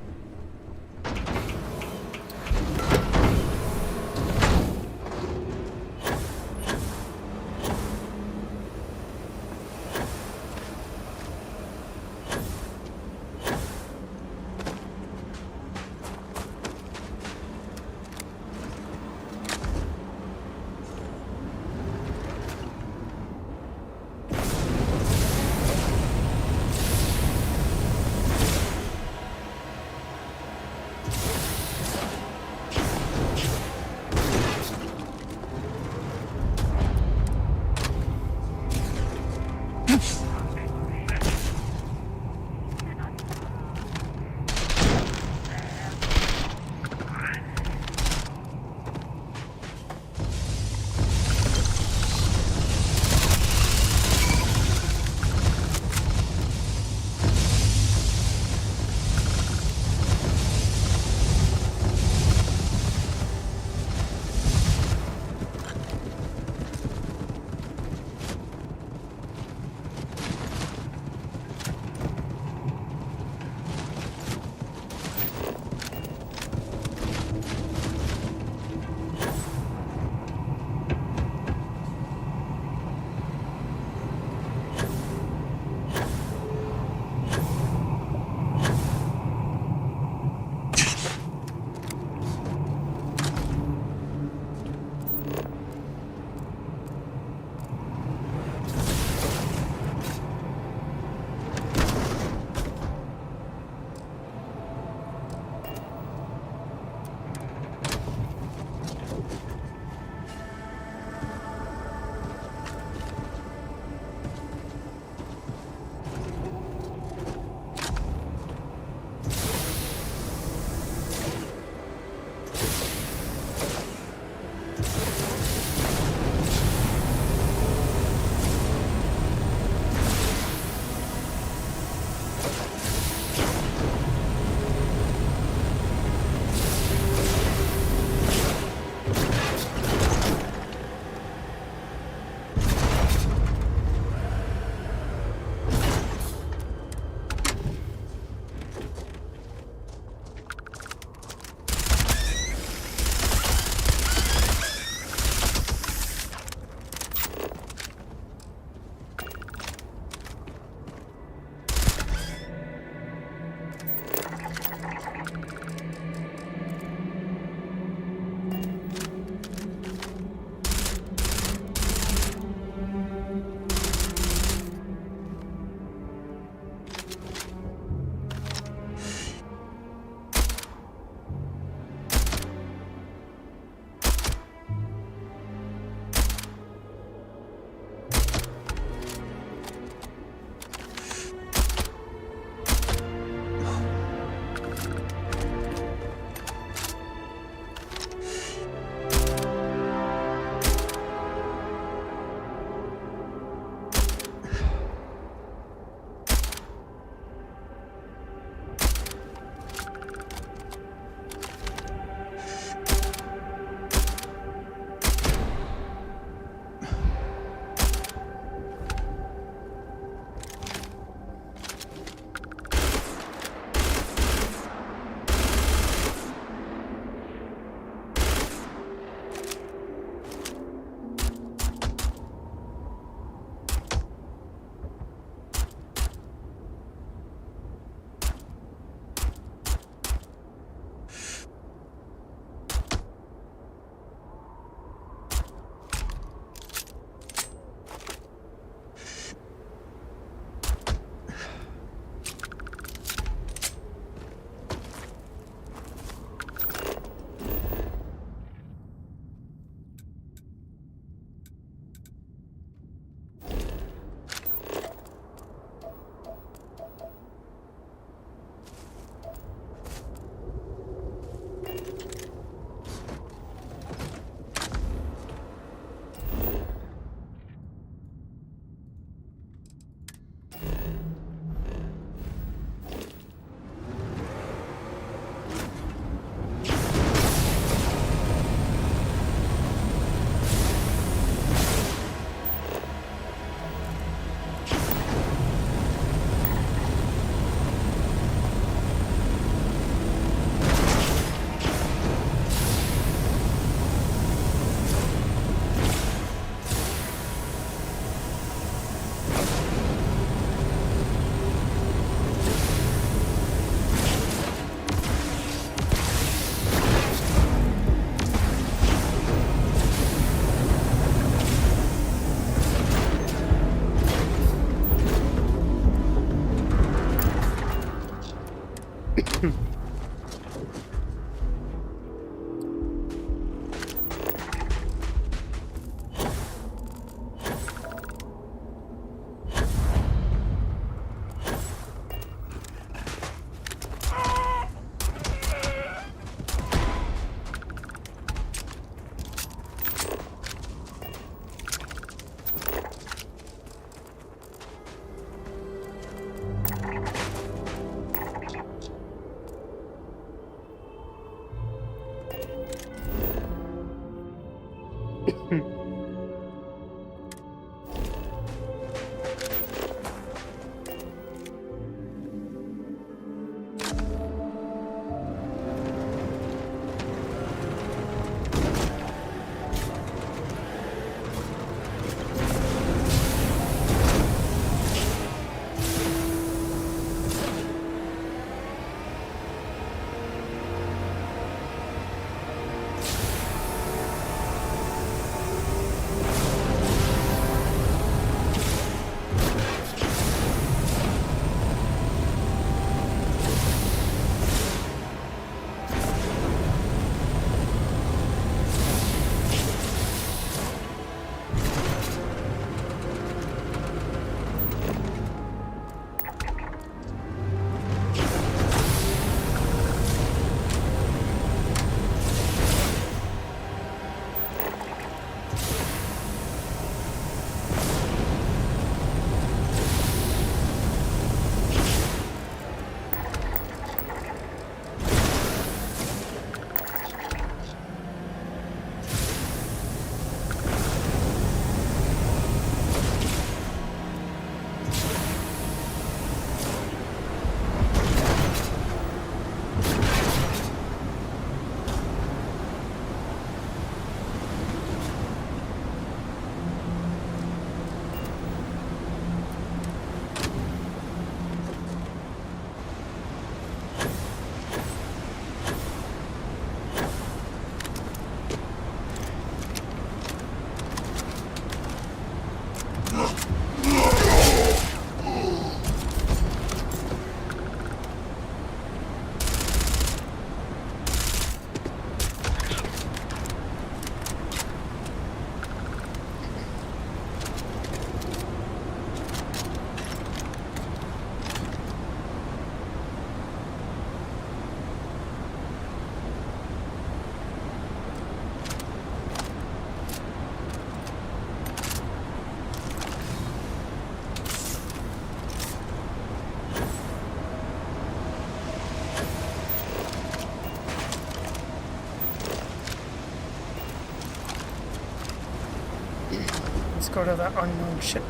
Let's go to that unknown ship.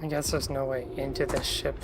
I guess there's no way into this ship.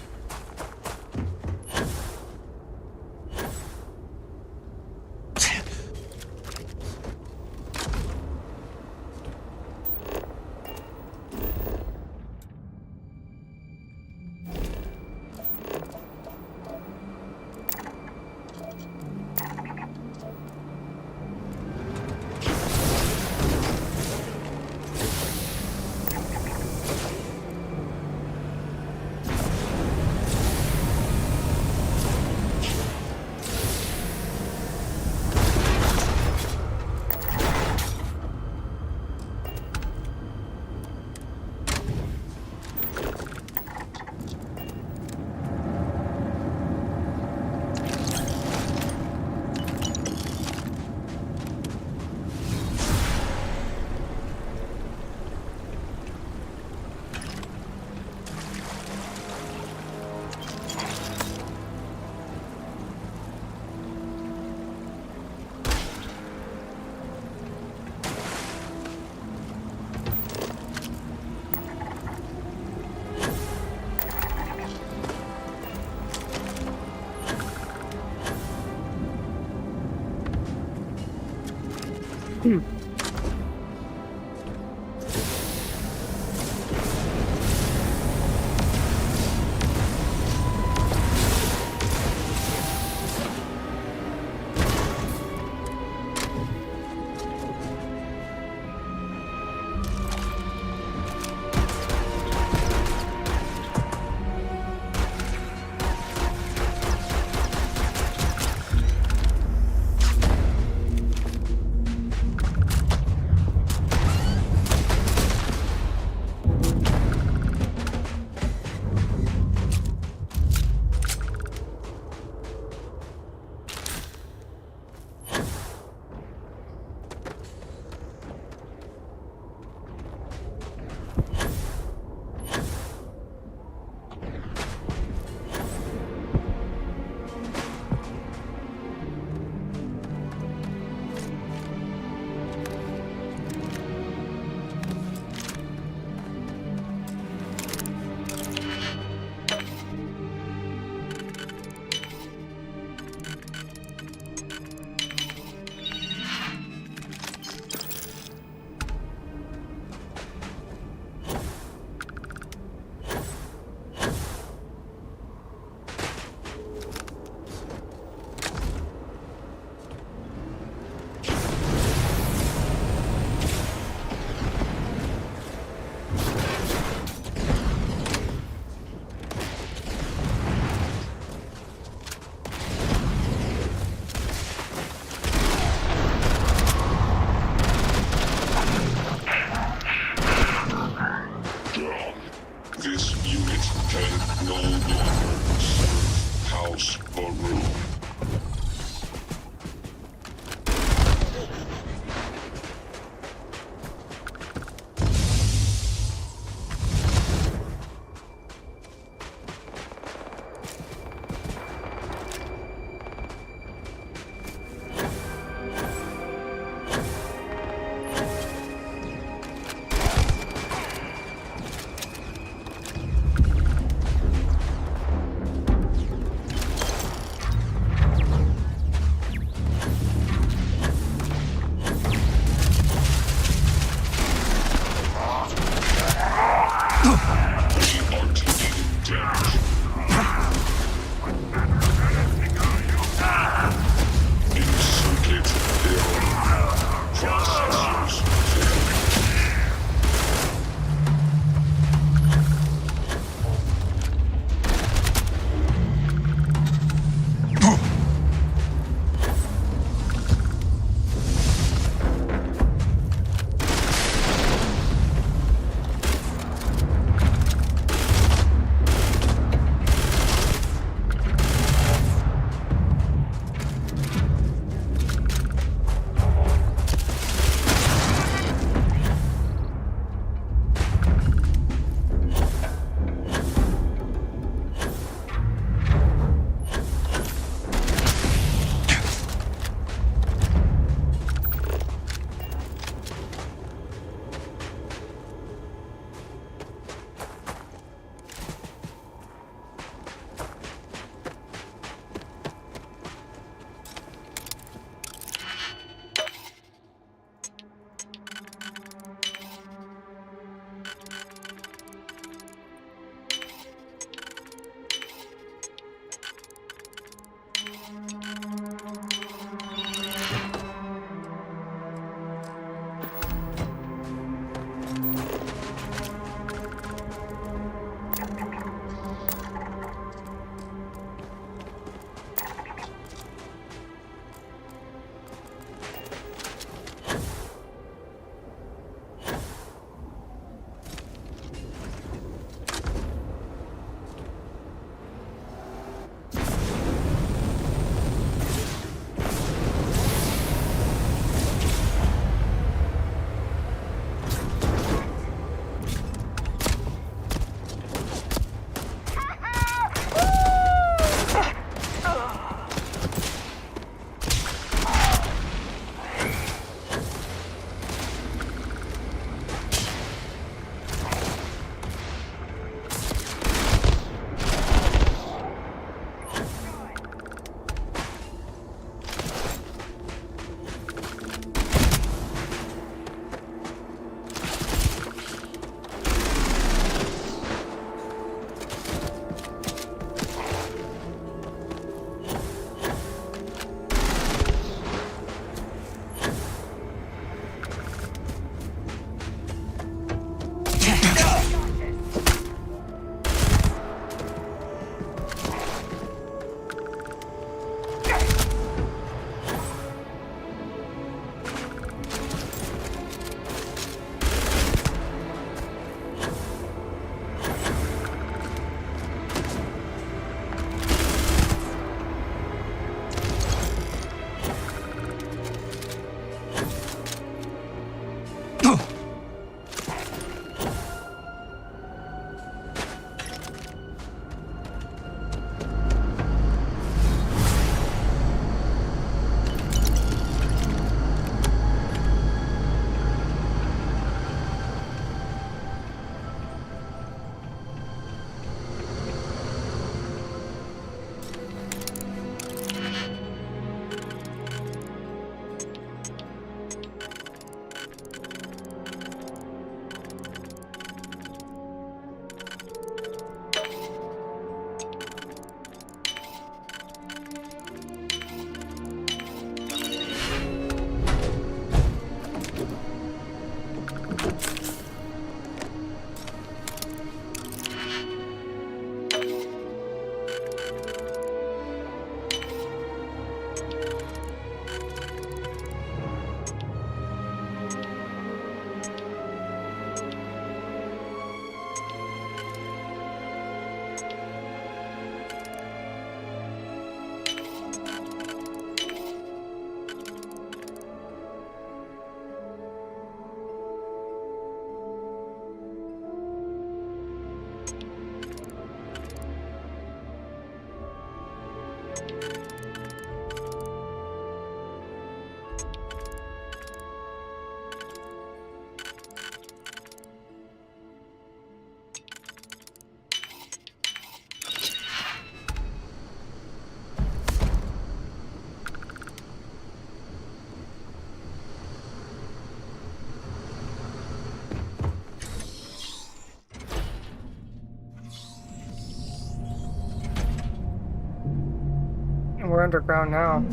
underground now.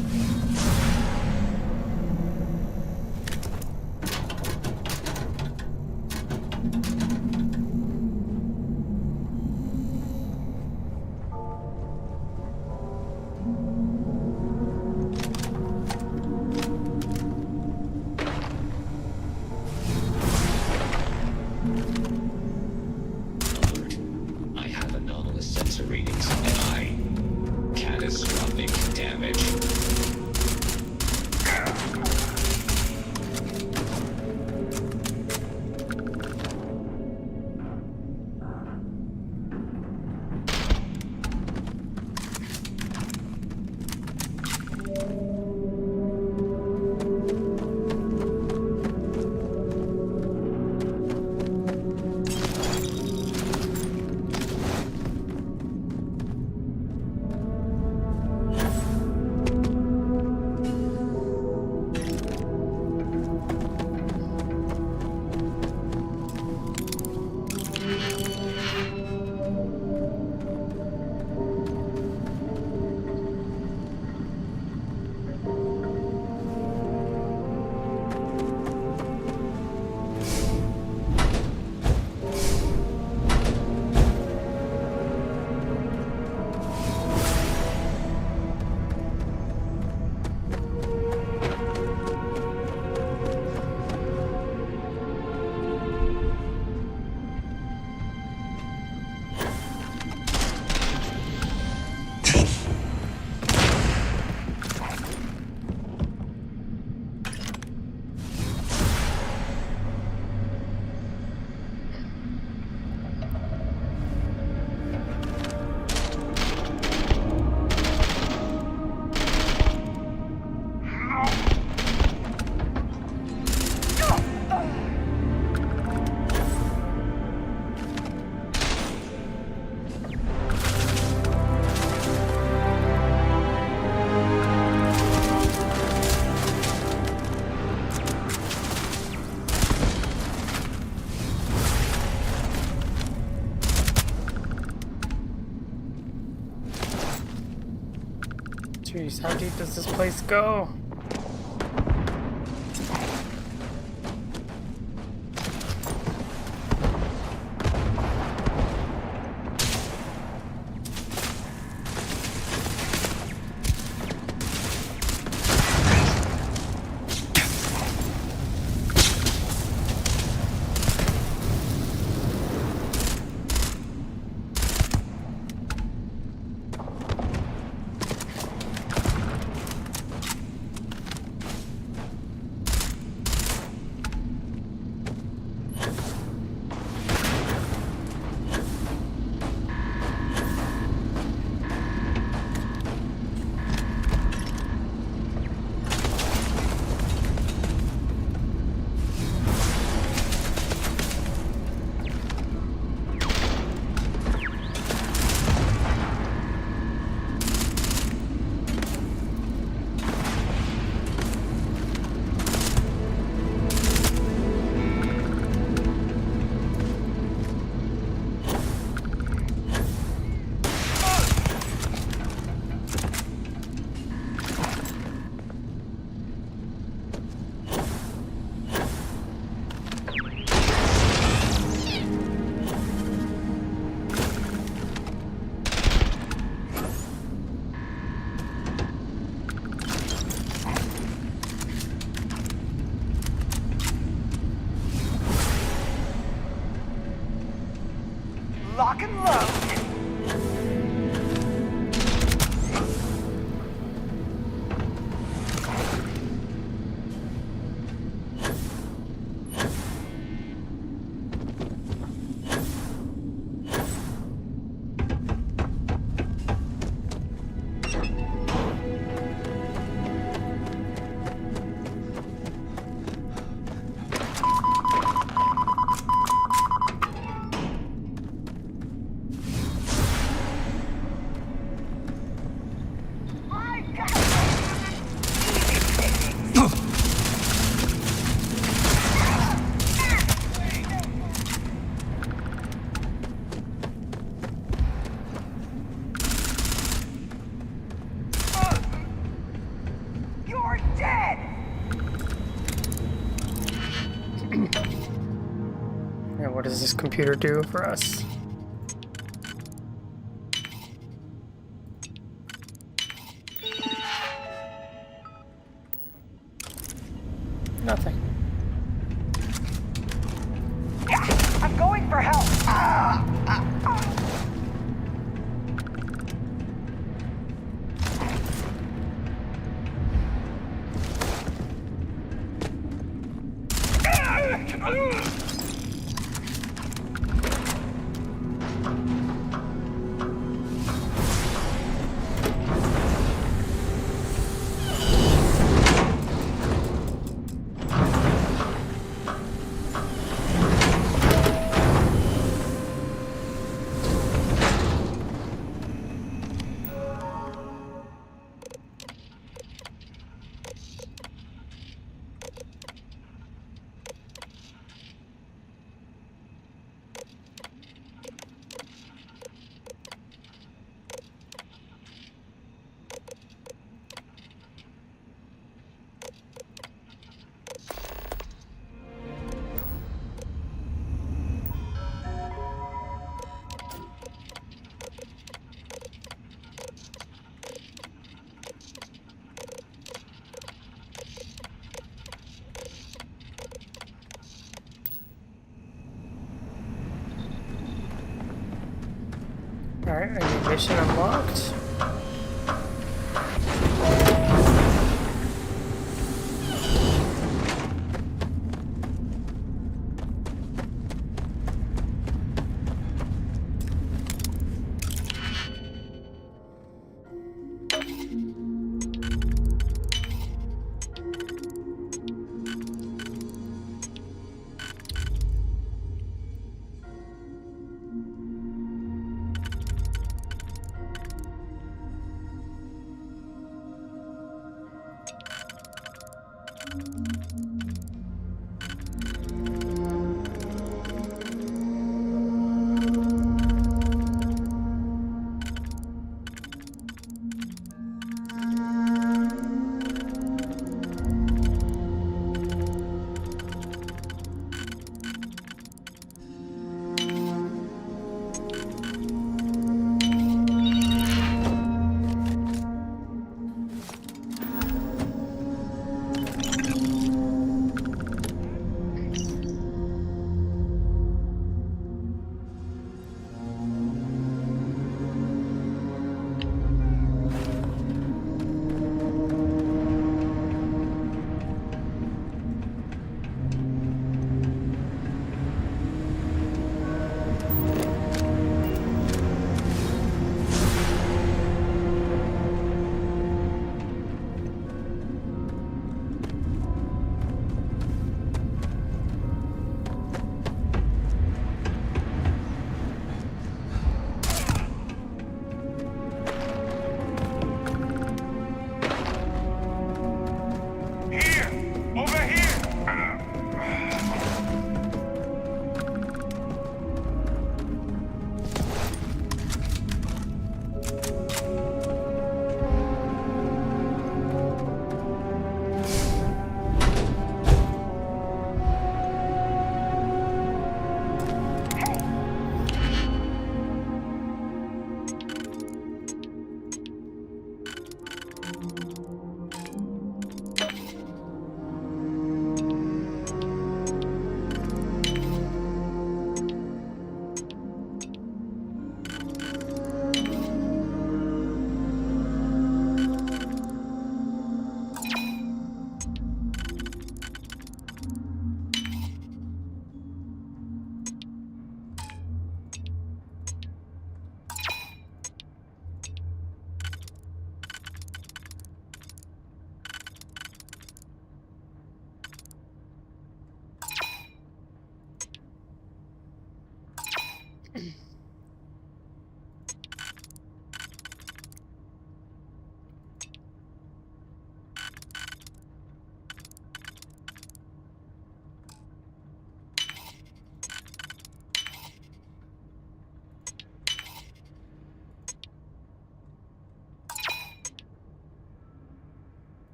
I have anomalous sensor readings. MI. Catastrophic damage. Jeez, how deep does this place go? Lock and load. And what does this computer do for us? Nothing. I'm going for help. Alright, a new mission unlocked.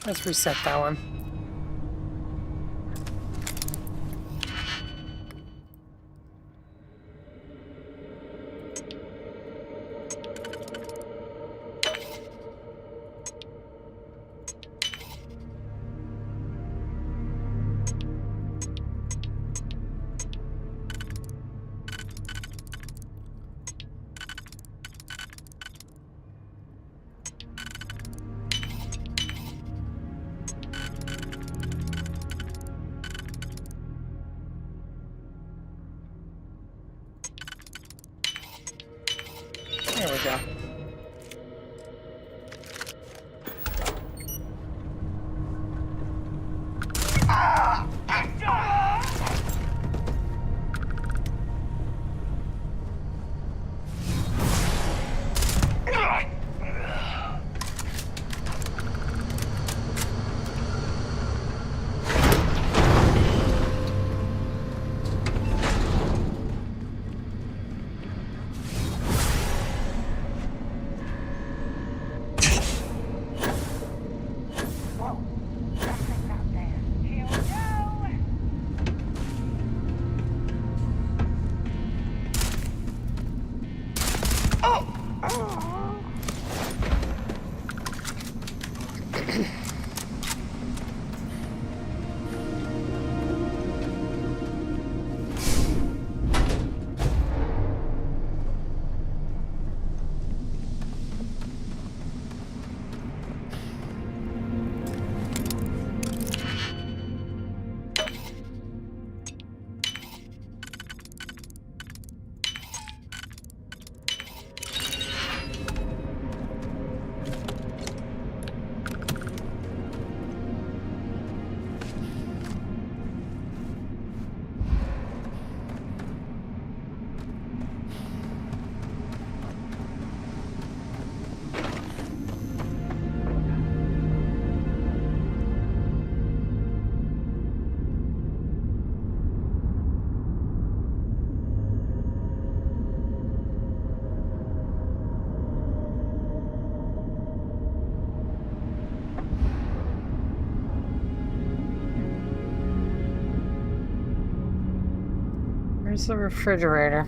Let's reset that one. There we go. Where's the refrigerator?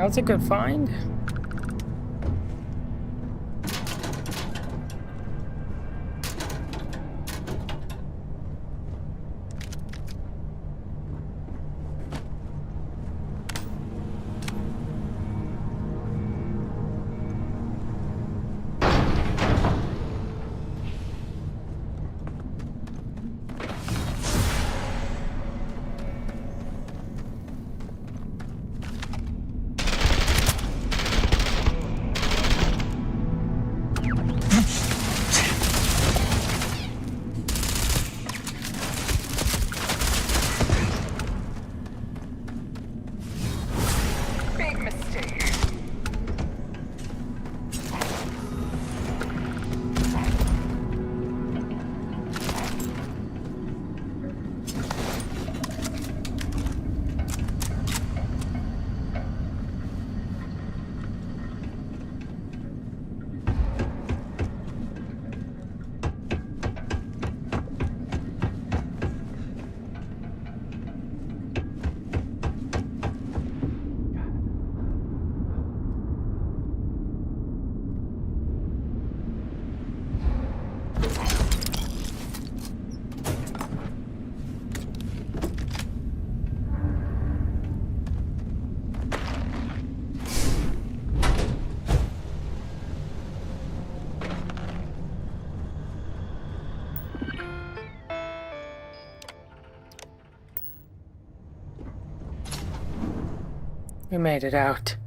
That was a good find. Big mistake. We made it out.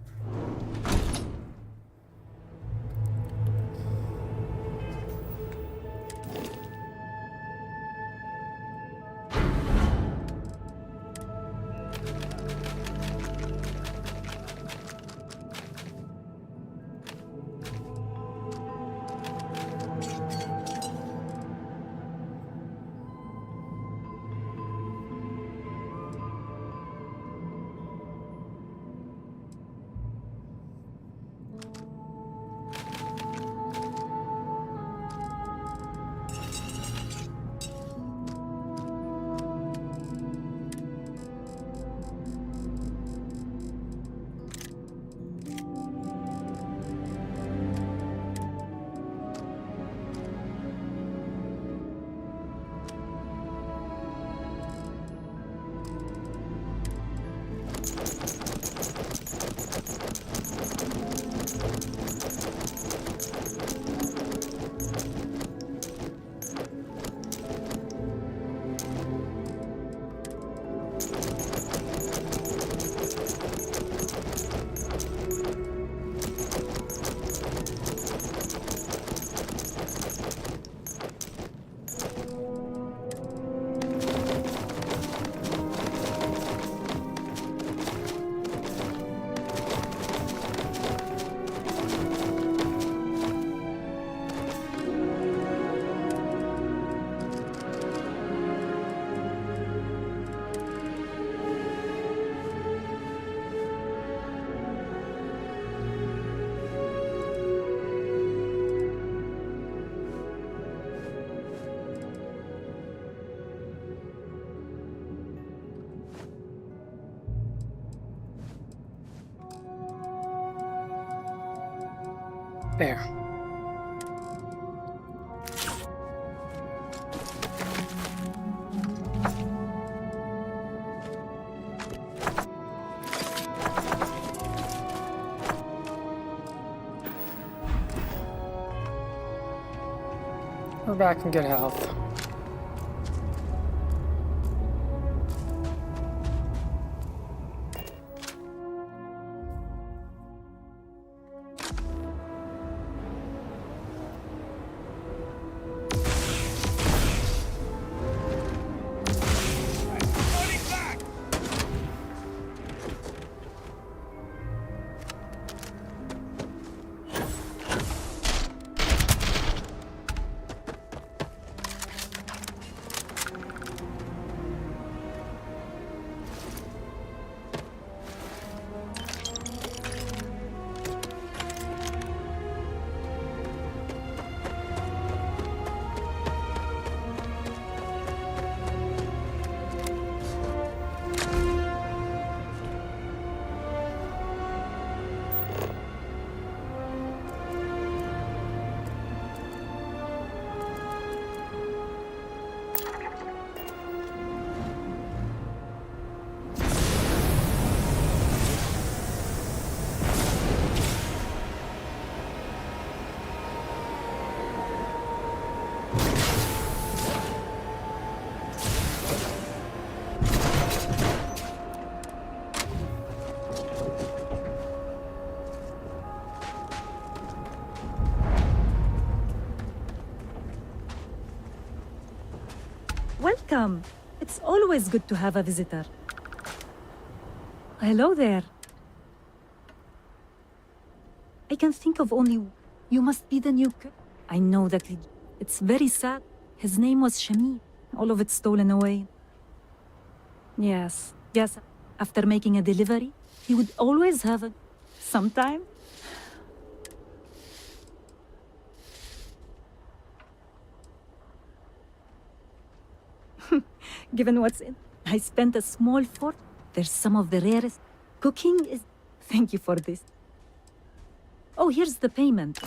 There. We're back in good health. Welcome. It's always good to have a visitor. Hello there. I can think of only... You must be the new... I know that it's very sad. His name was Shamir. All of it stolen away. Yes. After making a delivery, he would always have a... Sometime. Given what's in, I spent a small fortune. There's some of the rarest. Cooking is... Thank you for this. Oh, here's the payment.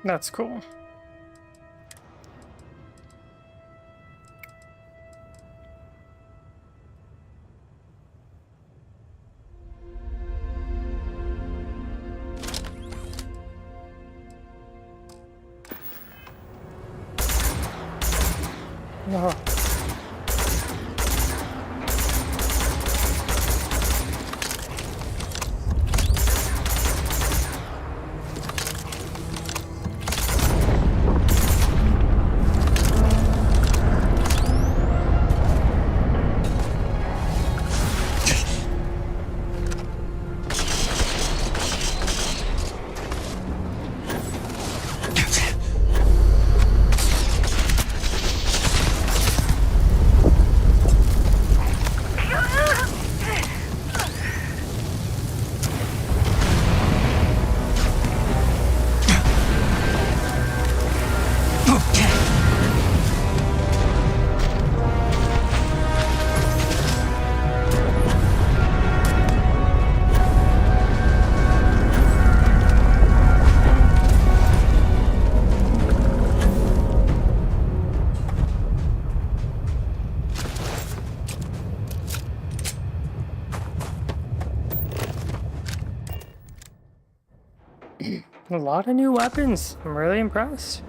That's cool. No. lot of new weapons. I'm really impressed.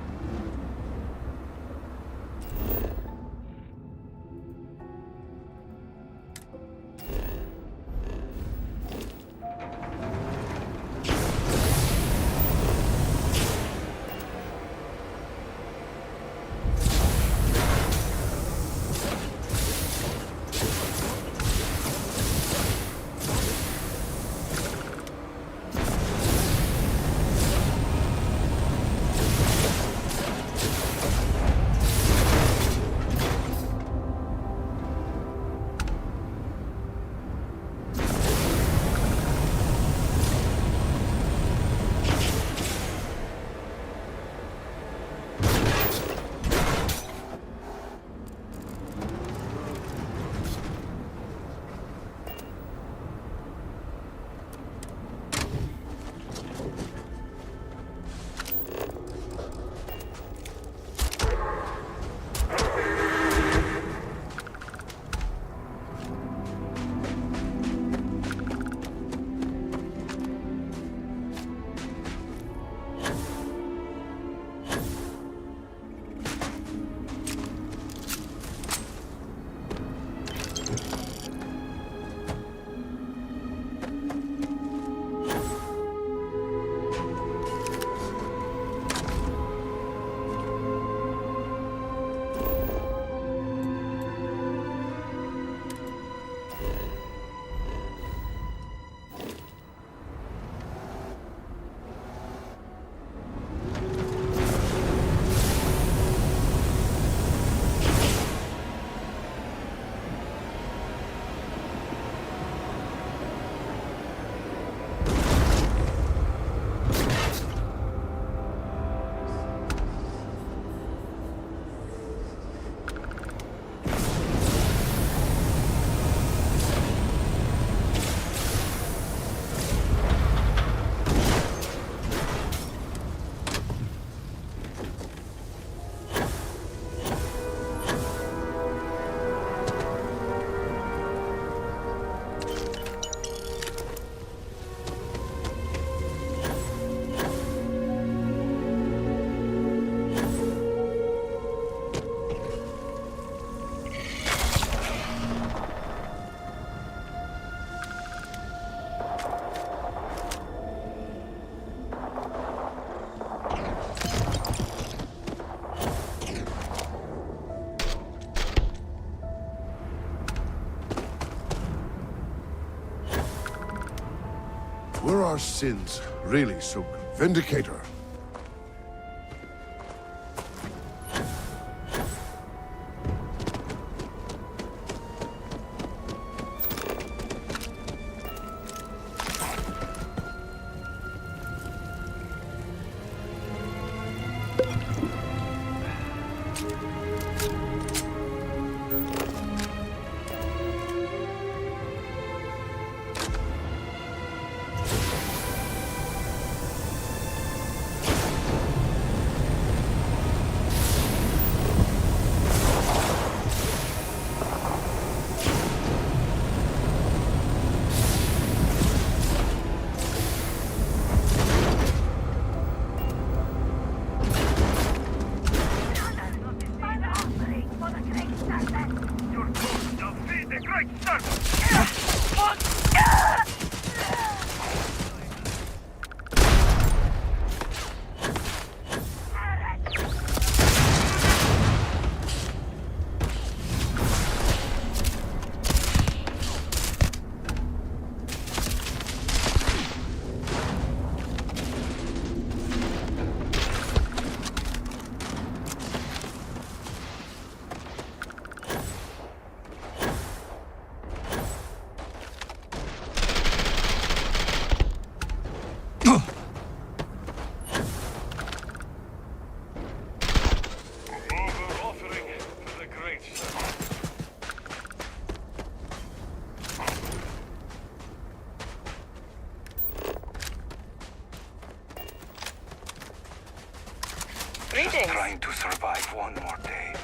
Were our sins really so good? Vindicator? Greetings. Trying to survive one more day.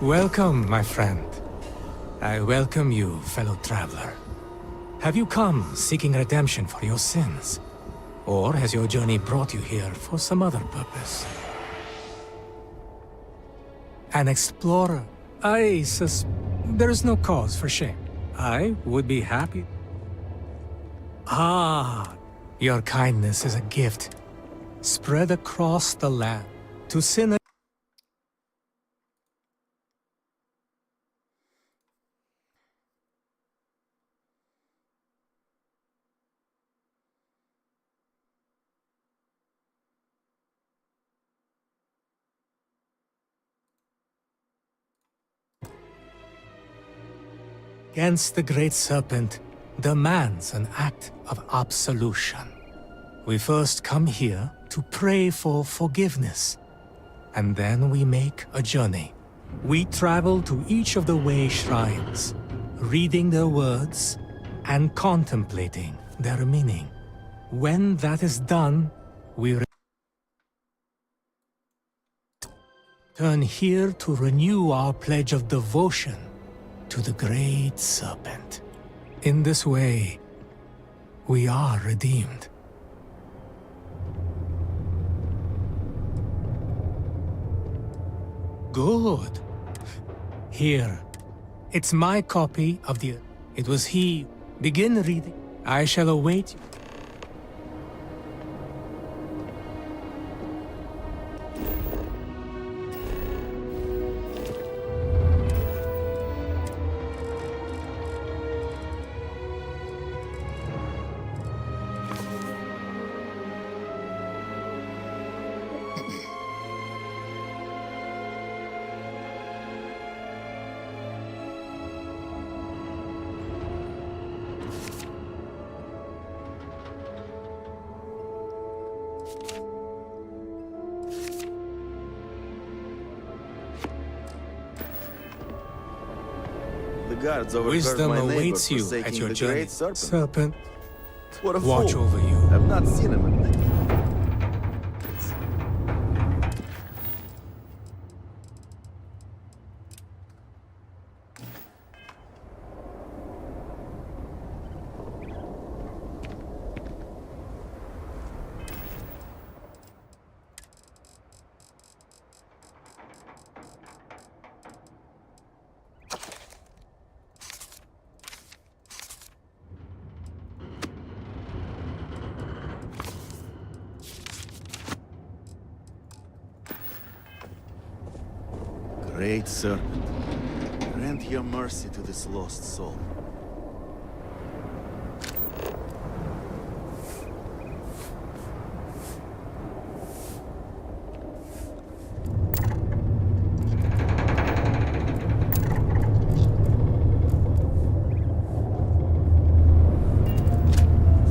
Welcome, my friend. I welcome you, fellow traveler. Have you come seeking redemption for your sins? Or has your journey brought you here for some other purpose? An explorer? There is no cause for shame. I would be happy. Ah, your kindness is a gift spread across the land to sin. Against the Great Serpent demands an act of absolution. We first come here to pray for forgiveness, and then we make a journey. We travel to each of the way shrines, reading their words and contemplating their meaning. When that is done, we return here to renew our pledge of devotion to the Great Serpent. In this way, we are redeemed. Good. Here. It's my copy of the... It was he. Begin reading. I shall await you. The guards overheard Wisdom my neighbor awaits you forsaking at your the journey. great serpent. Serpent, What a watch fool. over you. I've not seen him in Great serpent, grant your mercy to this lost soul.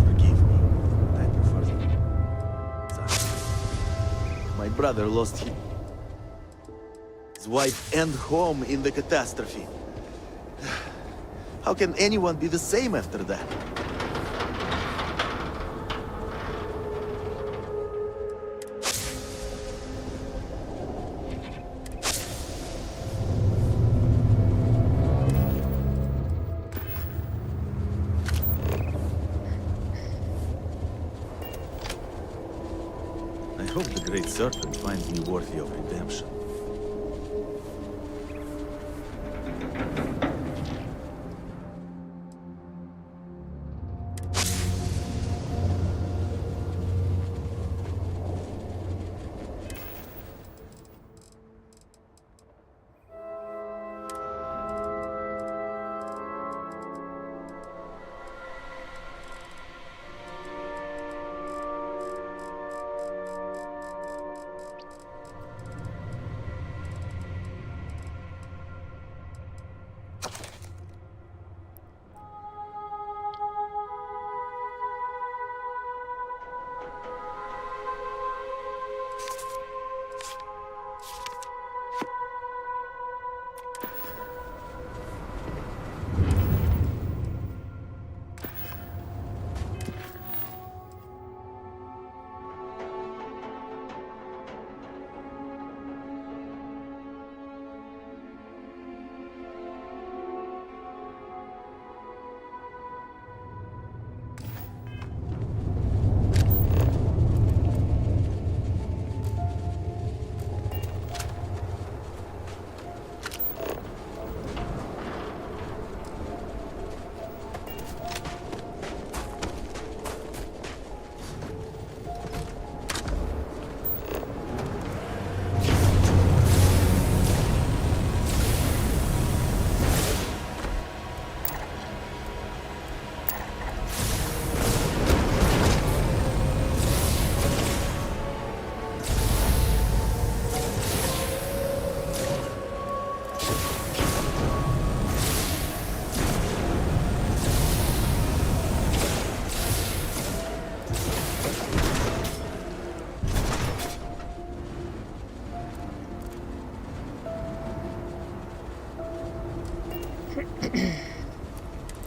Forgive me. I prefer my brother lost his wife and home in the catastrophe. How can anyone be the same after that? I hope the Great Serpent finds me worthy of redemption.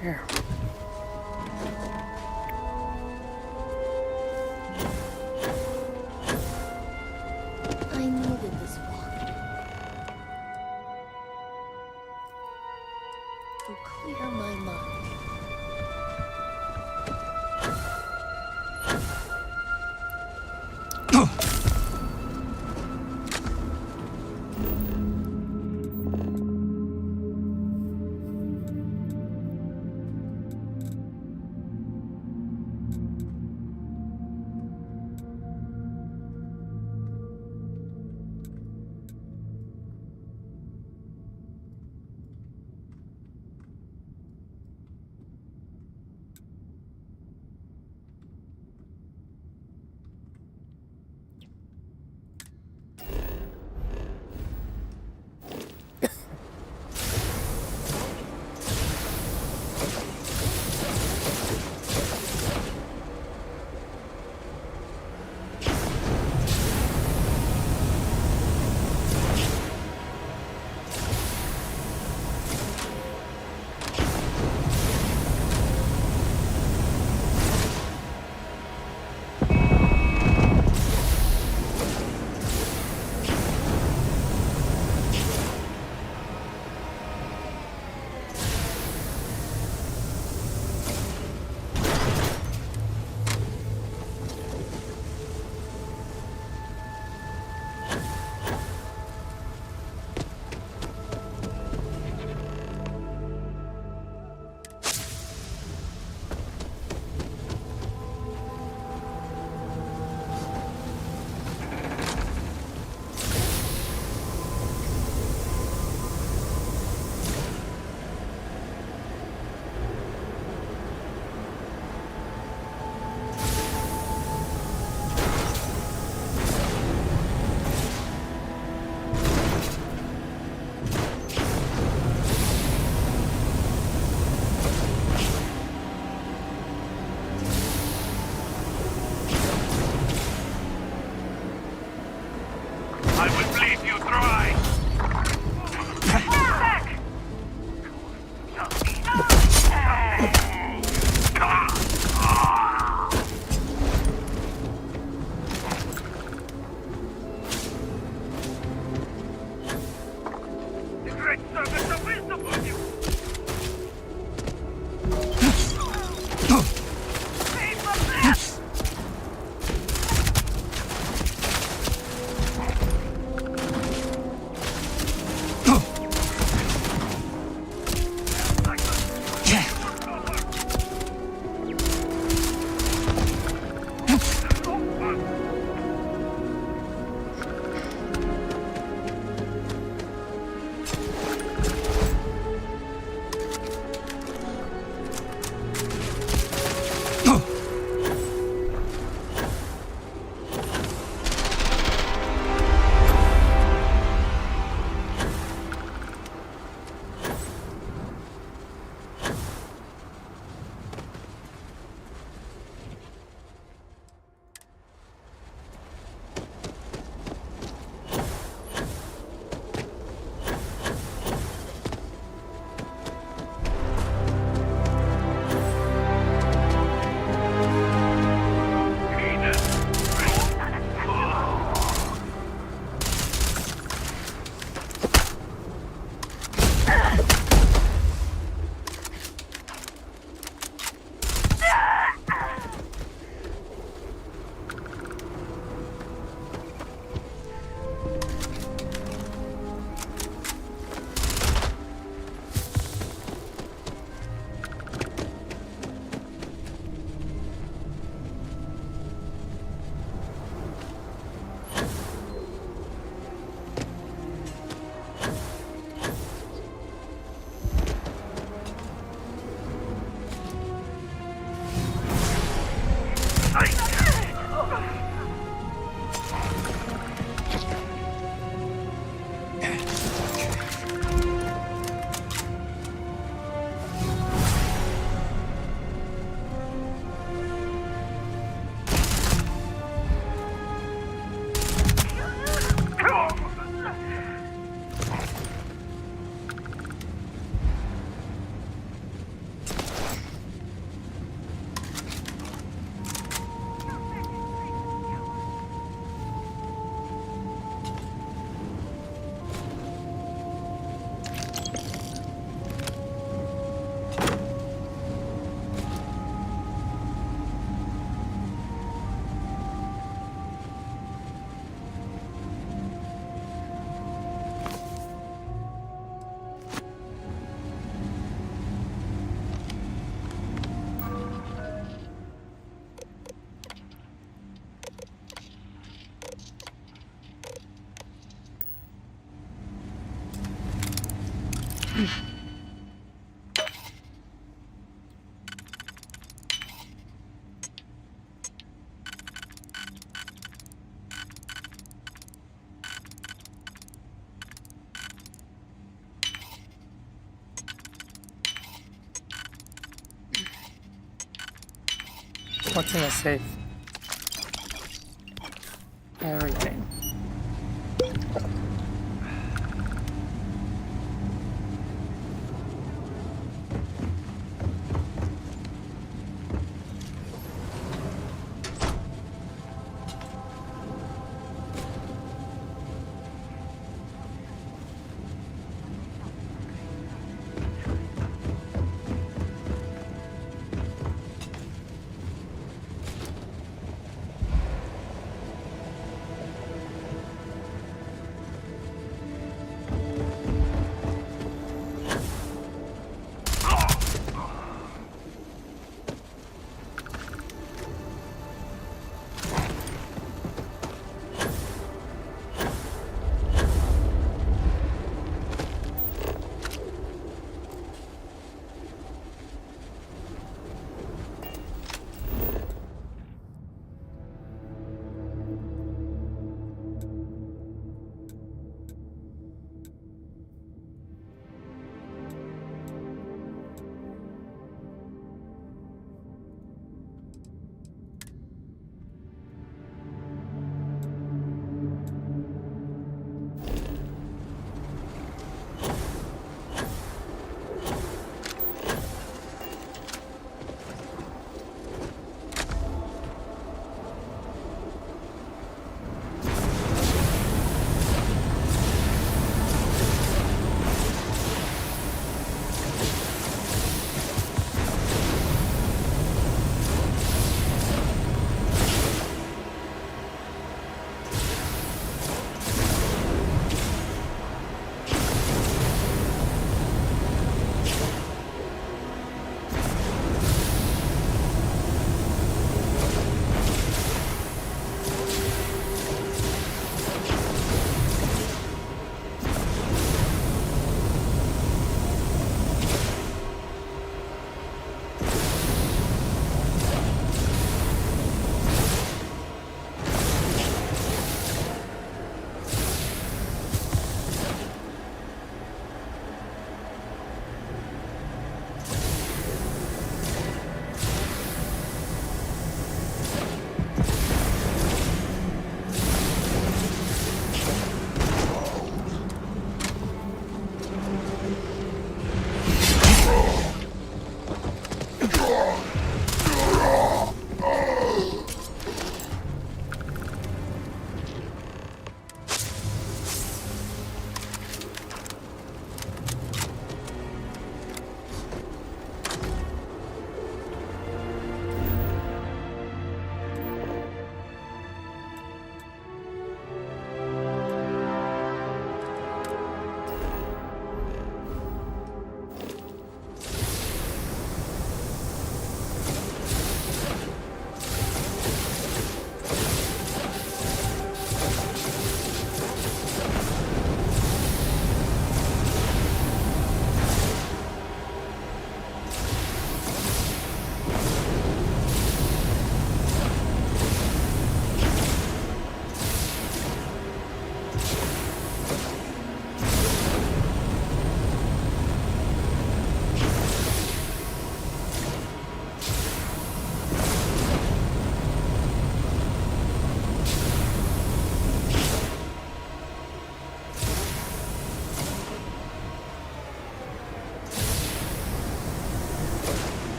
Here. I needed this walk to clear my mind. What's in the safe? Everything.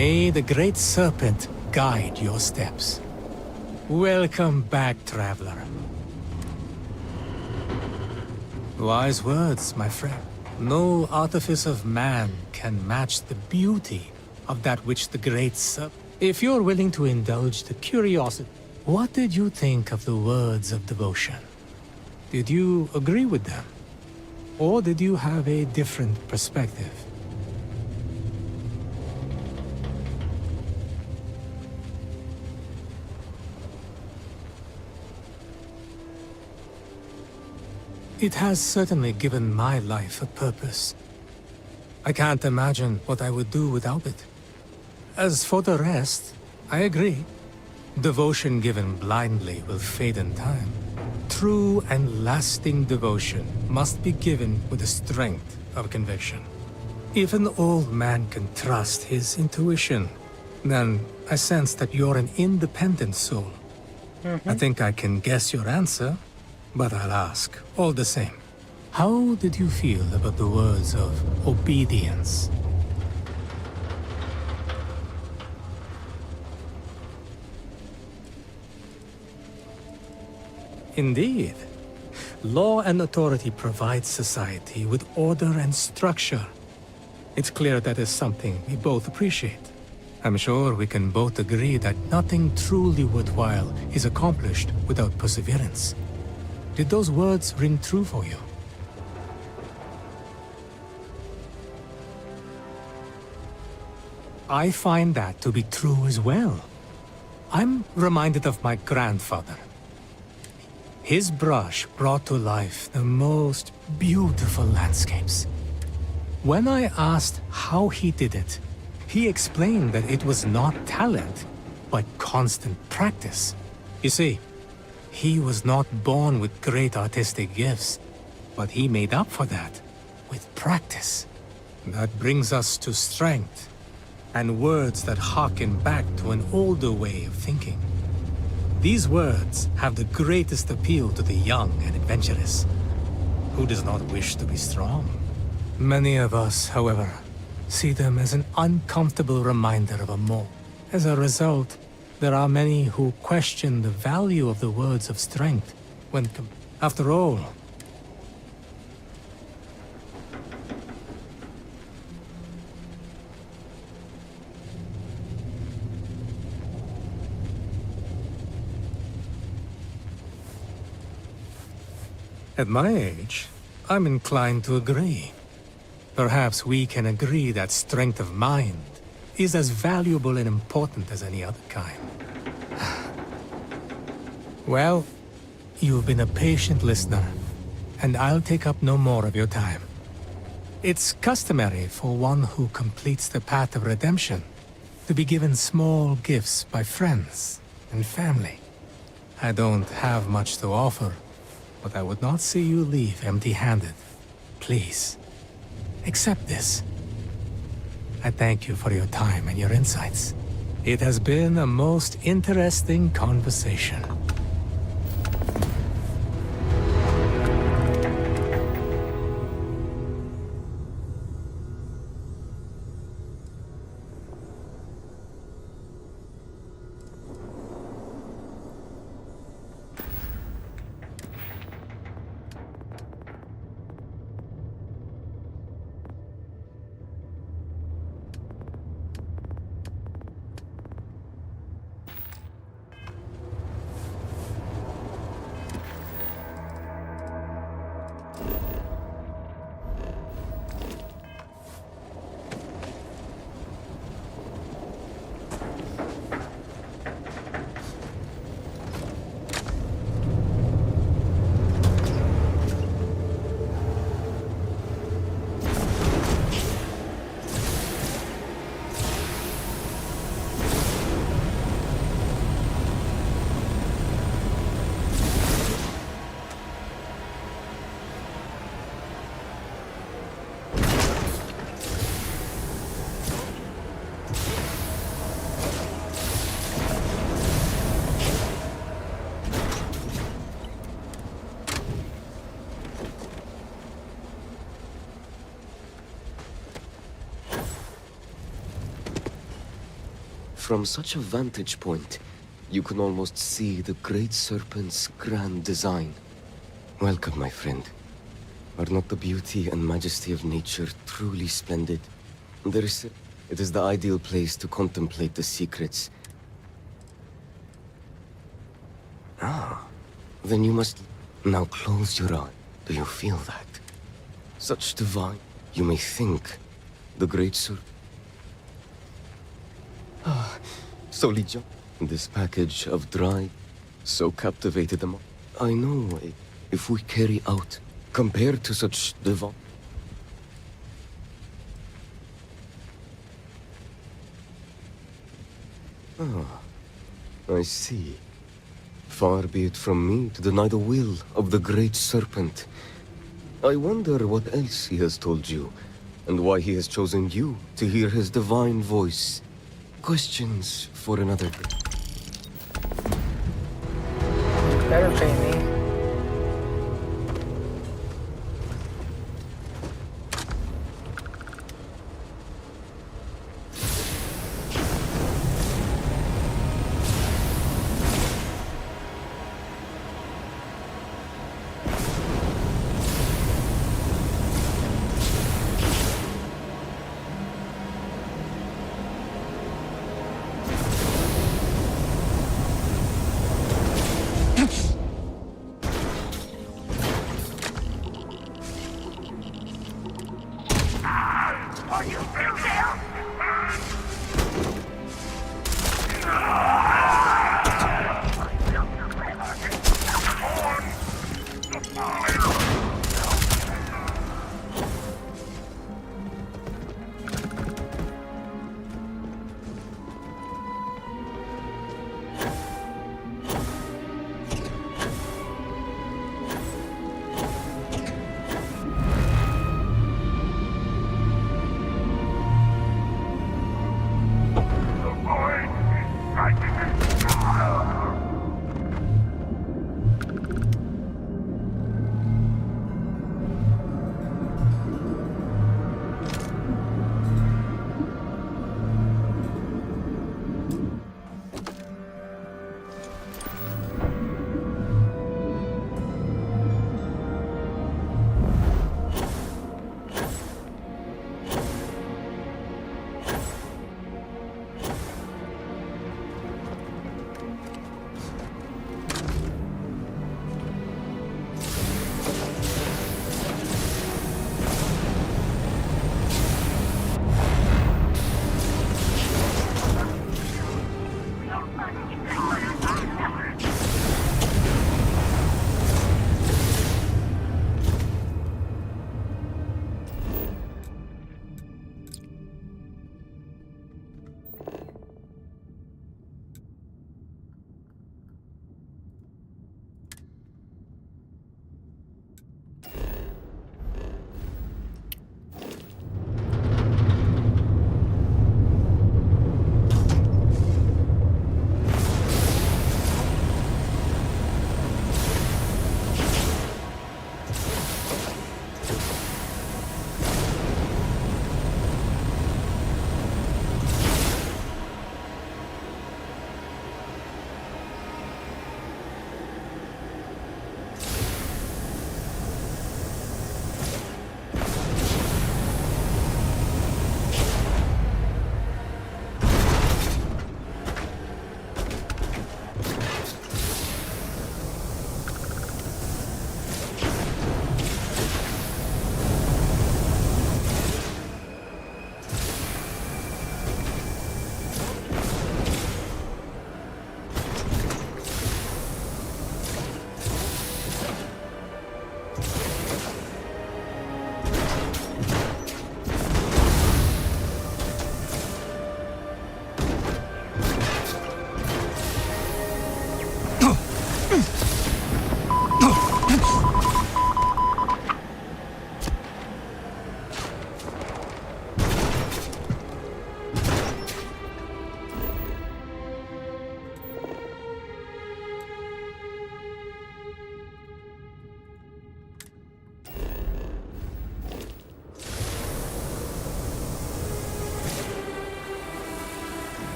May the great serpent guide your steps. Welcome back, traveler. Wise words, my friend. No artifice of man can match the beauty of that which the great serpent... If you're willing to indulge the curiosity, what did you think of the words of devotion? Did you agree with them? Or did you have a different perspective? It has certainly given my life a purpose. I can't imagine what I would do without it. As for the rest, I agree. Devotion given blindly will fade in time. True and lasting devotion must be given with the strength of conviction. If an old man can trust his intuition, then I sense that you're an independent soul. I think I can guess your answer, but I'll ask all the same. How did you feel about the words of obedience? Indeed. Law and authority provide society with order and structure. It's clear that is something we both appreciate. I'm sure we can both agree that nothing truly worthwhile is accomplished without perseverance. Did those words ring true for you? I find that to be true as well. I'm reminded of my grandfather. His brush brought to life the most beautiful landscapes. When I asked how he did it, he explained that it was not talent, but constant practice. You see, he was not born with great artistic gifts, but he made up for that with practice. That brings us to strength, and words that harken back to an older way of thinking. These words have the greatest appeal to the young and adventurous. Who does not wish to be strong? Many of us, however, see them as an uncomfortable reminder of a more. As a result, there are many who question the value of the words of strength when after all, at my age, I'm inclined to agree. Perhaps we can agree that strength of mind is as valuable and important as any other kind. Well, you've been a patient listener, and I'll take up no more of your time. It's customary for one who completes the path of redemption to be given small gifts by friends and family. I don't have much to offer, but I would not see you leave empty-handed. Please, accept this. I thank you for your time and your insights. It has been a most interesting conversation. From such a vantage point, you can almost see the Great Serpent's grand design. Welcome, my friend. Are not the beauty and majesty of nature truly splendid? It is the ideal place to contemplate the secrets. Ah, then you must... Now close your eye. Do you feel that? Such divine... You may think the Great Serpent... Ah, so Lijiang, this package of dried, so captivated them. I know if we carry out, compared to such divine... Ah, I see. Far be it from me to deny the will of the Great Serpent. I wonder what else he has told you, and why he has chosen you to hear his divine voice. Questions for another day. Better pay me.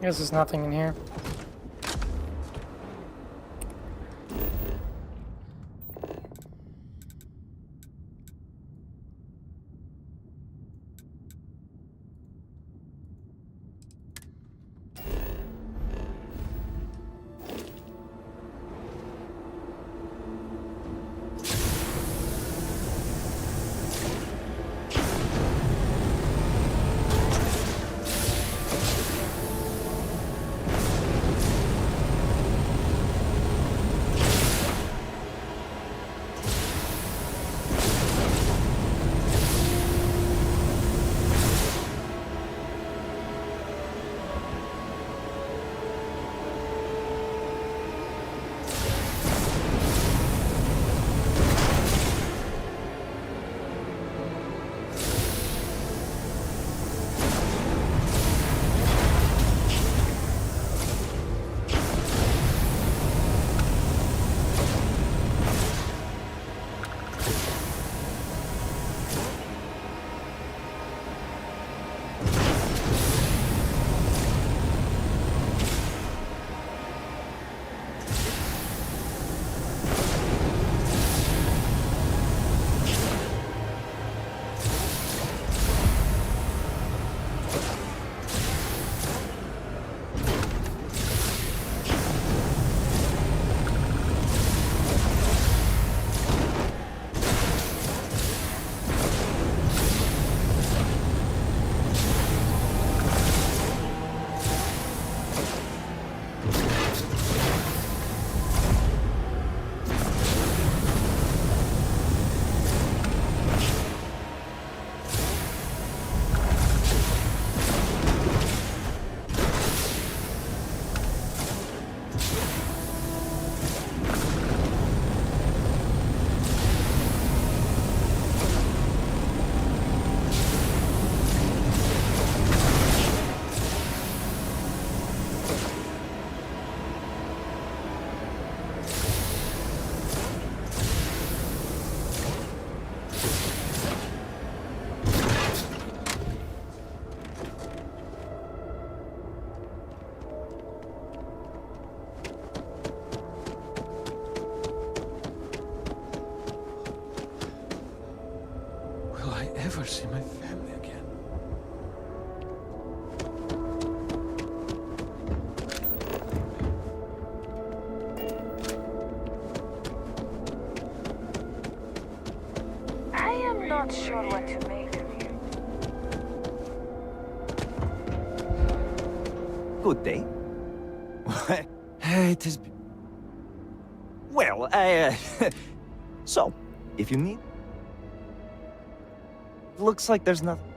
Guess there's nothing in here. Ever see my family again? I am not sure what to make of you. Good day. It is... Well, so, if you need... Looks like there's nothing.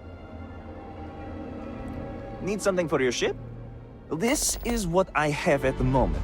Need something for your ship? This is what I have at the moment.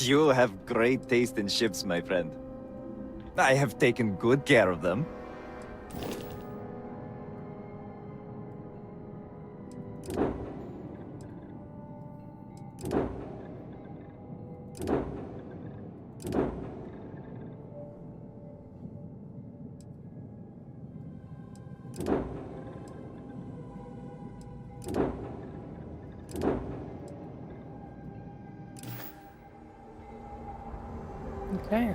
You have great taste in ships, my friend. I have taken good care of them. Okay.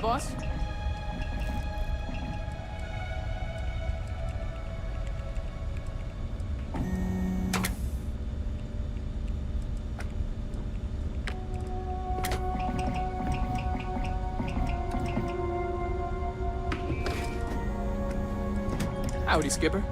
boss? Howdy, Skipper.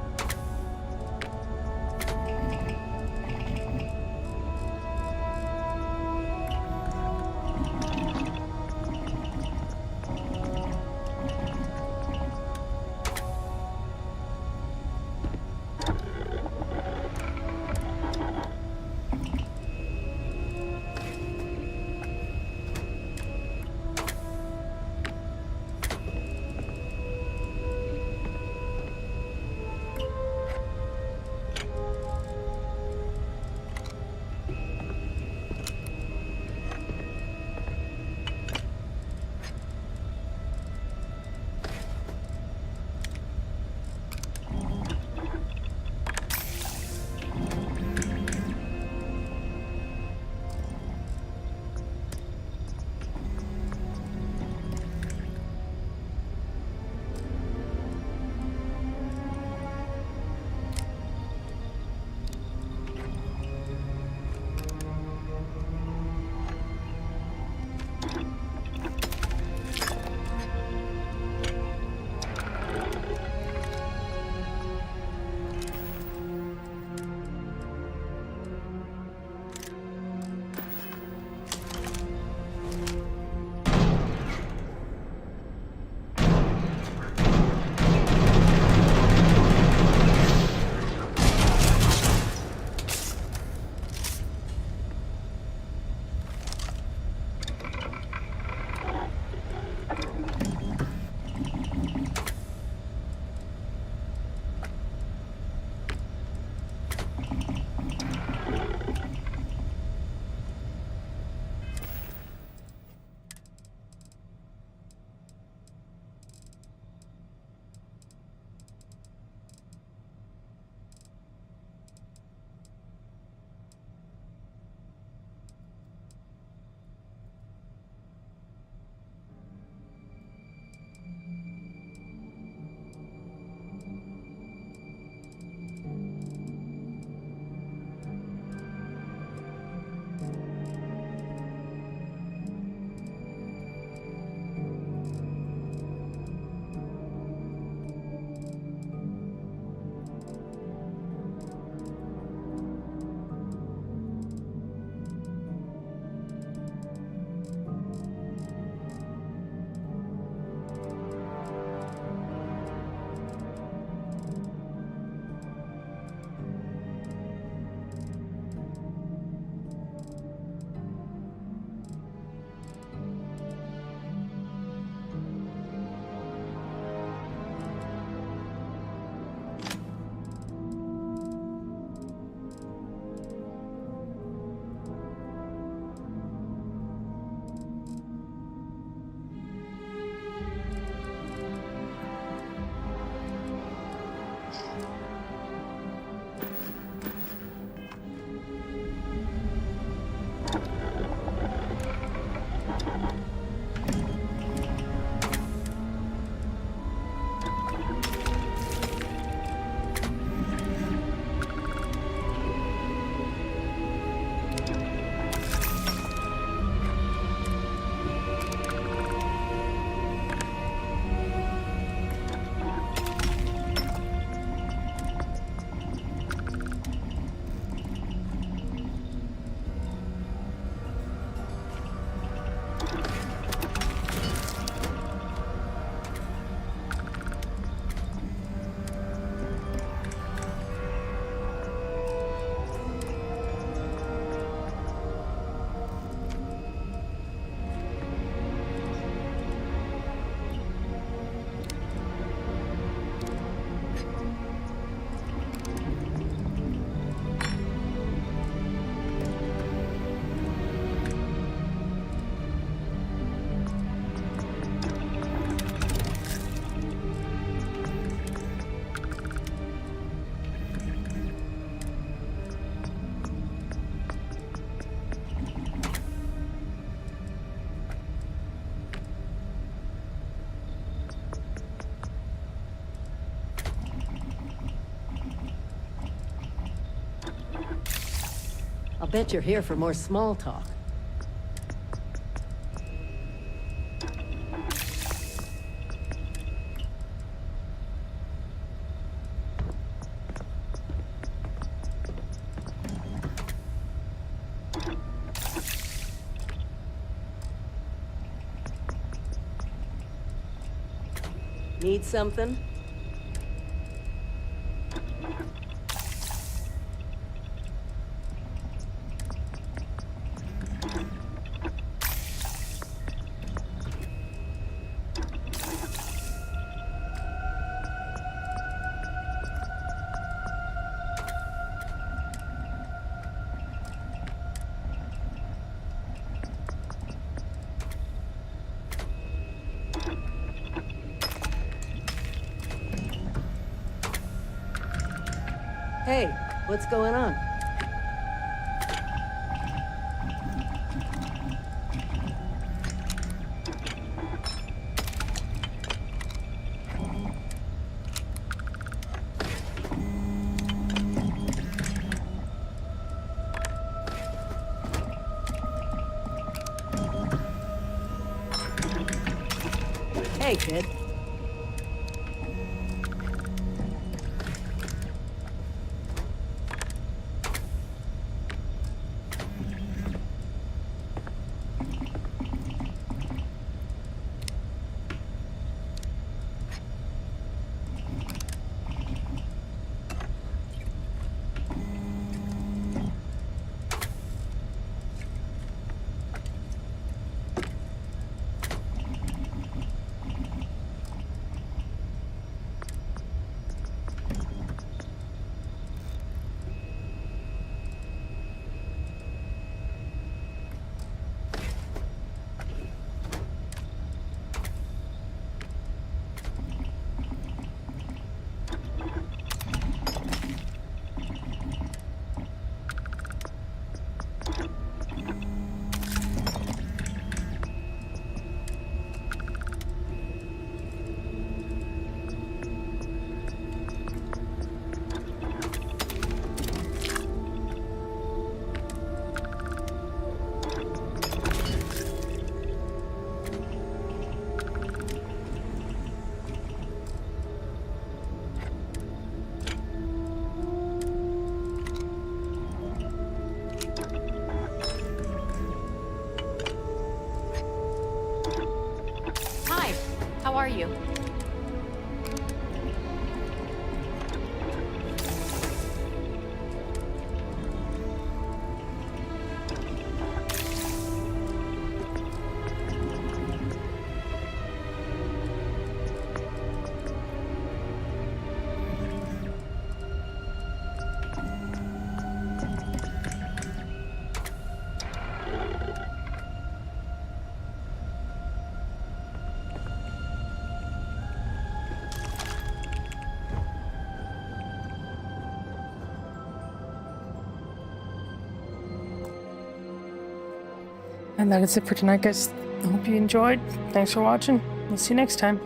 bet you're here for more small talk. Need something? Hey, what's going on? Hey, kid. Hi, how are you? And that is it for tonight, guys. I hope you enjoyed. Thanks for watching. We'll see you next time.